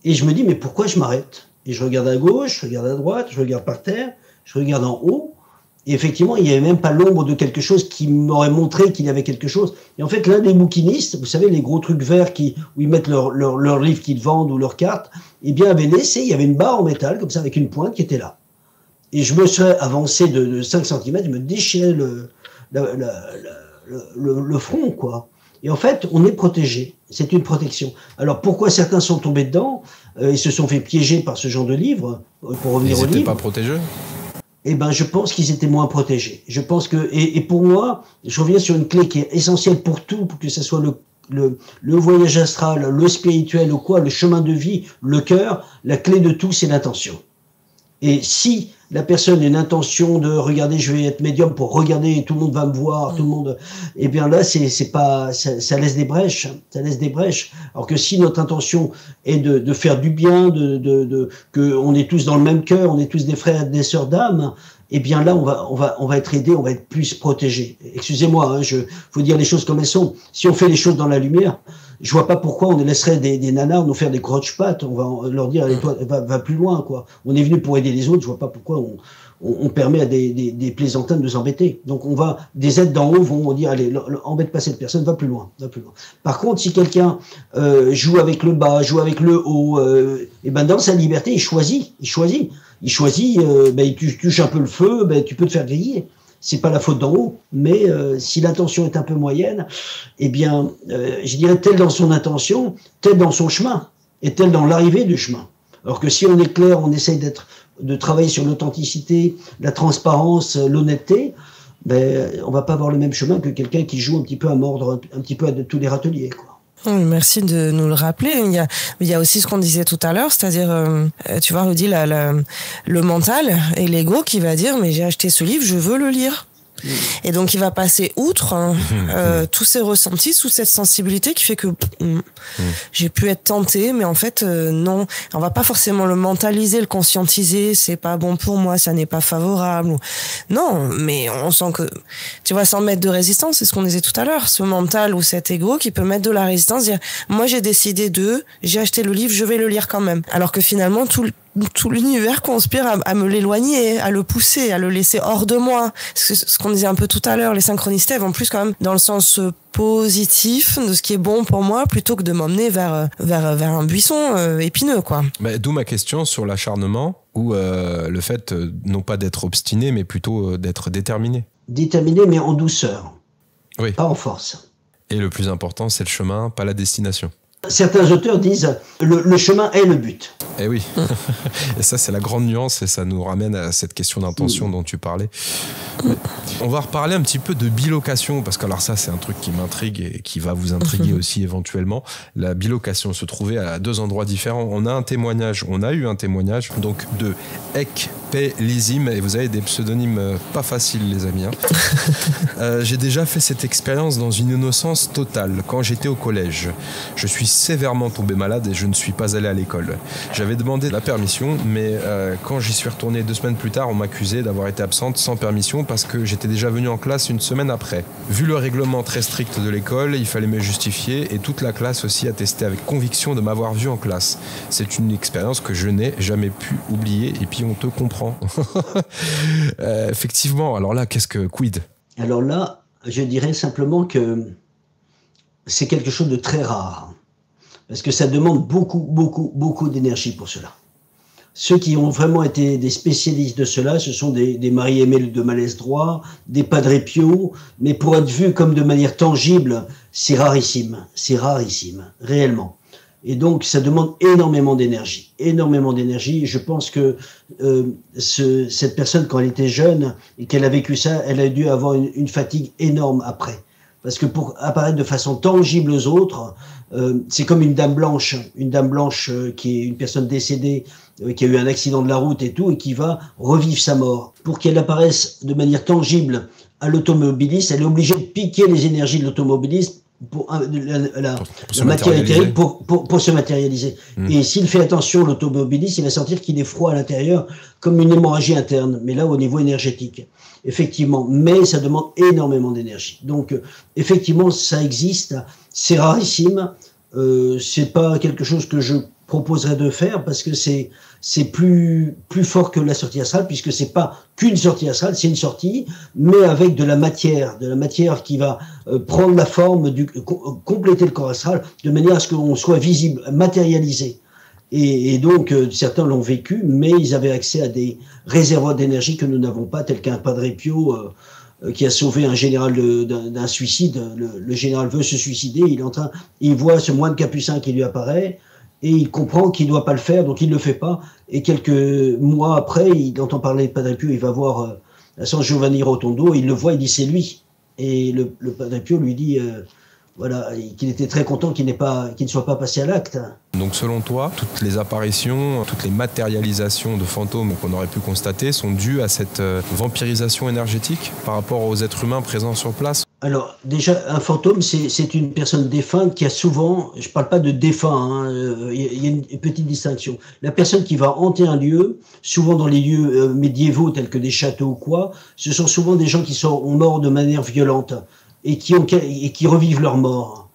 Et je me dis, mais pourquoi je m'arrête? Et je regarde à gauche, je regarde à droite, je regarde par terre, je regarde en haut. Et effectivement, il n'y avait même pas l'ombre de quelque chose qui m'aurait montré qu'il y avait quelque chose. Et en fait, l'un des bouquinistes, vous savez, les gros trucs verts où ils mettent leurs livres qu'ils vendent ou leurs cartes, eh bien, avait laissé, il y avait une barre en métal, comme ça, avec une pointe qui était là. Et je me serais avancé de 5 cm, je me déchirais le front, quoi. Et en fait, on est protégé. C'est une protection. Alors, pourquoi certains sont tombés dedans et se sont fait piéger par ce genre de livre, pour revenir au livre? Ils n'étaient pas protégés? Eh ben, je pense qu'ils étaient moins protégés. Je pense que, et pour moi, je reviens sur une clé qui est essentielle pour tout, pour que ce soit le voyage astral, le spirituel ou quoi, le chemin de vie, le cœur, la clé de tout, c'est l'intention. Et si la personne a une intention de regarder, je vais être médium pour regarder, tout le monde va me voir, tout le monde, eh bien là, c'est pas, ça laisse des brèches, ça laisse des brèches. Alors que si notre intention est de faire du bien, que on est tous dans le même cœur, on est tous des frères et des sœurs d'âme, eh bien là, on va être aidé, on va être plus protégé. Excusez-moi, faut dire les choses comme elles sont. Si on fait les choses dans la lumière, je vois pas pourquoi on laisserait des nanars nous faire des croche-pattes. On va leur dire, allez, toi, va plus loin, quoi. On est venu pour aider les autres. Je vois pas pourquoi on permet à des plaisantins de nous embêter. Donc des aides d'en haut vont dire, allez, embête pas cette personne, va plus loin, va plus loin. Par contre, si quelqu'un joue avec le bas, joue avec le haut, et ben dans sa liberté, il choisit, il touche un peu le feu, ben tu peux te faire griller. c'est pas la faute d'en haut, mais si l'intention est un peu moyenne, eh bien, je dirais tel dans son intention, tel dans son chemin, et tel dans l'arrivée du chemin. Alors que si on est clair, on essaye de travailler sur l'authenticité, la transparence, l'honnêteté, ben, on va pas avoir le même chemin que quelqu'un qui joue un petit peu à mordre un petit peu à tous les râteliers, quoi. Merci de nous le rappeler. Il y a aussi ce qu'on disait tout à l'heure, c'est-à-dire, tu vois, Rudy, le mental et l'ego qui va dire, mais j'ai acheté ce livre, je veux le lire. Et donc il va passer outre tous ces ressentis, toute cette sensibilité qui fait que j'ai pu être tenté, mais en fait non, on va pas forcément le mentaliser, le conscientiser, c'est pas bon pour moi, ça n'est pas favorable. Non, mais on sent que, tu vois, sans mettre de résistance, c'est ce qu'on disait tout à l'heure, ce mental ou cet ego qui peut mettre de la résistance, dire moi j'ai décidé j'ai acheté le livre, je vais le lire quand même. Alors que finalement tout l'univers conspire à me l'éloigner, à le pousser, à le laisser hors de moi. Ce qu'on disait un peu tout à l'heure, les synchronicités, elles vont plus quand même dans le sens positif de ce qui est bon pour moi, plutôt que de m'emmener vers un buisson épineux, quoi. Bah, d'où ma question sur l'acharnement, ou le fait non pas d'être obstiné, mais plutôt d'être déterminé. Déterminé, mais en douceur, Oui. pas en force. Et le plus important, c'est le chemin, pas la destination. Certains auteurs disent le chemin est le but. Eh oui, et ça c'est la grande nuance et ça nous ramène à cette question d'intention dont tu parlais. On va reparler un petit peu de bilocation, parce que alors ça c'est un truc qui m'intrigue et qui va vous intriguer aussi éventuellement. La bilocation, se trouver à 2 endroits différents. On a eu un témoignage donc de Ek P. Lizim, et vous avez des pseudonymes pas faciles les amis. J'ai déjà fait cette expérience dans une innocence totale quand j'étais au collège. Je suis sévèrement tombé malade et je ne suis pas allé à l'école. J'avais demandé la permission, mais quand j'y suis retourné 2 semaines plus tard, on m'accusait d'avoir été absente sans permission parce que j'étais déjà venu en classe une semaine après. Vu le règlement très strict de l'école, il fallait me justifier et toute la classe aussi attestait avec conviction de m'avoir vu en classe. C'est une expérience que je n'ai jamais pu oublier et puis on te comprend. Effectivement, alors là, quid ? Alors là, je dirais simplement que c'est quelque chose de très rare. Parce que ça demande beaucoup d'énergie pour cela. Ceux qui ont vraiment été des spécialistes de cela, ce sont des Marie-Aimée de Malestroit, des Padre Pio, mais pour être vu comme de manière tangible, c'est rarissime, réellement. Et donc, ça demande énormément d'énergie. Je pense que cette personne, quand elle était jeune et qu'elle a vécu ça, elle a dû avoir une fatigue énorme après. Parce que pour apparaître de façon tangible aux autres, c'est comme une dame blanche qui est une personne décédée, qui a eu un accident de la route et tout, et qui va revivre sa mort. Pour qu'elle apparaisse de manière tangible à l'automobiliste, elle est obligée de piquer les énergies de l'automobiliste pour la matière éthérique pour se matérialiser. Et s'il fait attention, l'automobiliste, il va sentir qu'il est froid à l'intérieur, comme une hémorragie interne, mais là au niveau énergétique. Effectivement, mais ça demande énormément d'énergie. Donc, effectivement, ça existe, c'est rarissime. C'est pas quelque chose que je proposerais de faire parce que c'est plus fort que la sortie astrale, puisque c'est pas qu'une sortie astrale, c'est une sortie, mais avec de la matière qui va prendre la forme compléter le corps astral de manière à ce qu'on soit visible, matérialisé. Et donc, certains l'ont vécu, mais ils avaient accès à des réservoirs d'énergie que nous n'avons pas, tel qu'un Padre Pio qui a sauvé un général d'un suicide. Le général veut se suicider, il voit ce moine capucin qui lui apparaît, et il comprend qu'il ne doit pas le faire, donc il ne le fait pas. Et quelques mois après, il entend parler de Padre Pio, il va voir San Giovanni Rotondo, il le voit, il dit c'est lui. Et le Padre Pio lui dit... voilà, qu'il était très content qu'il ne soit pas passé à l'acte. Donc selon toi, toutes les apparitions, toutes les matérialisations de fantômes qu'on aurait pu constater sont dues à cette vampirisation énergétique par rapport aux êtres humains présents sur place ? Alors déjà, un fantôme, c'est une personne défunte qui a souvent, je ne parle pas de défunt, il y a une petite distinction. La personne qui va hanter un lieu, souvent dans les lieux médiévaux tels que des châteaux ou quoi, ce sont souvent des gens qui sont morts de manière violente. Et qui revivent leur mort.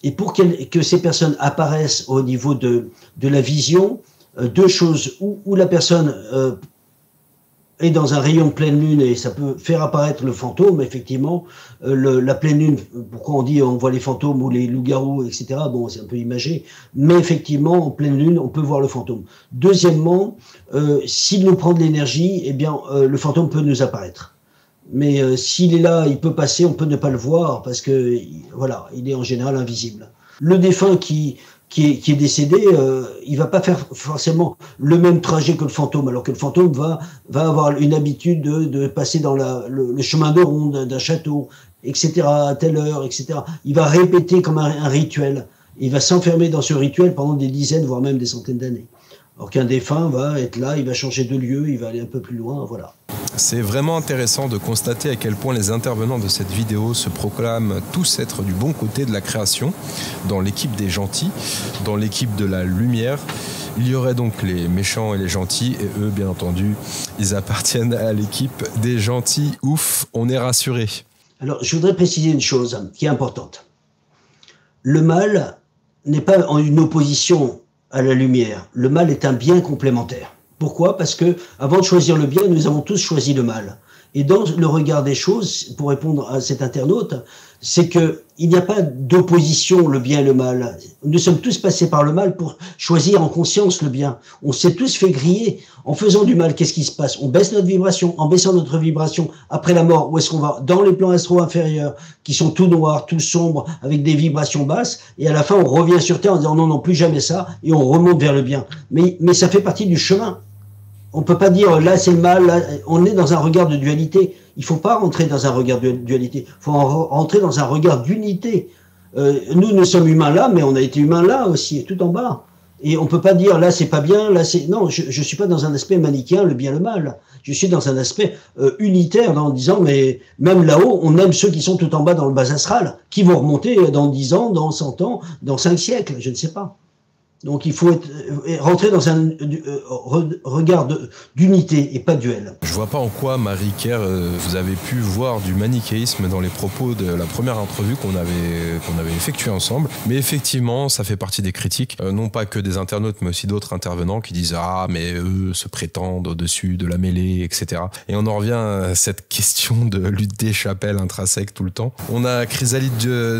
Et pour que ces personnes apparaissent au niveau de la vision, 2 choses, où la personne est dans un rayon de pleine lune et ça peut faire apparaître le fantôme, effectivement, la pleine lune, pourquoi on dit on voit les fantômes ou les loups-garous, etc., bon, c'est un peu imagé, mais effectivement, en pleine lune, on peut voir le fantôme. Deuxièmement, s'il nous prend de l'énergie, eh bien, le fantôme peut nous apparaître. Mais s'il est là, il peut passer, on peut ne pas le voir parce que voilà, il est en général invisible. Le défunt qui est décédé, il va pas faire forcément le même trajet que le fantôme, alors que le fantôme va avoir une habitude de passer dans le chemin de ronde d'un château, etc., à telle heure, etc. Il va répéter comme un rituel. Il va s'enfermer dans ce rituel pendant des dizaines, voire même des centaines d'années. Alors qu'un défunt va être là, il va changer de lieu, il va aller un peu plus loin, voilà. C'est vraiment intéressant de constater à quel point les intervenants de cette vidéo se proclament tous être du bon côté de la création, dans l'équipe des gentils, dans l'équipe de la lumière. Il y aurait donc les méchants et les gentils, et eux, bien entendu, ils appartiennent à l'équipe des gentils. Ouf, on est rassurés. Alors, je voudrais préciser une chose qui est importante. Le mal n'est pas en une opposition à la lumière. Le mal est un bien complémentaire. Pourquoi? Parce que avant de choisir le bien, nous avons tous choisi le mal. Et dans le regard des choses, pour répondre à cet internaute, c'est que il n'y a pas d'opposition, le bien et le mal. Nous sommes tous passés par le mal pour choisir en conscience le bien. On s'est tous fait griller. En faisant du mal, qu'est-ce qui se passe? On baisse notre vibration. En baissant notre vibration, après la mort, où est-ce qu'on va? Dans les plans astro-inférieurs, qui sont tout noirs, tout sombres, avec des vibrations basses. Et à la fin, on revient sur Terre en disant non, plus jamais ça. Et on remonte vers le bien. Mais ça fait partie du chemin. On peut pas dire là c'est le mal, là, on est dans un regard de dualité. Il faut pas rentrer dans un regard de dualité. Il faut rentrer dans un regard d'unité. Nous sommes humains là, mais on a été humains là aussi, tout en bas. Et on peut pas dire là c'est pas bien, là c'est non. Je suis pas dans un aspect manichéen, le bien le mal. Je suis dans un aspect unitaire, en disant mais même là-haut, on aime ceux qui sont tout en bas dans le bas astral, qui vont remonter dans 10 ans, dans 100 ans, dans 5 siècles, je ne sais pas. Donc il faut rentrer dans un regard d'unité et pas de duel. Je vois pas en quoi, Marie Kerr, vous avez pu voir du manichéisme dans les propos de la première entrevue qu'on avait effectuée ensemble. Mais effectivement, ça fait partie des critiques, non pas que des internautes, mais aussi d'autres intervenants qui disent « Ah, mais eux se prétendent au-dessus de la mêlée, etc. » Et on en revient à cette question de lutte des chapelles intrinsèque tout le temps. On a Chrysalide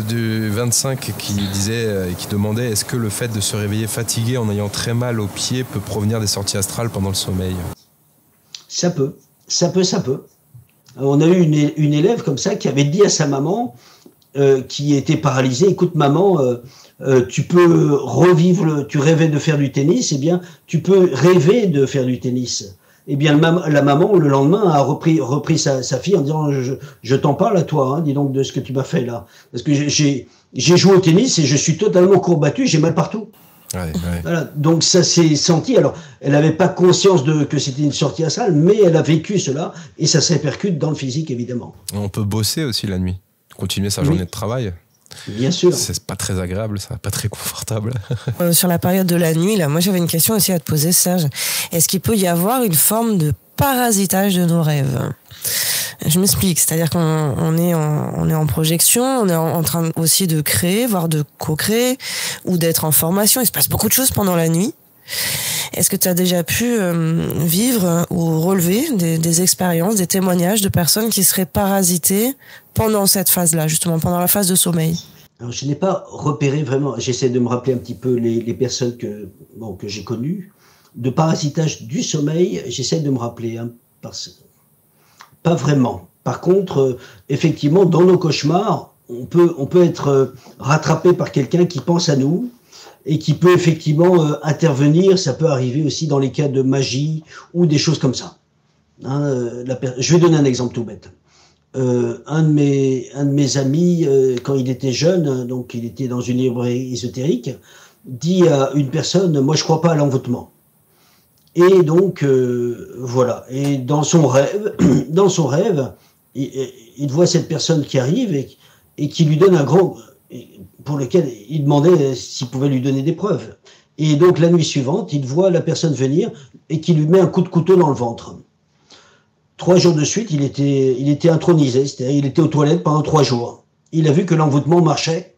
du 25 qui disait et qui demandait « Est-ce que le fait de se réveiller fatigué en ayant très mal aux pieds peut provenir des sorties astrales pendant le sommeil? » Ça peut. On a eu une élève comme ça qui avait dit à sa maman, qui était paralysée, écoute maman, tu peux revivre, tu rêvais de faire du tennis, eh bien tu peux rêver de faire du tennis. Eh bien la maman le lendemain a repris sa fille en disant je t'en parle à toi, hein, dis donc de ce que tu m'as fait là, parce que j'ai joué au tennis et je suis totalement courbattu, j'ai mal partout. Ouais. Voilà, donc ça s'est senti. Alors, elle n'avait pas conscience que c'était une sortie astrale, mais elle a vécu cela et ça se répercute dans le physique évidemment. On peut bosser aussi la nuit, continuer sa journée de travail. Bien sûr. C'est pas très agréable, ça, pas très confortable. Sur la période de la nuit, là, moi j'avais une question aussi à te poser, Serge. Est-ce qu'il peut y avoir une forme de parasitage de nos rêves? Je m'explique, c'est-à-dire qu'on est en projection, on est en train aussi de créer, voire de co-créer, ou d'être en formation. Il se passe beaucoup de choses pendant la nuit. Est-ce que tu as déjà pu vivre ou relever des expériences, des témoignages de personnes qui seraient parasitées pendant cette phase-là, justement, pendant la phase de sommeil? Alors, je n'ai pas repéré vraiment, j'essaie de me rappeler un petit peu les personnes que j'ai connues. De parasitage du sommeil, j'essaie de me rappeler, hein, pas vraiment. Par contre, effectivement, dans nos cauchemars, on peut être rattrapé par quelqu'un qui pense à nous et qui peut effectivement intervenir. Ça peut arriver aussi dans les cas de magie ou des choses comme ça. Hein, je vais donner un exemple tout bête. Un de mes amis, quand il était jeune, donc il était dans une librairie ésotérique, dit à une personne « Moi, je crois pas à l'envoûtement ». Et donc, voilà. Et dans son rêve, il voit cette personne qui arrive et qui lui donne un grand... pour lequel il demandait s'il pouvait lui donner des preuves. Et donc, la nuit suivante, il voit la personne venir et qui lui met un coup de couteau dans le ventre. 3 jours de suite, il était intronisé, c'est-à-dire il était aux toilettes pendant 3 jours. Il a vu que l'envoûtement marchait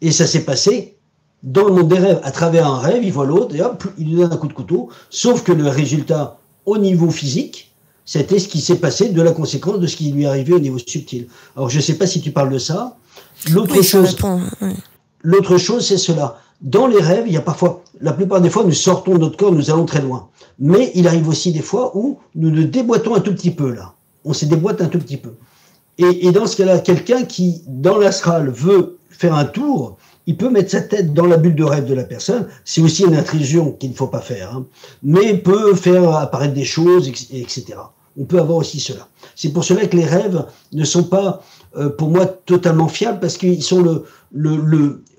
et ça s'est passé dans le monde des rêves. À travers un rêve, il voit l'autre et hop, il lui donne un coup de couteau. Sauf que le résultat, au niveau physique, c'était ce qui s'est passé de la conséquence de ce qui lui est arrivé au niveau subtil. Alors, je ne sais pas si tu parles de ça. L'autre chose, c'est cela. Dans les rêves, il y a parfois, la plupart des fois, nous sortons de notre corps, nous allons très loin. Mais il arrive aussi des fois où nous nous déboîtons un tout petit peu, là. On se déboîte un tout petit peu. Et dans ce cas-là, quelqu'un qui, dans l'astral, veut faire un tour, il peut mettre sa tête dans la bulle de rêve de la personne. C'est aussi une intrusion qu'il ne faut pas faire, hein. Mais peut faire apparaître des choses, etc. On peut avoir aussi cela. C'est pour cela que les rêves ne sont pas, pour moi, totalement fiables, parce qu'ils sont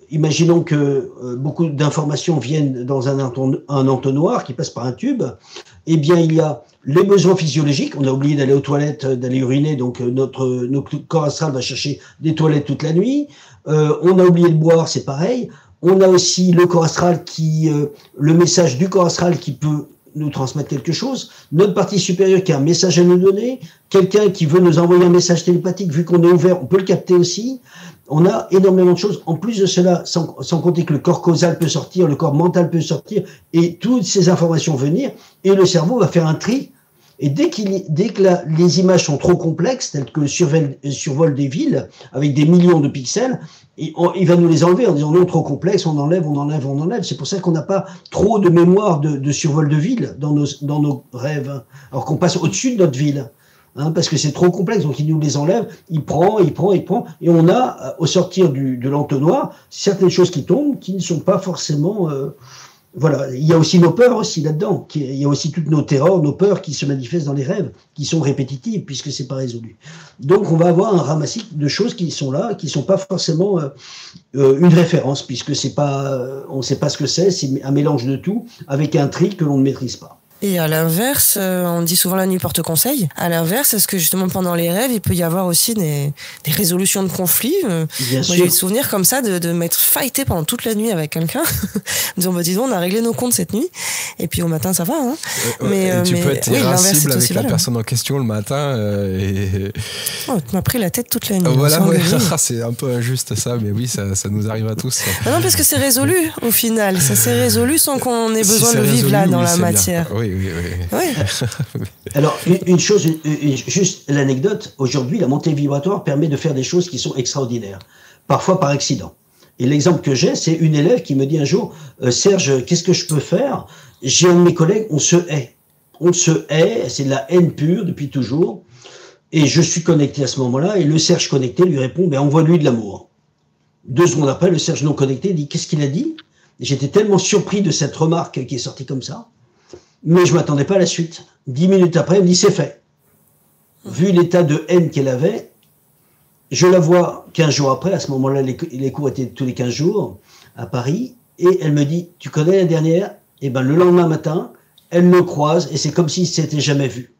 imaginons que beaucoup d'informations viennent dans un entonnoir qui passe par un tube. Eh bien, il y a les besoins physiologiques. On a oublié d'aller aux toilettes, d'aller uriner, donc notre corps astral va chercher des toilettes toute la nuit. On a oublié de boire, c'est pareil. On a aussi le corps astral le message du corps astral qui peut nous transmettre quelque chose. Notre partie supérieure qui a un message à nous donner. Quelqu'un qui veut nous envoyer un message télépathique, vu qu'on est ouvert, on peut le capter aussi. On a énormément de choses. En plus de cela, sans compter que le corps causal peut sortir, le corps mental peut sortir, et toutes ces informations venir, et le cerveau va faire un tri. Et dès que les images sont trop complexes, telles que le survol des villes, avec des millions de pixels, il va nous les enlever en disant non, trop complexe, on enlève. C'est pour ça qu'on n'a pas trop de mémoire de survol de ville dans nos rêves, alors qu'on passe au-dessus de notre ville. Hein, parce que c'est trop complexe, donc il nous les enlève, il prend, et on a, au sortir de l'entonnoir, certaines choses qui tombent, qui ne sont pas forcément... voilà, il y a aussi nos peurs aussi là-dedans, il y a aussi toutes nos terreurs, nos peurs qui se manifestent dans les rêves, qui sont répétitives, puisque c'est pas résolu. Donc on va avoir un ramassis de choses qui sont là, qui sont pas forcément une référence, puisque c'est pas, on sait pas ce que c'est un mélange de tout, avec un tri que l'on ne maîtrise pas. Et à l'inverse, on dit souvent la nuit porte conseil. À l'inverse, est-ce que justement pendant les rêves, il peut y avoir aussi des résolutions de conflits? Bien Moi, sûr. j'ai le souvenir comme ça de m'être fighté pendant toute la nuit avec quelqu'un, en disant bah, dis donc, on a réglé nos comptes cette nuit, et puis au matin ça va. Hein. Tu peux être irascible avec la valable. personne en question le matin. Oh, tu m'as pris la tête toute la nuit. Voilà, ouais. C'est un peu injuste ça, mais oui, ça nous arrive à tous. Non, parce que c'est résolu au final. Ça s'est résolu sans qu'on ait besoin de vivre là dans la matière. Oui. Alors, une chose, juste l'anecdote, aujourd'hui, la montée vibratoire permet de faire des choses qui sont extraordinaires, parfois par accident. Et l'exemple que j'ai, c'est une élève qui me dit un jour, Serge, qu'est-ce que je peux faire? J'ai un de mes collègues, on se hait. On se hait, c'est de la haine pure depuis toujours. Et je suis connecté à ce moment-là, et le Serge connecté lui répond, ben, envoie-lui de l'amour. 2 secondes après, le Serge non connecté dit, qu'est-ce qu'il a dit? J'étais tellement surpris de cette remarque qui est sortie comme ça. Mais je m'attendais pas à la suite. 10 minutes après, elle me dit c'est fait. Vu l'état de haine qu'elle avait, je la vois 15 jours après, à ce moment-là, les cours étaient tous les 15 jours à Paris, et elle me dit, tu connais la dernière? Et ben le lendemain matin, elle me croise, et c'est comme si c'était jamais vu.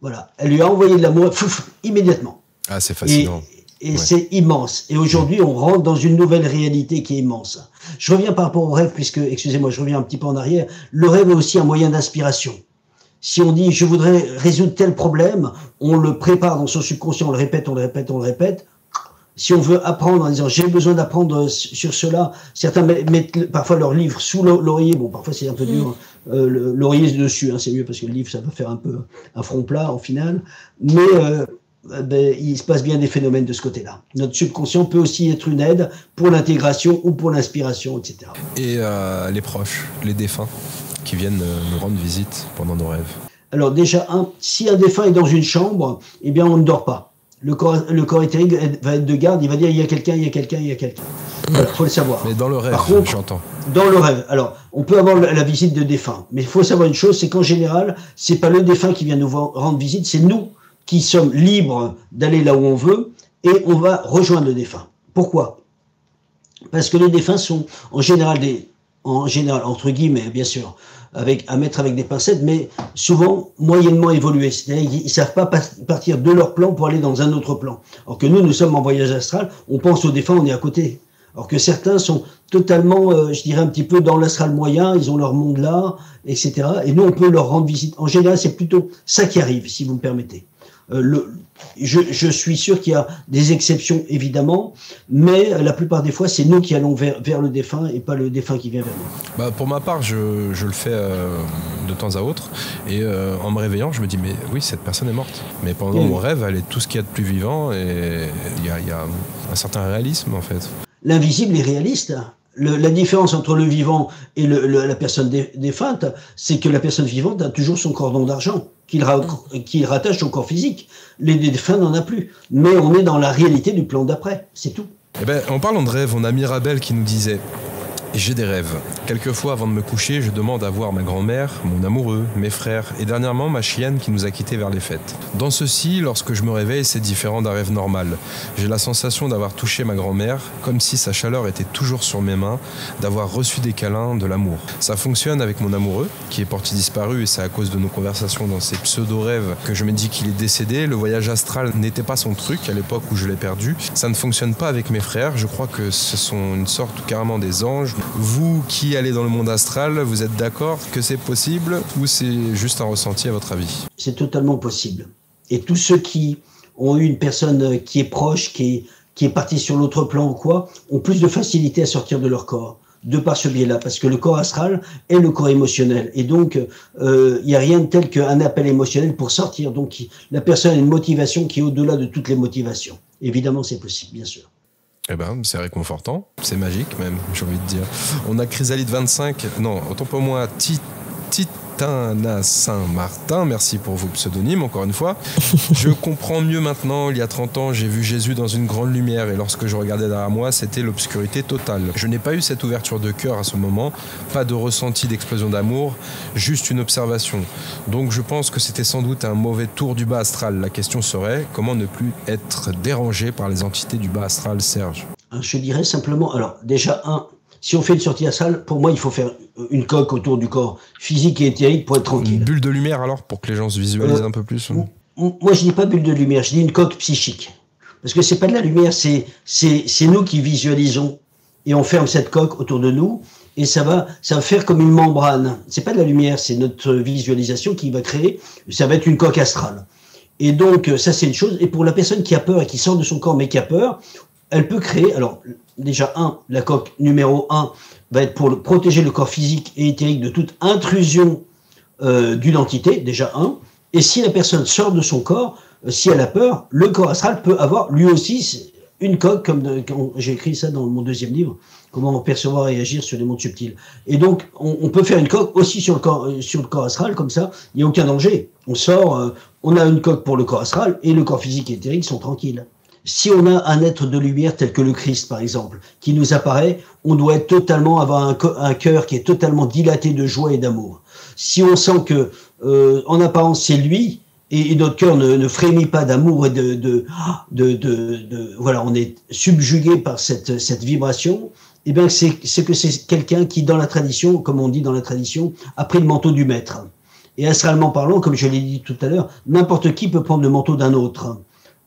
Voilà. Elle lui a envoyé de l'amour, immédiatement. Ah, c'est fascinant. Et c'est immense. Et aujourd'hui, on rentre dans une nouvelle réalité qui est immense. Je reviens par rapport au rêve, puisque, excusez-moi, je reviens un petit peu en arrière. Le rêve est aussi un moyen d'inspiration. Si on dit, je voudrais résoudre tel problème, on le prépare dans son subconscient, on le répète. Si on veut apprendre en disant, j'ai besoin d'apprendre sur cela, certains mettent parfois leur livre sous l'oreiller. Bon, parfois c'est un peu dur, l'oreiller dessus, hein, c'est mieux parce que le livre, ça peut faire un peu un front plat en final. Mais il se passe bien des phénomènes de ce côté-là. Notre subconscient peut aussi être une aide pour l'intégration ou pour l'inspiration, etc. Et les proches, les défunts qui viennent nous rendre visite pendant nos rêves. Alors déjà, si un défunt est dans une chambre, eh bien on ne dort pas. Le corps éthérique va être de garde, il va dire il y a quelqu'un. Voilà, faut le savoir. Mais dans le rêve, par contre, j'entends. Dans le rêve. Alors, on peut avoir la visite de défunt, mais il faut savoir une chose, c'est qu'en général, c'est pas le défunt qui vient nous rendre visite, c'est nous qui sommes libres d'aller là où on veut, et on va rejoindre le défunt. Pourquoi? Parce que les défunts sont en général entre guillemets, bien sûr, à mettre avec des pincettes, mais souvent moyennement évolués. C'est-à-dire qu'ils ne savent pas partir de leur plan pour aller dans un autre plan. Alors que nous sommes en voyage astral, on pense aux défunts, on est à côté. Alors que certains sont totalement, je dirais un petit peu dans l'astral moyen, ils ont leur monde là, etc. Et nous, on peut leur rendre visite. En général, c'est plutôt ça qui arrive, si vous me permettez. Je suis sûr qu'il y a des exceptions, évidemment, mais la plupart des fois, c'est nous qui allons vers le défunt et pas le défunt qui vient vers nous. Bah, pour ma part, je le fais de temps à autre, et en me réveillant, je me dis, mais oui, cette personne est morte. Mais pendant mon rêve, elle est tout ce qu'il y a de plus vivant, et il y a un certain réalisme, en fait. L'invisible est réaliste. La différence entre le vivant et la personne défunte, c'est que la personne vivante a toujours son cordon d'argent qu'il rattache au corps physique. Les défunts n'en a plus. Mais on est dans la réalité du plan d'après, c'est tout. Eh ben, en parlant de rêves, on a Mirabel qui nous disait: j'ai des rêves. Quelquefois, avant de me coucher, je demande à voir ma grand-mère, mon amoureux, mes frères et dernièrement ma chienne qui nous a quittés vers les fêtes. Dans ceci, lorsque je me réveille, c'est différent d'un rêve normal. J'ai la sensation d'avoir touché ma grand-mère, comme si sa chaleur était toujours sur mes mains, d'avoir reçu des câlins, de l'amour. Ça fonctionne avec mon amoureux, qui est porté disparu, et c'est à cause de nos conversations dans ces pseudo-rêves que je me dis qu'il est décédé. Le voyage astral n'était pas son truc à l'époque où je l'ai perdu. Ça ne fonctionne pas avec mes frères. Je crois que ce sont une sorte carrément des anges. Vous qui allez dans le monde astral, vous êtes d'accord que c'est possible ou c'est juste un ressenti à votre avis? C'est totalement possible. Et tous ceux qui ont eu une personne qui est proche, qui est partie sur l'autre plan ou quoi, ont plus de facilité à sortir de leur corps, de par ce biais-là, parce que le corps astral est le corps émotionnel. Et donc, il n'y a rien de tel qu'un appel émotionnel pour sortir. Donc, la personne a une motivation qui est au-delà de toutes les motivations. Évidemment, c'est possible, bien sûr. Eh ben, c'est réconfortant, c'est magique même, j'ai envie de dire. On a Chrysalide 25, non, autant pour moi, Titana Saint-Martin, merci pour vos pseudonymes, encore une fois. Je comprends mieux maintenant, il y a 30 ans, j'ai vu Jésus dans une grande lumière et lorsque je regardais derrière moi, c'était l'obscurité totale. Je n'ai pas eu cette ouverture de cœur à ce moment, pas de ressenti d'explosion d'amour, juste une observation. Donc je pense que c'était sans doute un mauvais tour du bas astral. La question serait, comment ne plus être dérangé par les entités du bas astral, Serge? Je dirais simplement, alors déjà, si on fait une sortie astrale, pour moi, il faut faire une coque autour du corps physique et éthérique pour être tranquille. Une bulle de lumière alors, pour que les gens se visualisent un peu plus? Moi, je dis pas bulle de lumière, je dis une coque psychique. Parce que c'est pas de la lumière, c'est nous qui visualisons. Et on ferme cette coque autour de nous, et ça va faire comme une membrane. C'est pas de la lumière, c'est notre visualisation qui va créer, ça va être une coque astrale. Et donc, ça c'est une chose. Et pour la personne qui a peur et qui sort de son corps mais qui a peur, elle peut créer, alors déjà la coque numéro 1 va être pour protéger le corps physique et éthérique de toute intrusion d'une entité, déjà et si la personne sort de son corps, si elle a peur, le corps astral peut avoir lui aussi une coque, comme j'ai écrit ça dans mon deuxième livre, comment percevoir et agir sur les mondes subtils. Et donc, on peut faire une coque aussi sur le corps astral, comme ça, il n'y a aucun danger. On sort, on a une coque pour le corps astral, et le corps physique et éthérique sont tranquilles. Si on a un être de lumière tel que le Christ, par exemple, qui nous apparaît, on doit être avoir un cœur qui est totalement dilaté de joie et d'amour. Si on sent que, en apparence, c'est lui, et notre cœur ne frémit pas d'amour et voilà, on est subjugué par cette vibration, eh bien, c'est que c'est quelqu'un qui, dans la tradition, comme on dit dans la tradition, a pris le manteau du maître. Et astralement parlant, comme je l'ai dit tout à l'heure, n'importe qui peut prendre le manteau d'un autre.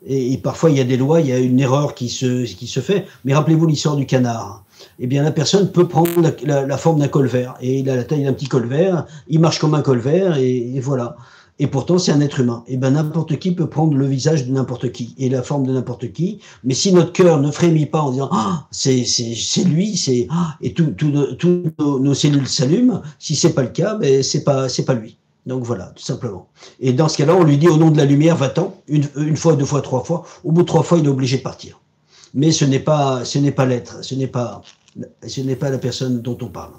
Et parfois, il y a des lois, il y a une erreur qui se fait. Mais rappelez-vous l'histoire du canard. Eh bien, la personne peut prendre la forme d'un colvert. Et il a la taille d'un petit colvert, il marche comme un colvert, et voilà. Et pourtant, c'est un être humain. Et bien, n'importe qui peut prendre le visage de n'importe qui, et la forme de n'importe qui. Mais si notre cœur ne frémit pas en disant « Ah, c'est lui », et toutes nos cellules s'allument, si c'est pas le cas, ben, c'est pas lui. Donc voilà, tout simplement. Et dans ce cas-là, on lui dit au nom de la lumière, va-t'en, une fois, deux fois, trois fois. Au bout de 3 fois, il est obligé de partir. Mais ce n'est pas l'être, ce n'est pas la personne dont on parle.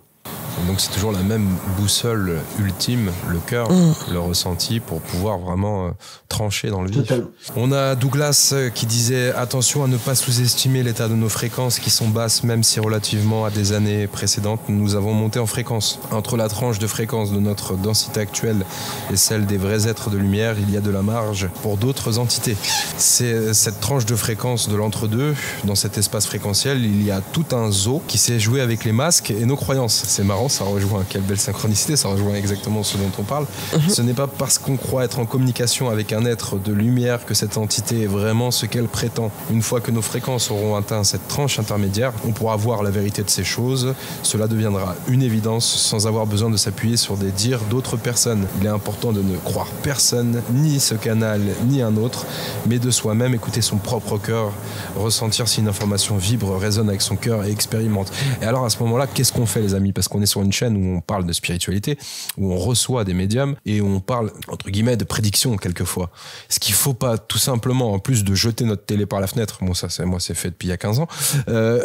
Donc c'est toujours la même boussole ultime, le cœur, le ressenti, pour pouvoir vraiment trancher dans le vif. Totalement. On a Douglas qui disait attention à ne pas sous-estimer l'état de nos fréquences qui sont basses, même si relativement à des années précédentes nous avons monté en fréquence. Entre la tranche de fréquence de notre densité actuelle et celle des vrais êtres de lumière, il y a de la marge pour d'autres entités. C'est cette tranche de fréquence de l'entre-deux, dans cet espace fréquentiel, il y a tout un zoo qui s'est joué avec les masques et nos croyances. C'est marrant, ça rejoint, quelle belle synchronicité, ça rejoint exactement ce dont on parle. Ce n'est pas parce qu'on croit être en communication avec un être de lumière que cette entité est vraiment ce qu'elle prétend. Une fois que nos fréquences auront atteint cette tranche intermédiaire, on pourra voir la vérité de ces choses. Cela deviendra une évidence sans avoir besoin de s'appuyer sur des dires d'autres personnes. Il est important de ne croire personne, ni ce canal, ni un autre, mais de soi-même écouter son propre cœur, ressentir si une information vibre, résonne avec son cœur et expérimente. Et alors à ce moment-là, qu'est-ce qu'on fait les amis? Parce qu'on est sur une chaîne où on parle de spiritualité, où on reçoit des médiums et où on parle, entre guillemets, de prédiction quelquefois. Est-ce qu'il faut pas tout simplement, en plus de jeter notre télé par la fenêtre, bon ça c'est fait depuis il y a 15 ans,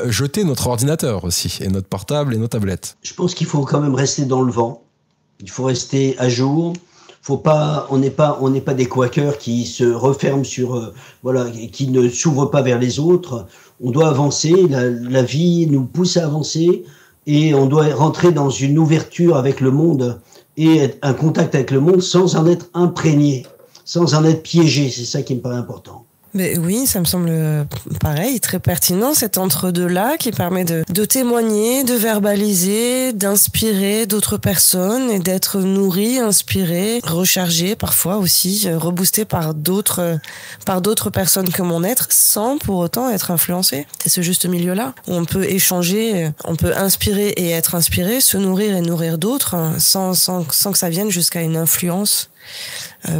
jeter notre ordinateur aussi, et notre portable et nos tablettes? Je pense qu'il faut quand même rester dans le vent. Il faut rester à jour. Faut pas, on n'est pas des quakers qui se referment sur, voilà, qui ne s'ouvrent pas vers les autres. On doit avancer. La vie nous pousse à avancer et on doit rentrer dans une ouverture avec le monde et un contact avec le monde sans en être imprégné, sans en être piégé. C'est ça qui me paraît important. Mais oui, ça me semble pareil, très pertinent, cet entre-deux-là qui permet de témoigner, de verbaliser, d'inspirer d'autres personnes et d'être nourri, inspiré, rechargé parfois aussi, reboosté par d'autres personnes que mon être sans pour autant être influencé. C'est ce juste milieu-là où on peut échanger, on peut inspirer et être inspiré, se nourrir et nourrir d'autres sans que ça vienne jusqu'à une influence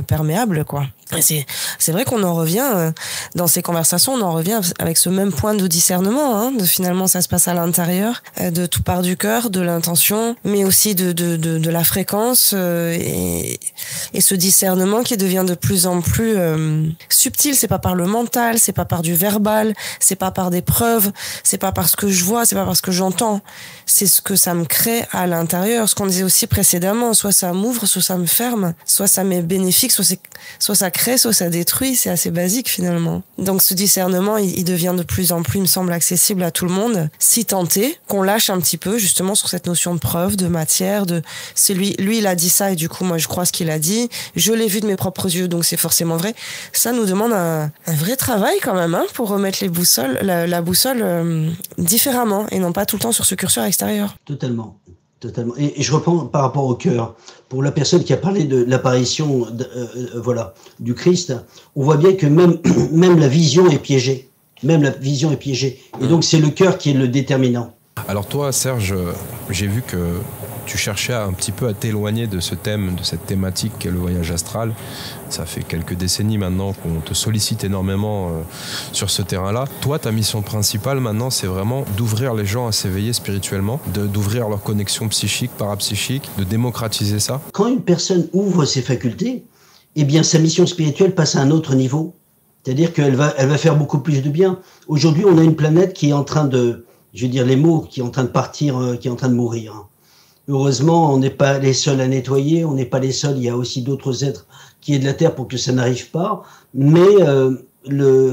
perméable, quoi. C'est vrai qu'on en revient dans ces conversations, on en revient avec ce même point de discernement, hein, de finalement ça se passe à l'intérieur, de tout part du cœur, de l'intention, mais aussi de la fréquence et ce discernement qui devient de plus en plus subtil. C'est pas par le mental, c'est pas par du verbal, c'est pas par des preuves, c'est pas parce que je vois, c'est pas parce que j'entends, c'est ce que ça me crée à l'intérieur. Ce qu'on disait aussi précédemment, soit ça m'ouvre, soit ça me ferme, soit ça m'est bénéfique, soit ça crée, soit ça détruit. C'est assez basique finalement. Donc ce discernement, il devient de plus en plus, il me semble, accessible à tout le monde, si tenté qu'on lâche un petit peu justement sur cette notion de preuve, de matière, c'est lui il a dit ça et du coup moi je crois ce qu'il a dit, je l'ai vu de mes propres yeux donc c'est forcément vrai. Ça nous demande un vrai travail quand même, hein, pour remettre les boussoles, la boussole différemment et non pas tout le temps sur ce curseur extérieur. Totalement. Totalement. Et je reprends par rapport au cœur. Pour la personne qui a parlé de l'apparition, voilà, du Christ, on voit bien que même la vision est piégée. Même la vision est piégée. Et donc c'est le cœur qui est le déterminant. Alors toi, Serge, j'ai vu que tu cherchais un petit peu à t'éloigner de ce thème, de cette thématique qu'est le voyage astral. Ça fait quelques décennies maintenant qu'on te sollicite énormément sur ce terrain-là. Toi, ta mission principale maintenant, c'est vraiment d'ouvrir les gens à s'éveiller spirituellement, d'ouvrir leur connexion psychique, parapsychique, de démocratiser ça. Quand une personne ouvre ses facultés, eh bien sa mission spirituelle passe à un autre niveau. C'est-à-dire qu'elle va faire beaucoup plus de bien. Aujourd'hui, on a une planète qui est en train de, je vais dire les mots, qui est en train de partir, qui est en train de mourir. Heureusement, on n'est pas les seuls à nettoyer, on n'est pas les seuls, il y a aussi d'autres êtres qui aident la Terre pour que ça n'arrive pas. Mais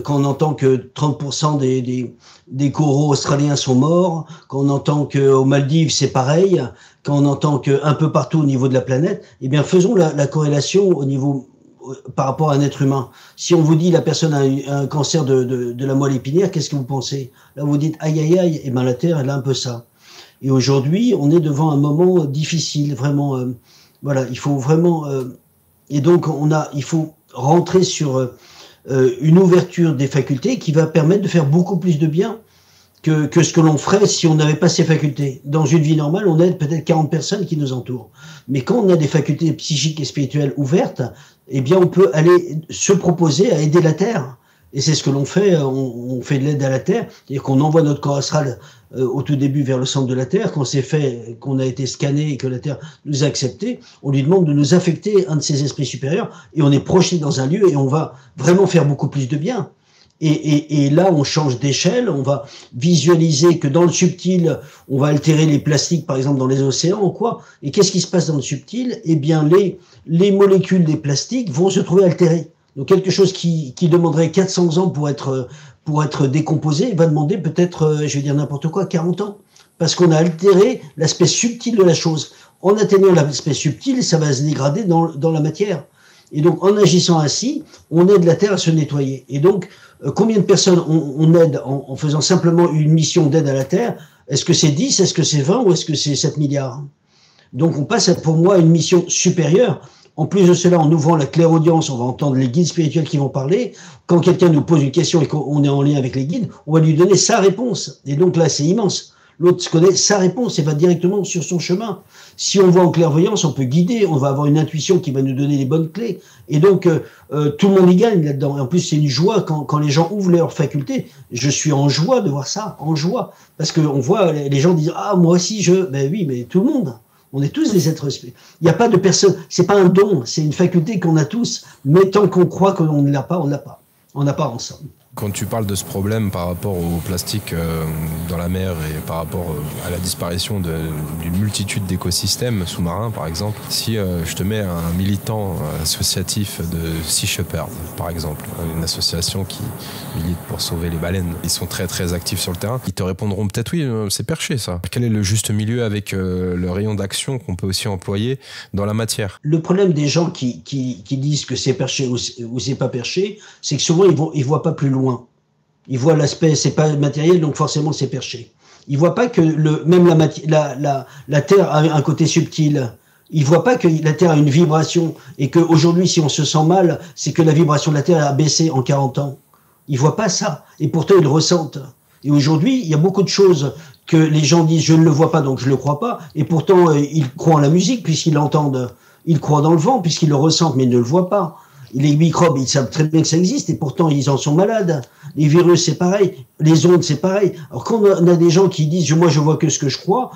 quand on entend que 30% des coraux australiens sont morts, quand on entend qu'aux Maldives c'est pareil, quand on entend qu'un peu partout au niveau de la planète, eh bien faisons la corrélation au niveau par rapport à un être humain. Si on vous dit la personne a un cancer de la moelle épinière, qu'est-ce que vous pensez? Là vous dites aïe aïe aïe, et bien la Terre elle a un peu ça. Et aujourd'hui, on est devant un moment difficile, vraiment. Voilà, il faut vraiment. Et donc, il faut rentrer sur une ouverture des facultés qui va permettre de faire beaucoup plus de bien que ce que l'on ferait si on n'avait pas ces facultés. Dans une vie normale, on aide peut-être 40 personnes qui nous entourent. Mais quand on a des facultés psychiques et spirituelles ouvertes, eh bien, on peut aller se proposer à aider la Terre. Et c'est ce que l'on fait, on fait de l'aide à la Terre, c'est-à-dire qu'on envoie notre corps astral au tout début vers le centre de la Terre, quand c'est fait, qu'on a été scanné et que la Terre nous a accepté, on lui demande de nous affecter un de ses esprits supérieurs, et on est projeté dans un lieu, et on va vraiment faire beaucoup plus de bien. Et là, on change d'échelle, on va visualiser que dans le subtil, on va altérer les plastiques, par exemple, dans les océans, ou quoi. Et qu'est-ce qui se passe dans le subtil? Eh bien, les molécules des plastiques vont se trouver altérées. Donc quelque chose qui demanderait 400 ans pour être décomposé va demander peut-être, je vais dire n'importe quoi, 40 ans. Parce qu'on a altéré l'aspect subtil de la chose. En atteignant l'aspect subtil, ça va se dégrader dans la matière. Et donc en agissant ainsi, on aide la Terre à se nettoyer. Et donc, combien de personnes on aide en faisant simplement une mission d'aide à la Terre? Est-ce que c'est 10, est-ce que c'est 20 ou est-ce que c'est 7 milliards? Donc on passe pour moi à une mission supérieure. En plus de cela, en ouvrant la clairaudience, on va entendre les guides spirituels qui vont parler. Quand quelqu'un nous pose une question et qu'on est en lien avec les guides, on va lui donner sa réponse. Et donc là, c'est immense. L'autre connaît sa réponse et va directement sur son chemin. Si on voit en clairvoyance, on peut guider, on va avoir une intuition qui va nous donner les bonnes clés. Et donc, tout le monde y gagne là-dedans. Et en plus, c'est une joie quand les gens ouvrent leurs facultés. Je suis en joie de voir ça, en joie. Parce qu'on voit, les gens disent « Ah, moi aussi, Ben oui, mais tout le monde. On est tous des êtres spirituels. Il n'y a pas de personne, c'est pas un don, c'est une faculté qu'on a tous. Mais tant qu'on croit qu'on ne l'a pas, on ne l'a pas. On n'a pas ensemble. » Quand tu parles de ce problème par rapport au plastique dans la mer et par rapport à la disparition d'une multitude d'écosystèmes sous-marins, par exemple, si je te mets un militant associatif de Sea Shepherd, par exemple, une association qui milite pour sauver les baleines, ils sont très très actifs sur le terrain, ils te répondront peut-être oui, c'est perché ça. Quel est le juste milieu avec le rayon d'action qu'on peut aussi employer dans la matière? Le problème des gens qui disent que c'est perché ou c'est pas perché, c'est que souvent ils voient pas plus loin. Ils voient l'aspect, c'est pas matériel, donc forcément c'est perché. Ils voient pas que même la Terre a un côté subtil. Ils voient pas que la Terre a une vibration et que aujourd'hui, si on se sent mal, c'est que la vibration de la Terre a baissé en 40 ans. Ils voient pas ça. Et pourtant, ils le ressentent. Et aujourd'hui, il y a beaucoup de choses que les gens disent, je ne le vois pas, donc je le crois pas. Et pourtant, ils croient en la musique puisqu'ils l'entendent. Ils croient dans le vent puisqu'ils le ressentent, mais ils ne le voient pas. Les microbes, ils savent très bien que ça existe et pourtant ils en sont malades. Les virus, c'est pareil. Les ondes, c'est pareil. Alors quand on a des gens qui disent « moi je vois que ce que je crois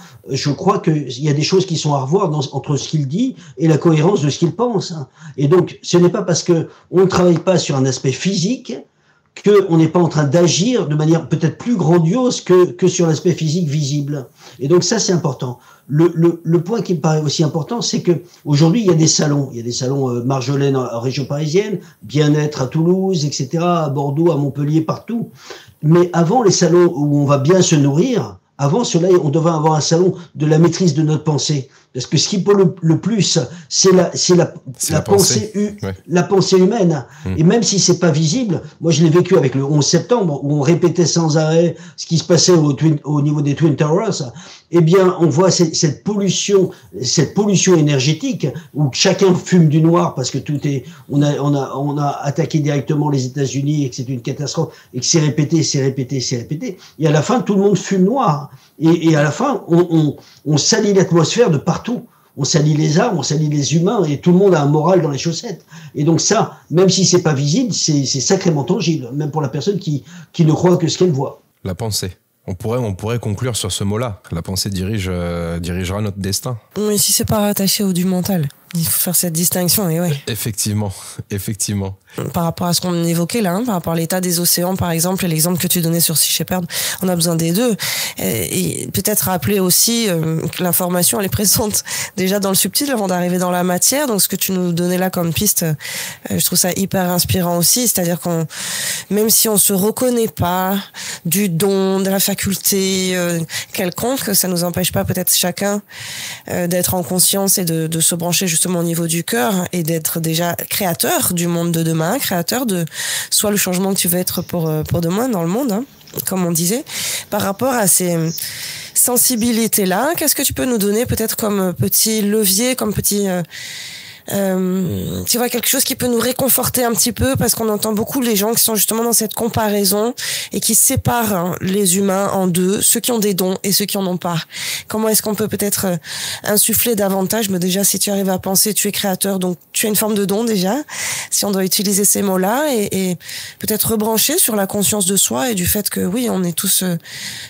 qu'il y a des choses qui sont à revoir entre ce qu'il dit et la cohérence de ce qu'il pense. » Et donc ce n'est pas parce que on ne travaille pas sur un aspect physique qu'on n'est pas en train d'agir de manière peut-être plus grandiose que sur l'aspect physique visible. Et donc ça, c'est important. Le point qui me paraît aussi important, c'est que aujourd'hui il y a des salons. Il y a des salons Marjolaine en région parisienne, Bien-être à Toulouse, etc., à Bordeaux, à Montpellier, partout. Mais avant les salons où on va bien se nourrir, avant cela, on devait avoir un salon de la maîtrise de notre pensée. Parce que ce qui pollue le plus, c'est la pensée humaine. Et même si c'est pas visible, moi je l'ai vécu avec le 11 septembre, où on répétait sans arrêt ce qui se passait au niveau des Twin Towers. Eh bien, on voit cette pollution énergétique, où chacun fume du noir parce que on a attaqué directement les États-Unis et que c'est une catastrophe, et que c'est répété. Et à la fin, tout le monde fume noir. Et à la fin, on salit l'atmosphère de partout. On salit les arbres, on salit les humains, et tout le monde a un moral dans les chaussettes. Et donc ça, même si c'est pas visible, c'est sacrément tangible, même pour la personne qui ne croit que ce qu'elle voit. La pensée. On pourrait conclure sur ce mot-là. La pensée dirigera notre destin. Mais si c'est pas rattaché au du mental, il faut faire cette distinction, et ouais. Effectivement. Par rapport à ce qu'on évoquait là, par rapport à l'état des océans, par exemple, et l'exemple que tu donnais sur Sea Shepherd, on a besoin des deux. Et peut-être rappeler aussi que l'information, elle est présente déjà dans le subtil avant d'arriver dans la matière. Donc, ce que tu nous donnais là comme piste, je trouve ça hyper inspirant aussi. C'est-à-dire même si on se reconnaît pas du don, de la faculté quelconque, ça nous empêche pas peut-être chacun d'être en conscience et de se brancher justement au niveau du cœur et d'être déjà créateur du monde de demain, créateur de soit le changement que tu veux être pour demain dans le monde, hein, comme on disait. Par rapport à ces sensibilités-là, qu'est-ce que tu peux nous donner peut-être comme petit levier, comme petit... tu vois, quelque chose qui peut nous réconforter un petit peu, parce qu'on entend beaucoup les gens qui sont justement dans cette comparaison et qui séparent les humains en deux, ceux qui ont des dons et ceux qui en ont pas. Comment est-ce qu'on peut peut-être insuffler davantage, mais déjà si tu arrives à penser, tu es créateur, donc tu as une forme de don déjà, si on doit utiliser ces mots-là, et peut-être rebrancher sur la conscience de soi et du fait que oui, on est tous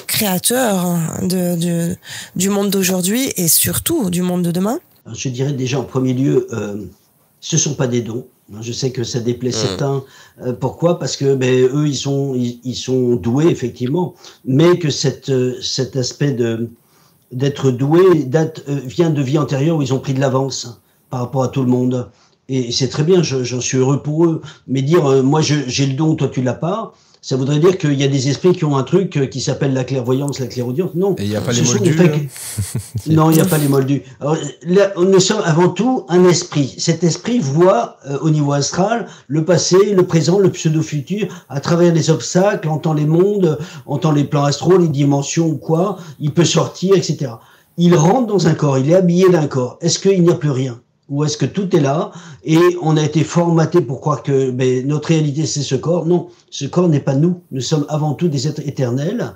créateurs du monde d'aujourd'hui et surtout du monde de demain. Je dirais déjà en premier lieu, ce sont pas des dons. Je sais que ça déplaît certains. Pourquoi ? Parce que eux, ils sont doués effectivement, mais que cet aspect d'être doué vient de vie antérieure où ils ont pris de l'avance par rapport à tout le monde. Et c'est très bien, j'en suis heureux pour eux. Mais dire moi j'ai le don, toi tu l'as pas, ça voudrait dire qu'il y a des esprits qui ont un truc qui s'appelle la clairvoyance, la clairaudience. Non. Et il n'y a pas les moldus. Non, il n'y a pas les moldus. Alors, là, nous sommes avant tout un esprit. Cet esprit voit au niveau astral le passé, le présent, le pseudo-futur, à travers les obstacles, entend les mondes, entend les plans astraux, les dimensions ou quoi. Il peut sortir, etc. Il rentre dans un corps, il est habillé d'un corps. Est-ce qu'il n'y a plus rien ? Ou est-ce que tout est là et on a été formaté pour croire que notre réalité c'est ce corps? Non, ce corps n'est pas nous. Nous sommes avant tout des êtres éternels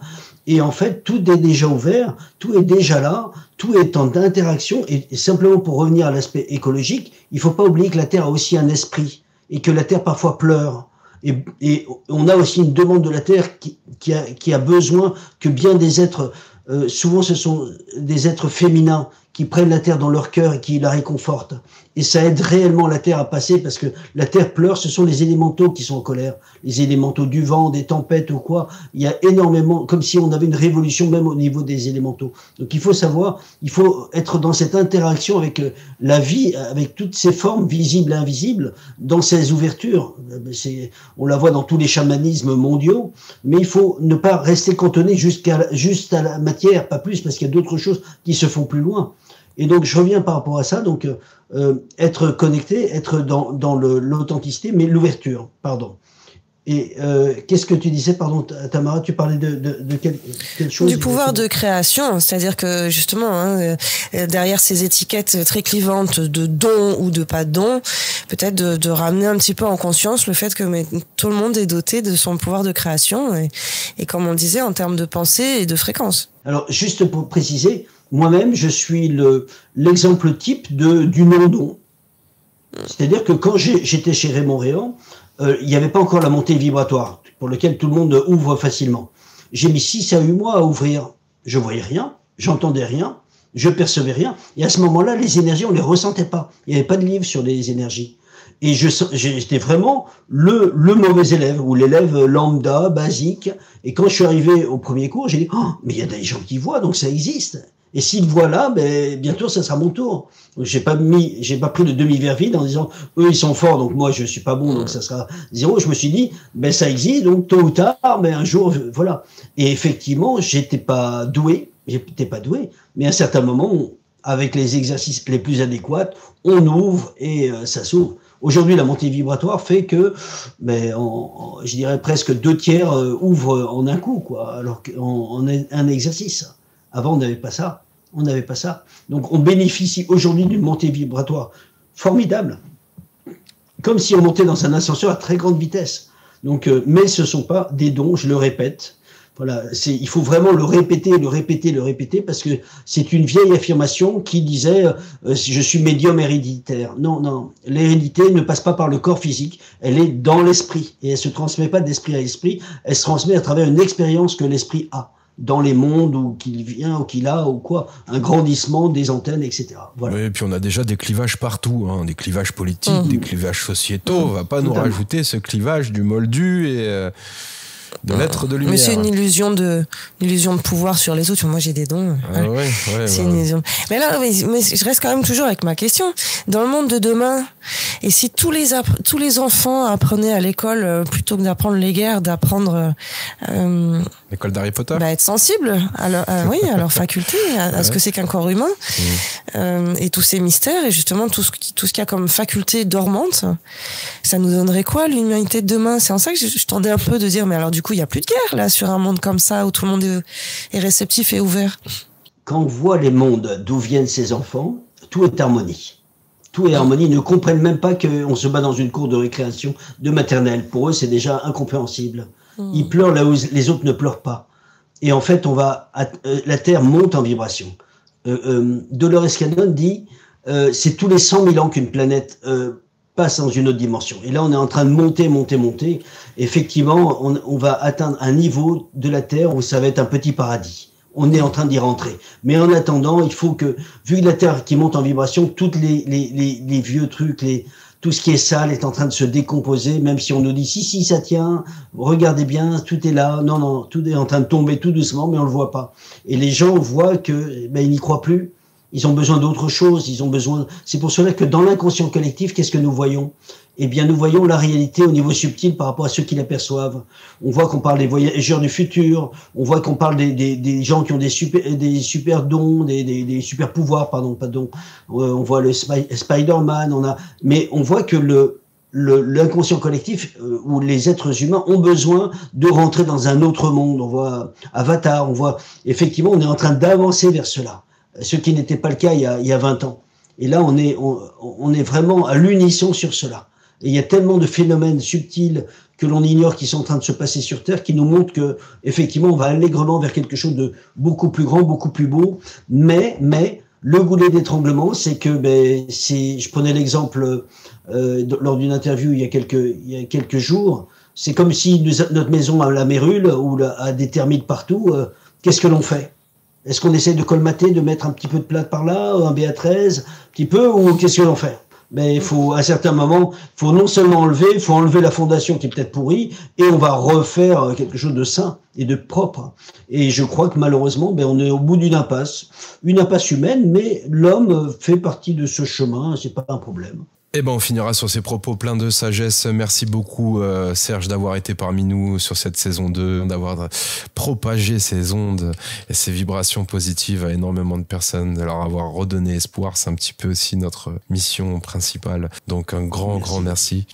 et en fait tout est déjà ouvert, tout est déjà là, tout est en interaction et simplement pour revenir à l'aspect écologique, il faut pas oublier que la Terre a aussi un esprit et que la Terre parfois pleure. Et on a aussi une demande de la Terre qui a besoin que bien des êtres, souvent ce sont des êtres féminins qui prennent la Terre dans leur cœur et qui la réconfortent. Et ça aide réellement la Terre à passer parce que la Terre pleure, ce sont les élémentaux qui sont en colère. Les élémentaux du vent, des tempêtes ou quoi. Il y a énormément, comme si on avait une révolution même au niveau des élémentaux. Donc il faut savoir, il faut être dans cette interaction avec la vie, avec toutes ces formes visibles et invisibles, dans ces ouvertures. On la voit dans tous les chamanismes mondiaux, mais il faut ne pas rester cantonné juste à la matière, pas plus, parce qu'il y a d'autres choses qui se font plus loin. Et donc, je reviens par rapport à ça. Donc, être connecté, être dans l'authenticité, mais l'ouverture, pardon. Et qu'est-ce que tu disais, pardon, Tamara, tu parlais de quelle chose? Du pouvoir de création, c'est-à-dire que justement, derrière ces étiquettes très clivantes de don ou de pas don, peut-être de ramener un petit peu en conscience le fait que tout le monde est doté de son pouvoir de création et comme on disait, en termes de pensée et de fréquence. Alors, juste pour préciser, moi-même, je suis l'exemple type du non-don. C'est-à-dire que quand j'étais chez Raymond Réan, il n'y avait pas encore la montée vibratoire, pour laquelle tout le monde ouvre facilement. J'ai mis 6 à 8 mois à ouvrir. Je voyais rien, j'entendais rien, je percevais rien. Et à ce moment-là, les énergies, on les ressentait pas. Il n'y avait pas de livre sur les énergies. Et j'étais vraiment le mauvais élève, ou l'élève lambda, basique. Et quand je suis arrivé au premier cours, j'ai dit « Oh, mais il y a des gens qui voient, donc ça existe ». Et s'ils voient là, bientôt ça sera mon tour. Donc j'ai pas pris le demi-verre vide en disant eux ils sont forts donc moi je suis pas bon donc ça sera 0. Je me suis dit ça existe donc tôt ou tard un jour voilà. Et effectivement j'étais pas doué, mais à un certain moment avec les exercices les plus adéquats on ouvre et ça s'ouvre. Aujourd'hui, la montée vibratoire fait que, je dirais presque 2/3 ouvrent en un coup, quoi, alors qu'on est un exercice. Avant, on n'avait pas ça. Donc, on bénéficie aujourd'hui d'une montée vibratoire formidable, comme si on montait dans un ascenseur à très grande vitesse. Donc, mais ce ne sont pas des dons, je le répète. Voilà, il faut vraiment le répéter, parce que c'est une vieille affirmation qui disait je suis médium héréditaire. Non, l'hérédité ne passe pas par le corps physique, elle est dans l'esprit et elle se transmet pas d'esprit à esprit, elle se transmet à travers une expérience que l'esprit a dans les mondes où qu'il vient ou qu'il a ou quoi, un grandissement des antennes, etc. Voilà. Oui, et puis on a déjà des clivages partout, des clivages politiques, des clivages sociétaux. On va pas nous rajouter ce clivage du moldu et de l'être de lumière. Mais c'est une illusion de pouvoir sur les autres. Moi, j'ai des dons. C'est une illusion. Mais là, mais je reste quand même toujours avec ma question. Dans le monde de demain, et si tous les enfants apprenaient à l'école, plutôt que d'apprendre les guerres, d'apprendre l'école d'Harry Potter, être sensible à leur faculté, à ce que c'est qu'un corps humain, et tous ces mystères, et justement tout ce qu'il y a comme faculté dormante, ça nous donnerait quoi l'humanité de demain? C'est en ça que je tendais un peu de dire, mais alors du coup, il n'y a plus de guerre là sur un monde comme ça où tout le monde est réceptif et ouvert. Quand on voit les mondes d'où viennent ces enfants, tout est harmonie. Tout est harmonie. Ils ne comprennent même pas qu'on se bat dans une cour de récréation de maternelle. Pour eux, c'est déjà incompréhensible. Ils pleurent là où les autres ne pleurent pas. Et en fait, la Terre monte en vibration. Dolores Cannon dit c'est tous les 100 000 ans qu'une planète passe dans une autre dimension. Et là, on est en train de monter. Effectivement, on va atteindre un niveau de la Terre où ça va être un petit paradis. On est en train d'y rentrer. Mais en attendant, il faut que, vu que la Terre qui monte en vibration, toutes les vieux trucs, tout ce qui est sale est en train de se décomposer, même si on nous dit si ça tient, regardez bien, tout est là. Non, tout est en train de tomber tout doucement, mais on le voit pas. Et les gens voient que ils n'y croient plus. Ils ont besoin d'autre chose, c'est pour cela que dans l'inconscient collectif, qu'est-ce que nous voyons? Eh bien, nous voyons la réalité au niveau subtil par rapport à ceux qui l'aperçoivent. On voit qu'on parle des voyageurs du futur, on voit qu'on parle des gens qui ont des super dons, des super pouvoirs, pardon, pas dons. On voit le Spider-Man, mais on voit que l'inconscient collectif, où les êtres humains ont besoin de rentrer dans un autre monde. On voit Avatar, effectivement, on est en train d'avancer vers cela. Ce qui n'était pas le cas il y a 20 ans. Et là, on est vraiment à l'unisson sur cela. Et il y a tellement de phénomènes subtils que l'on ignore qui sont en train de se passer sur Terre, qui nous montrent que, effectivement, on va allègrement vers quelque chose de beaucoup plus grand, beaucoup plus beau. Mais le goulet d'étranglement, c'est que, je prenais l'exemple lors d'une interview il y a quelques jours. C'est comme si notre maison a la mérule ou a des termites partout. Qu'est-ce que l'on fait? Est-ce qu'on essaie de colmater, de mettre un petit peu de plâtre par là, un BA13, un petit peu, ou qu'est-ce que l'on fait? Mais il faut, à un certain moment, faut non seulement enlever, il faut enlever la fondation qui est peut-être pourrie, et on va refaire quelque chose de sain et de propre. Et je crois que malheureusement, on est au bout d'une impasse humaine, mais l'homme fait partie de ce chemin, c'est pas un problème. Eh ben, on finira sur ces propos pleins de sagesse. Merci beaucoup, Serge, d'avoir été parmi nous sur cette saison 2, d'avoir propagé ces ondes et ces vibrations positives à énormément de personnes, de leur avoir redonné espoir. C'est un petit peu aussi notre mission principale. Donc, un grand merci.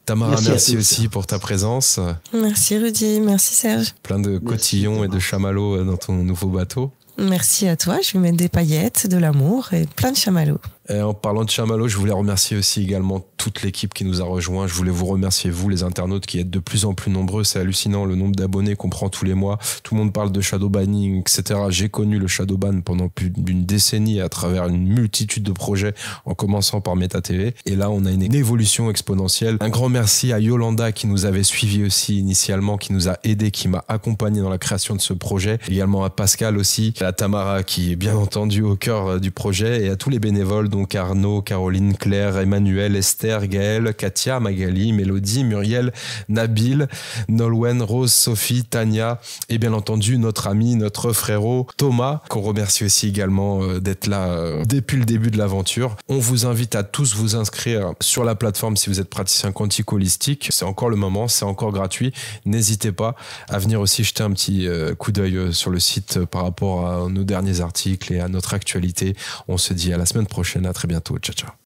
Tamara, merci aussi pour ta présence. Merci Rudy, merci Serge. Plein de cotillons et de chamallows dans ton nouveau bateau. Merci à toi, je vais mettre des paillettes, de l'amour et plein de chamallows. Et en parlant de chamallows, je voulais remercier aussi également toute l'équipe qui nous a rejoints. Je voulais vous remercier, vous, les internautes, qui êtes de plus en plus nombreux. C'est hallucinant le nombre d'abonnés qu'on prend tous les mois. Tout le monde parle de shadow banning, etc. J'ai connu le shadow ban pendant plus d'une décennie à travers une multitude de projets, en commençant par Meta TV. Et là, on a une évolution exponentielle. Un grand merci à Yolanda qui nous avait suivis aussi initialement, qui nous a aidés, qui m'a accompagné dans la création de ce projet. Également à Pascal aussi, à Tamara qui est bien entendu au cœur du projet, et à tous les bénévoles, donc Arnaud, Caroline, Claire, Emmanuel, Esther, Gaël, Katia, Magali, Mélodie, Muriel, Nabil, Nolwenn, Rose, Sophie, Tania, et bien entendu notre ami, notre frérot Thomas, qu'on remercie aussi également d'être là depuis le début de l'aventure. On vous invite à tous vous inscrire sur la plateforme si vous êtes praticien quantique holistique. C'est encore le moment, c'est encore gratuit. N'hésitez pas à venir aussi jeter un petit coup d'œil sur le site par rapport à nos derniers articles et à notre actualité. On se dit à la semaine prochaine. À très bientôt. Ciao, ciao.